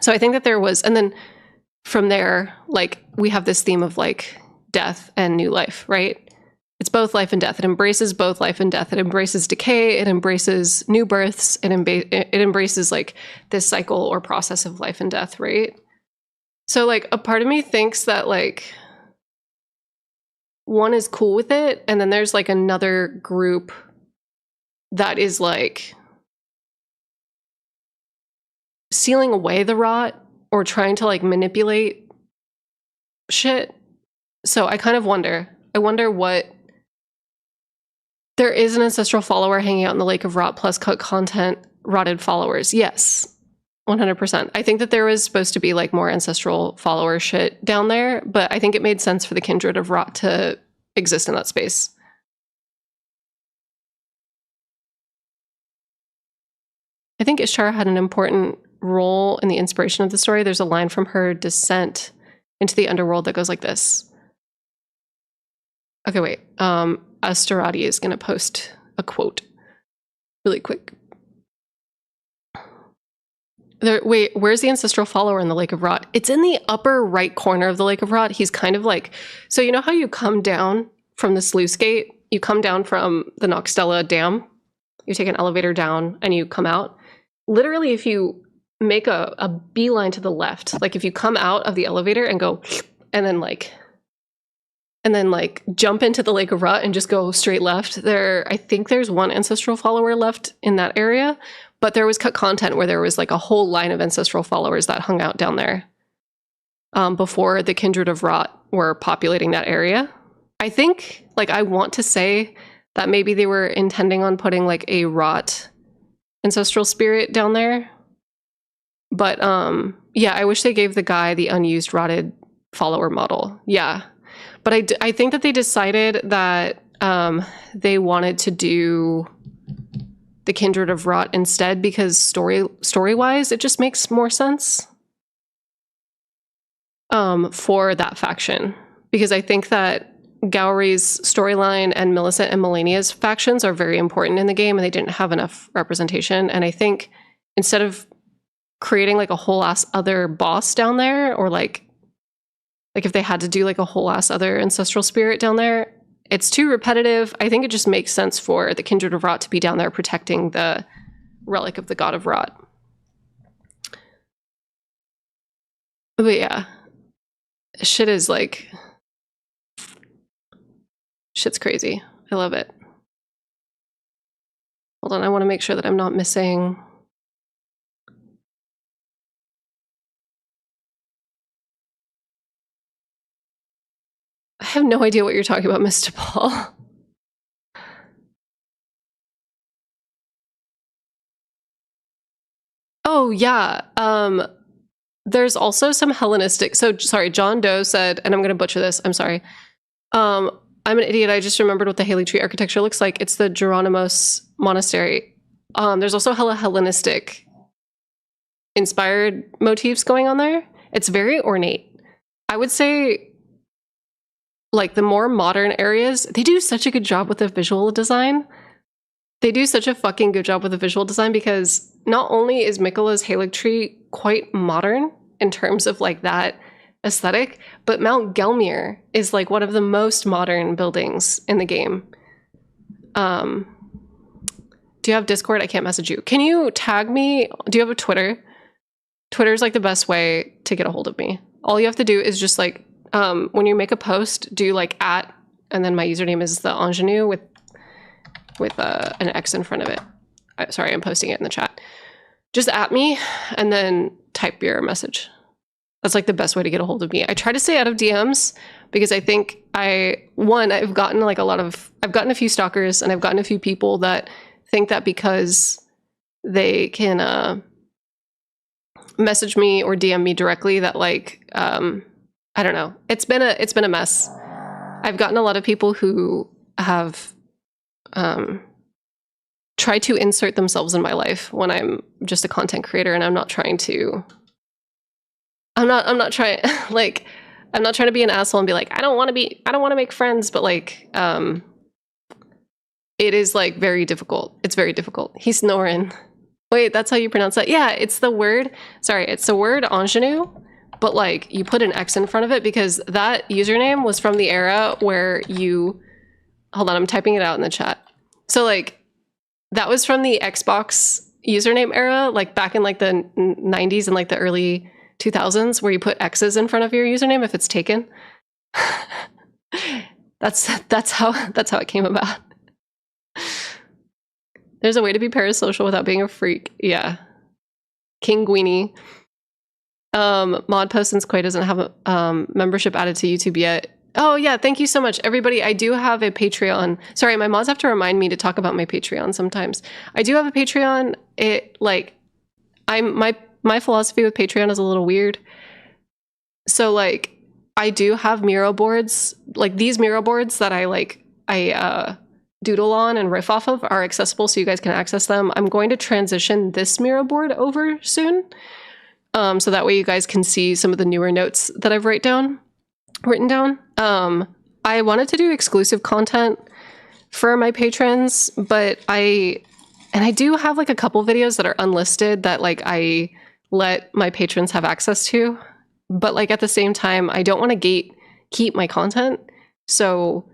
So I think that there was, and then from there, like, we have this theme of like death and new life, right? It's both life and death. It embraces both life and death. It embraces decay. It embraces new births. It embraces like this cycle or process of life and death, right? So like a part of me thinks that like one is cool with it, and then there's like another group that is like sealing away the rot or trying to like manipulate shit. So I kind of wonder. I wonder what. There is an ancestral follower hanging out in the Lake of Rot plus cut content rotted followers. Yes, 100%. I think that there was supposed to be like more ancestral follower shit down there, but I think it made sense for the kindred of rot to exist in that space. I think Ishtar had an important role in the inspiration of the story. There's a line from her descent into the underworld that goes like this. Okay, wait. Astarati is going to post a quote really quick. Wait, where's the ancestral follower in the Lake of Rot? It's in the upper right corner of the Lake of Rot. He's kind of like, so you know how you come down from the sluice gate? You come down from the Noxtella Dam. You take an elevator down and you come out. Literally, if you make a beeline to the left, like if you come out of the elevator and go, and then jump into the Lake of Rot and just go straight left. I think there's one ancestral follower left in that area, but there was cut content where there was like a whole line of ancestral followers that hung out down there before the kindred of rot were populating that area. I think, like, I want to say that maybe they were intending on putting like a rot ancestral spirit down there. But yeah, I wish they gave the guy the unused rotted follower model. Yeah. But I think that they decided that they wanted to do the Kindred of Rot instead because story-wise, it just makes more sense for that faction. Because I think that Gowry's storyline and Millicent and Melania's factions are very important in the game, and they didn't have enough representation. And I think instead of creating like a whole ass other boss down there, or like if they had to do like a whole ass other ancestral spirit down there, it's too repetitive. I think it just makes sense for the Kindred of Rot to be down there protecting the relic of the God of Rot. But yeah, shit is like, shit's crazy. I love it. Hold on, I want to make sure that I'm not missing. I have no idea what you're talking about, Mr. Paul. Oh, yeah. There's also some Hellenistic. So, sorry, John Doe said, and I'm going to butcher this. I'm sorry. I'm an idiot. I just remembered what the Haley Tree architecture looks like. It's the Geronimos Monastery. There's also hella Hellenistic inspired motifs going on there. It's very ornate. I would say, like, the more modern areas, they do such a good job with the visual design. They do such a fucking good job with the visual design because not only is Miquella's Halig Tree quite modern in terms of like that aesthetic, but Mount Gelmir is like one of the most modern buildings in the game. Do you have Discord? I can't message you. Can you tag me? Do you have a Twitter? Twitter's like the best way to get a hold of me. All you have to do is just like, when you make a post, do like @ and then my username is the ingenue with an X in front of it. Sorry, I'm posting it in the chat. Just @ me and then type your message. That's like the best way to get a hold of me. I try to stay out of DMs because I think I've gotten a few stalkers, and I've gotten a few people that think that because they can message me or DM me directly that like I don't know. It's been a mess. I've gotten a lot of people who have tried to insert themselves in my life when I'm just a content creator, and I'm not trying to be an asshole and be like, I don't want to make friends, but like it is like very difficult. It's very difficult. He's snoring. Wait, that's how you pronounce that? Yeah, it's the word ingenue, but like you put an X in front of it because that username was from the era where hold on, I'm typing it out in the chat. So like that was from the Xbox username era, like back in like the 90s and like the early 2000s, where you put X's in front of your username if it's taken. That's how it came about. There's a way to be parasocial without being a freak. Yeah. King Guini. Mod Post, since Quay doesn't have a membership added to YouTube yet. Oh yeah, thank you so much. Everybody, I do have a Patreon. Sorry, my mods have to remind me to talk about my Patreon sometimes. I do have a Patreon. My philosophy with Patreon is a little weird. So like I do have Miro boards. Like these Miro boards that I doodle on and riff off of are accessible, so you guys can access them. I'm going to transition this Miro board over soon. So that way you guys can see some of the newer notes that I've written down. I wanted to do exclusive content for my patrons, but I do have like a couple videos that are unlisted that like I let my patrons have access to, but like at the same time, I don't want to gatekeep my content. So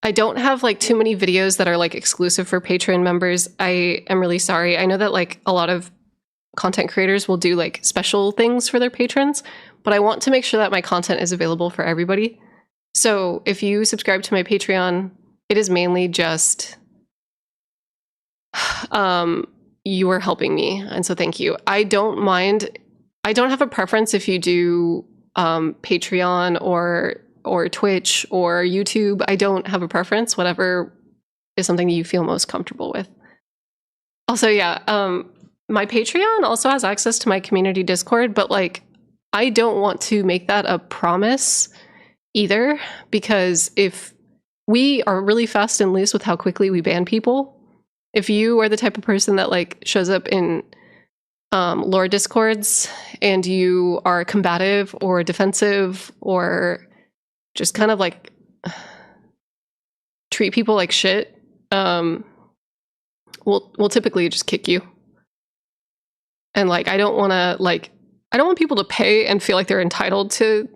I don't have like too many videos that are like exclusive for Patreon members. I am really sorry. I know that like a lot of content creators will do like special things for their patrons, but I want to make sure that my content is available for everybody. So if you subscribe to my Patreon, it is mainly just you are helping me, and so thank you. I don't mind. I don't have a preference if you do Patreon or Twitch or YouTube. I don't have a preference. Whatever is something you feel most comfortable with. Also, yeah, my Patreon also has access to my community Discord, but like I don't want to make that a promise either, because if we are really fast and loose with how quickly we ban people, if you are the type of person that like shows up in lore discords and you are combative or defensive or just kind of like treat people like shit, we'll typically just kick you. And like I don't want people to pay and feel like they're entitled to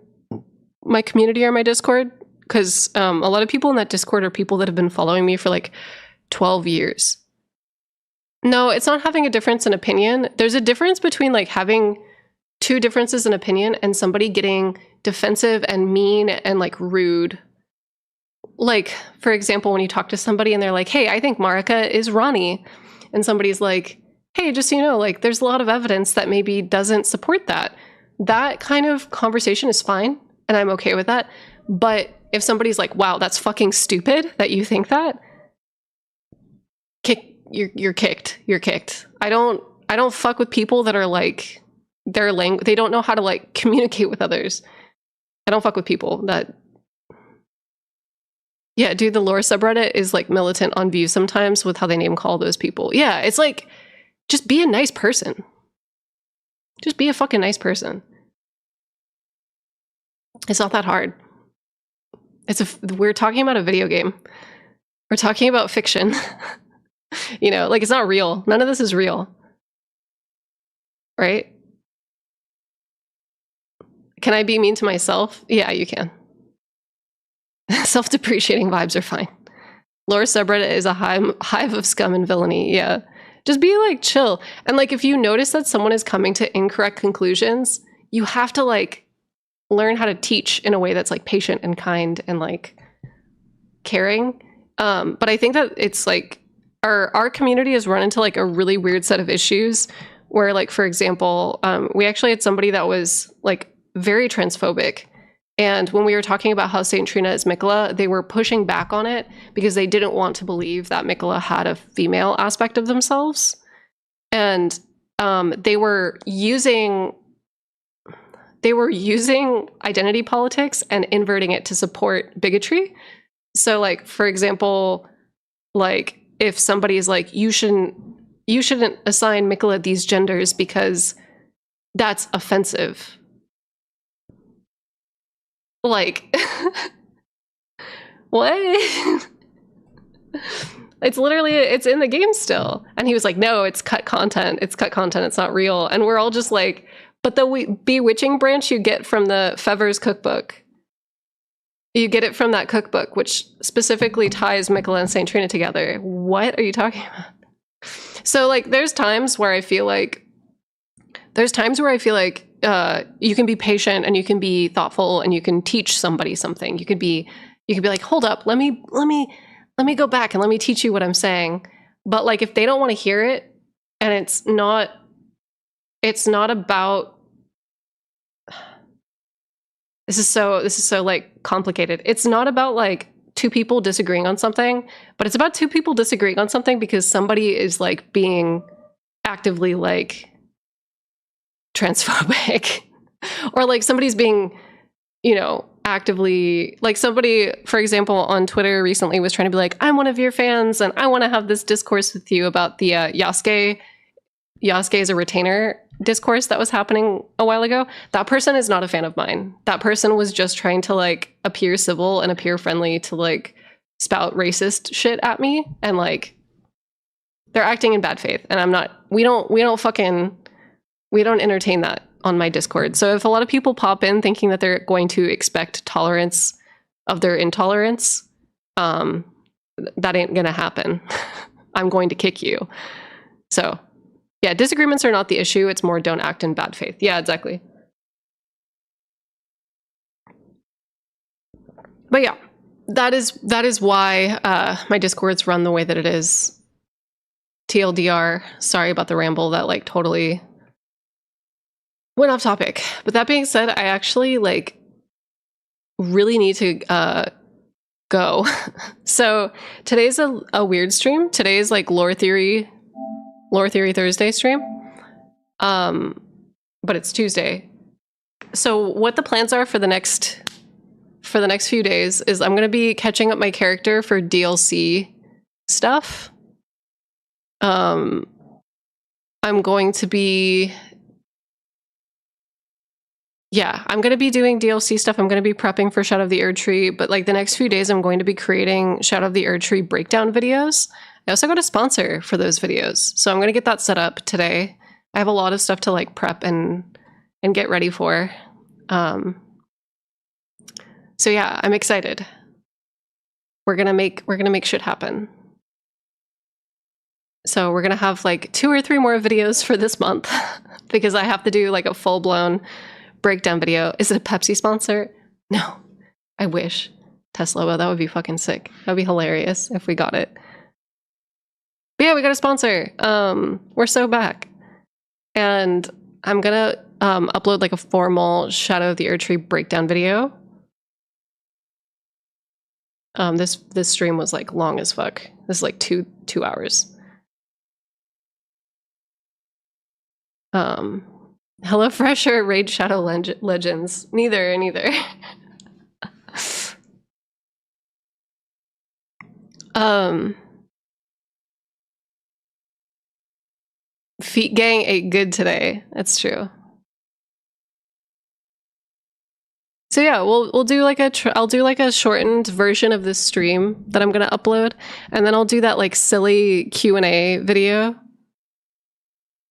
my community or my Discord, because a lot of people in that Discord are people that have been following me for like 12 years. No, it's not having a difference in opinion. There's a difference between like having two differences in opinion and somebody getting defensive and mean and like rude. Like, for example, when you talk to somebody and they're like, hey, I think Marika is Ronnie. And somebody's like, hey, just so you know, like there's a lot of evidence that maybe doesn't support that. That kind of conversation is fine, and I'm okay with that. But if somebody's like, wow, that's fucking stupid that you think that, you're kicked. You're kicked. I don't fuck with people that are like they don't know how to like communicate with others. I don't fuck with people that. Yeah, dude, the lore subreddit is like militant on views sometimes with how they name call those people. Yeah, it's like, just be a nice person. Just be a fucking nice person. It's not that hard. We're talking about a video game. We're talking about fiction. You know, like it's not real. None of this is real. Right? Can I be mean to myself? Yeah, you can. Self-depreciating vibes are fine. Lore subreddit is a hive of scum and villainy. Yeah. Just be like chill. And like if you notice that someone is coming to incorrect conclusions, you have to like learn how to teach in a way that's like patient and kind and like caring. But I think that it's like our community has run into like a really weird set of issues where like, for example, we actually had somebody that was like very transphobic. And when we were talking about how Saint Trina is Miquella, they were pushing back on it because they didn't want to believe that Miquella had a female aspect of themselves. And they were using identity politics and inverting it to support bigotry. So, like, for example, like, if somebody is like, you shouldn't assign Miquella these genders because that's offensive. Like, what? It's literally, it's in the game still. And he was like, no, it's cut content. It's cut content. It's not real. And we're all just like, but the bewitching branch you get from the Fever's cookbook. You get it from that cookbook, which specifically ties Miquella and Saint Trina together. What are you talking about? So, like, there's times where I feel like you can be patient and you can be thoughtful and you can teach somebody something. You could be like, hold up, let me go back and let me teach you what I'm saying. But like, if they don't want to hear it, and it's not about, this is so like complicated. It's not about like two people disagreeing on something, but it's about two people disagreeing on something because somebody is like being actively like transphobic or like somebody's being, you know, actively, like somebody, for example, on Twitter recently was trying to be like, I'm one of your fans and I want to have this discourse with you about the Yasuke is a retainer discourse that was happening a while ago. That person is not a fan of mine. That person was just trying to like appear civil and appear friendly to like spout racist shit at me, and like they're acting in bad faith, and I'm not, we don't entertain that on my Discord. So if a lot of people pop in thinking that they're going to expect tolerance of their intolerance, that ain't gonna happen. I'm going to kick you. So yeah, disagreements are not the issue. It's more don't act in bad faith. Yeah, exactly. But yeah, that is why my Discords run the way that it is. TLDR, sorry about the ramble that like totally went off topic. But that being said, I actually like really need to go. So today's a weird stream. Today's like lore theory Thursday stream. But it's Tuesday. So what the plans are for the next few days is I'm going to be catching up my character for DLC stuff. I'm going to be doing DLC stuff. I'm going to be prepping for Shadow of the Erdtree, but like the next few days I'm going to be creating Shadow of the Erdtree breakdown videos. I also got a sponsor for those videos, so I'm going to get that set up today. I have a lot of stuff to like prep and get ready for. So yeah, I'm excited. We're gonna make shit happen. So we're gonna have like 2 or 3 more videos for this month because I have to do like a full-blown breakdown video. Is it a Pepsi sponsor? No, I wish. Tesla, that would be fucking sick. That would be hilarious if we got it. But yeah, we got a sponsor. We're so back. And I'm gonna upload like a formal Shadow of the Erdtree breakdown video. This stream was like long as fuck. This is like two hours. Hello Fresh or Raid Shadow Legends? Neither. Feet Gang ate good today. That's true. So yeah, we'll do like I'll do like a shortened version of this stream that I'm gonna upload, and then I'll do that like silly Q&A video,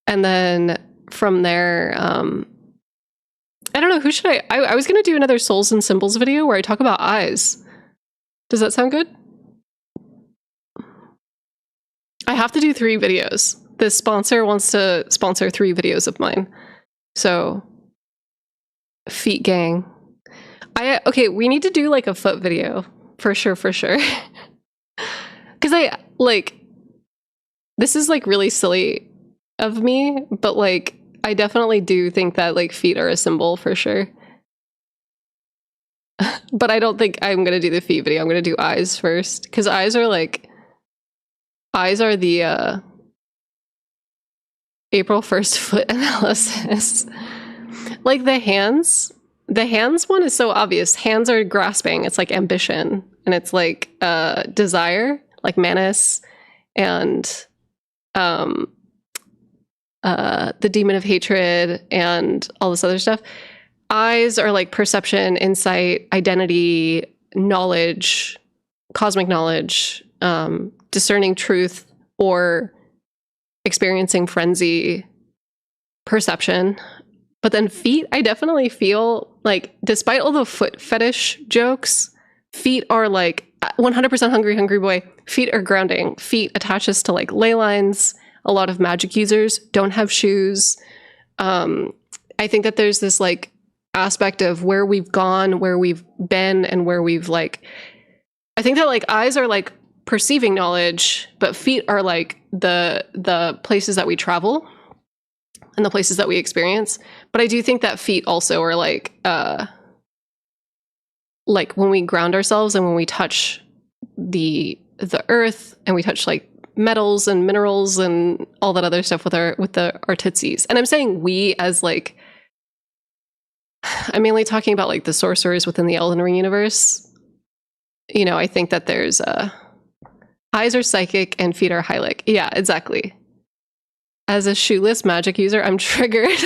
and then from there, I don't know, who should I was gonna do another Souls and Symbols video where I talk about eyes. Does that sound good? I have to do 3 videos. This sponsor wants to sponsor 3 videos of mine. So, Feet Gang. Okay, we need to do like a foot video for sure. Because this is like really silly of me, but like I definitely do think that like feet are a symbol for sure. But I don't think I'm gonna do the feet video. I'm gonna do eyes first. Because eyes are the April 1st foot analysis. Like the hands one is so obvious. Hands are grasping. It's like ambition. And it's like desire, like Manus, and the demon of hatred and all this other stuff. Eyes are like perception, insight, identity, knowledge, cosmic knowledge, discerning truth, or experiencing frenzy, perception. But then feet, I definitely feel like, despite all the foot fetish jokes, feet are like 100% hungry boy. Feet are grounding. Feet attaches to like ley lines. A lot of magic users don't have shoes. I think that there's this like aspect of where we've gone, where we've been, and where we've like, I think that like eyes are like perceiving knowledge, but feet are like the places that we travel and the places that we experience. But I do think that feet also are like when we ground ourselves and when we touch the earth and we touch like metals and minerals and all that other stuff with our tootsies. And I'm saying we as like, I'm mainly talking about like the sorcerers within the Elden Ring universe. You know, I think that there's eyes are psychic and feet are hylic. Yeah, exactly. As a shoeless magic user, I'm triggered.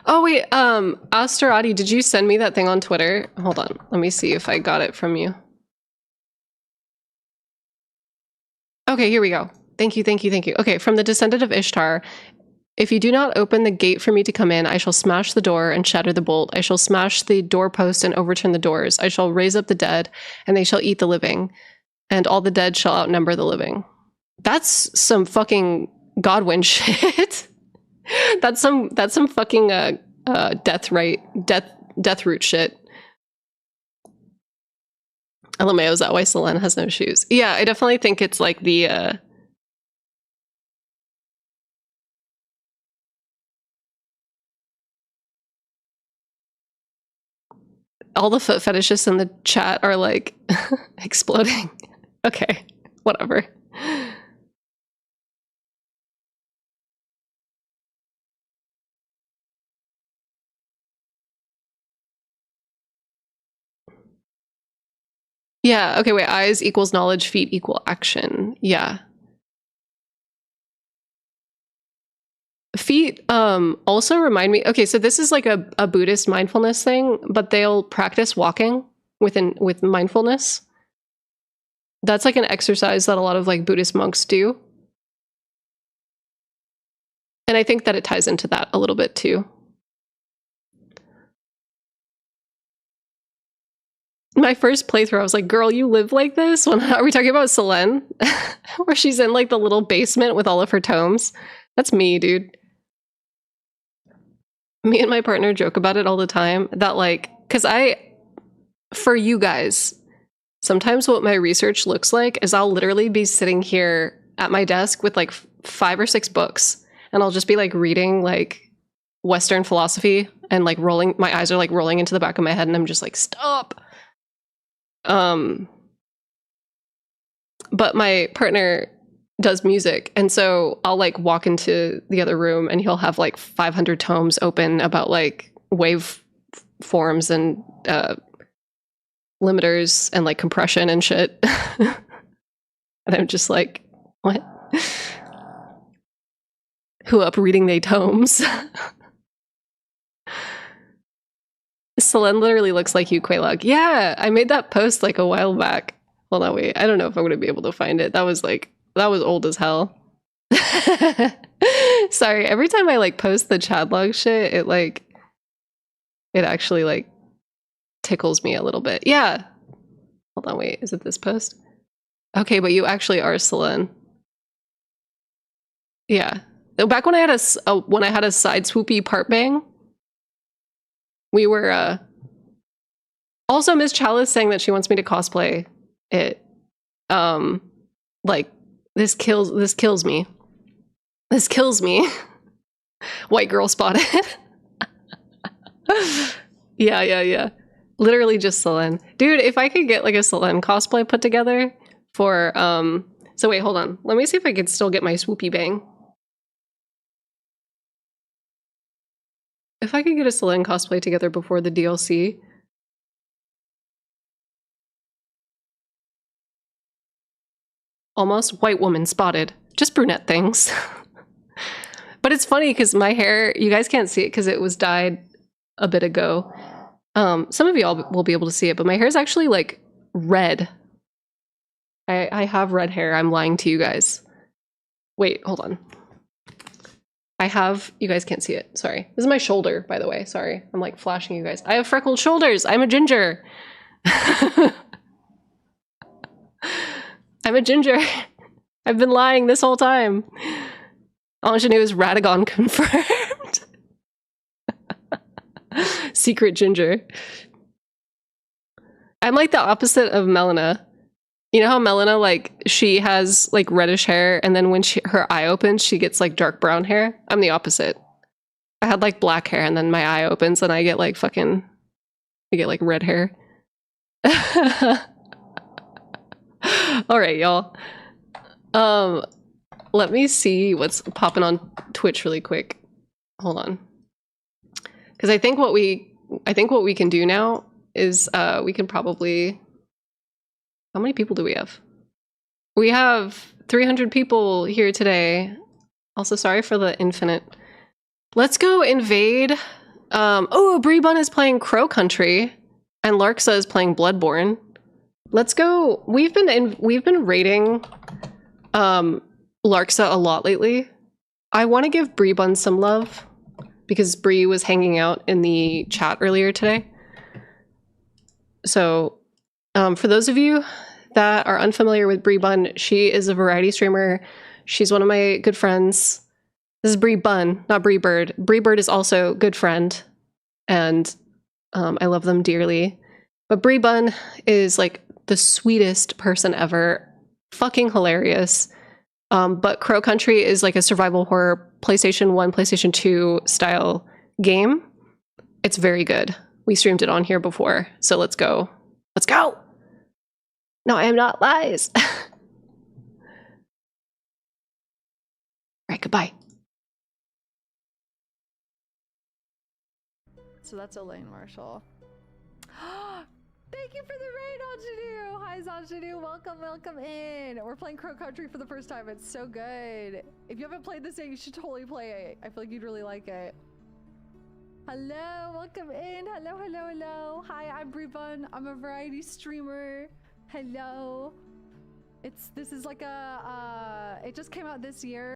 Oh wait, Asterati, did you send me that thing on Twitter? Hold on, let me see if I got it from you. Okay, here we go. Thank you. Okay, from the Descendant of Ishtar. If you do not open the gate for me to come in, I shall smash the door and shatter the bolt. I shall smash the doorpost and overturn the doors. I shall raise up the dead, and they shall eat the living, and all the dead shall outnumber the living. That's some fucking Godwin shit. That's some fucking death root shit. LMAO, is that why Selene has no shoes? Yeah, I definitely think it's like the all the foot fetishists in the chat are like exploding. Okay, whatever. Yeah, okay, wait, eyes equals knowledge, feet equal action. Yeah. Feet also remind me, okay, so this is like a Buddhist mindfulness thing, but they'll practice walking with mindfulness. That's like an exercise that a lot of like Buddhist monks do. And I think that it ties into that a little bit too. My first playthrough, I was like, girl, you live like this? Are we talking about Selene? Where she's in like the little basement with all of her tomes? That's me, dude. Me and my partner joke about it all the time. That like, because for you guys, sometimes what my research looks like is I'll literally be sitting here at my desk with like 5 or 6 books, and I'll just be like reading like Western philosophy and like my eyes are like rolling into the back of my head, and I'm just like, stop. But my partner does music, and so I'll like walk into the other room and he'll have like 500 tomes open about like wave forms and limiters and like compression and shit. And I'm just like, what? Who up reading they tomes? Selene literally looks like you, Quaylog. Yeah, I made that post like a while back. Well, no, wait, I don't know if I'm going to be able to find it. That was old as hell. Sorry, every time I like post the Chadlog shit, it actually like tickles me a little bit. Yeah. Hold on, wait, is it this post? Okay, but you actually are Selene. Yeah. Back when I had a side swoopy part bang, we were also Miss Chalice saying that she wants me to cosplay it. Like this kills me. This kills me. White girl spotted. Yeah. Literally just Selene. Dude, if I could get like a Selene cosplay put together for so wait, hold on. Let me see if I could still get my swoopy bang. If I could get a Selene cosplay together before the DLC. Almost white woman spotted. Just brunette things. But it's funny because my hair, you guys can't see it because it was dyed a bit ago. Some of y'all will be able to see it, but my hair is actually like red. I have red hair. I'm lying to you guys. Wait, hold on. I have, you guys can't see it. Sorry. This is my shoulder, by the way. Sorry. I'm like flashing you guys. I have freckled shoulders. I'm a ginger. I'm a ginger. I've been lying this whole time. Ingenue is Radagon confirmed. Secret ginger. I'm like the opposite of Melina. You know how Melina, like, she has like reddish hair, and then when her eye opens, she gets like dark brown hair? I'm the opposite. I had like black hair, and then my eye opens, and I get like I get like red hair. All right, y'all. Let me see what's popping on Twitch really quick. Hold on. Because I think what we can do now is we can probably. How many people do we have? We have 300 people here today. Also, sorry for the infinite. Let's go invade. Oh, Bree-Bun is playing Crow Country, and Larksa is playing Bloodborne. Let's go. We've been raiding Larksa a lot lately. I want to give Bree-Bun some love because Bree was hanging out in the chat earlier today. So, for those of you that are unfamiliar with Bree-Bun, she is a variety streamer. She's one of my good friends. This is Bree-Bun, not Bree-Bird. Bree-Bird is also a good friend, and I love them dearly. But Bree-Bun is like the sweetest person ever. Fucking hilarious. But Crow Country is like a survival horror PlayStation 1, PlayStation 2 style game. It's very good. We streamed it on here before, so let's go. Let's go! No, I am not lies. All right, goodbye. So that's Elaine Marshall. Thank you for the raid, Ingenue! Hi, Ingenue. Welcome in. We're playing Crow Country for the first time. It's so good. If you haven't played this yet, you should totally play it. I feel like you'd really like it. Hello, welcome in. Hello. Hi, I'm Bree-Bun. I'm a variety streamer. Hello. This is like a, it just came out this year.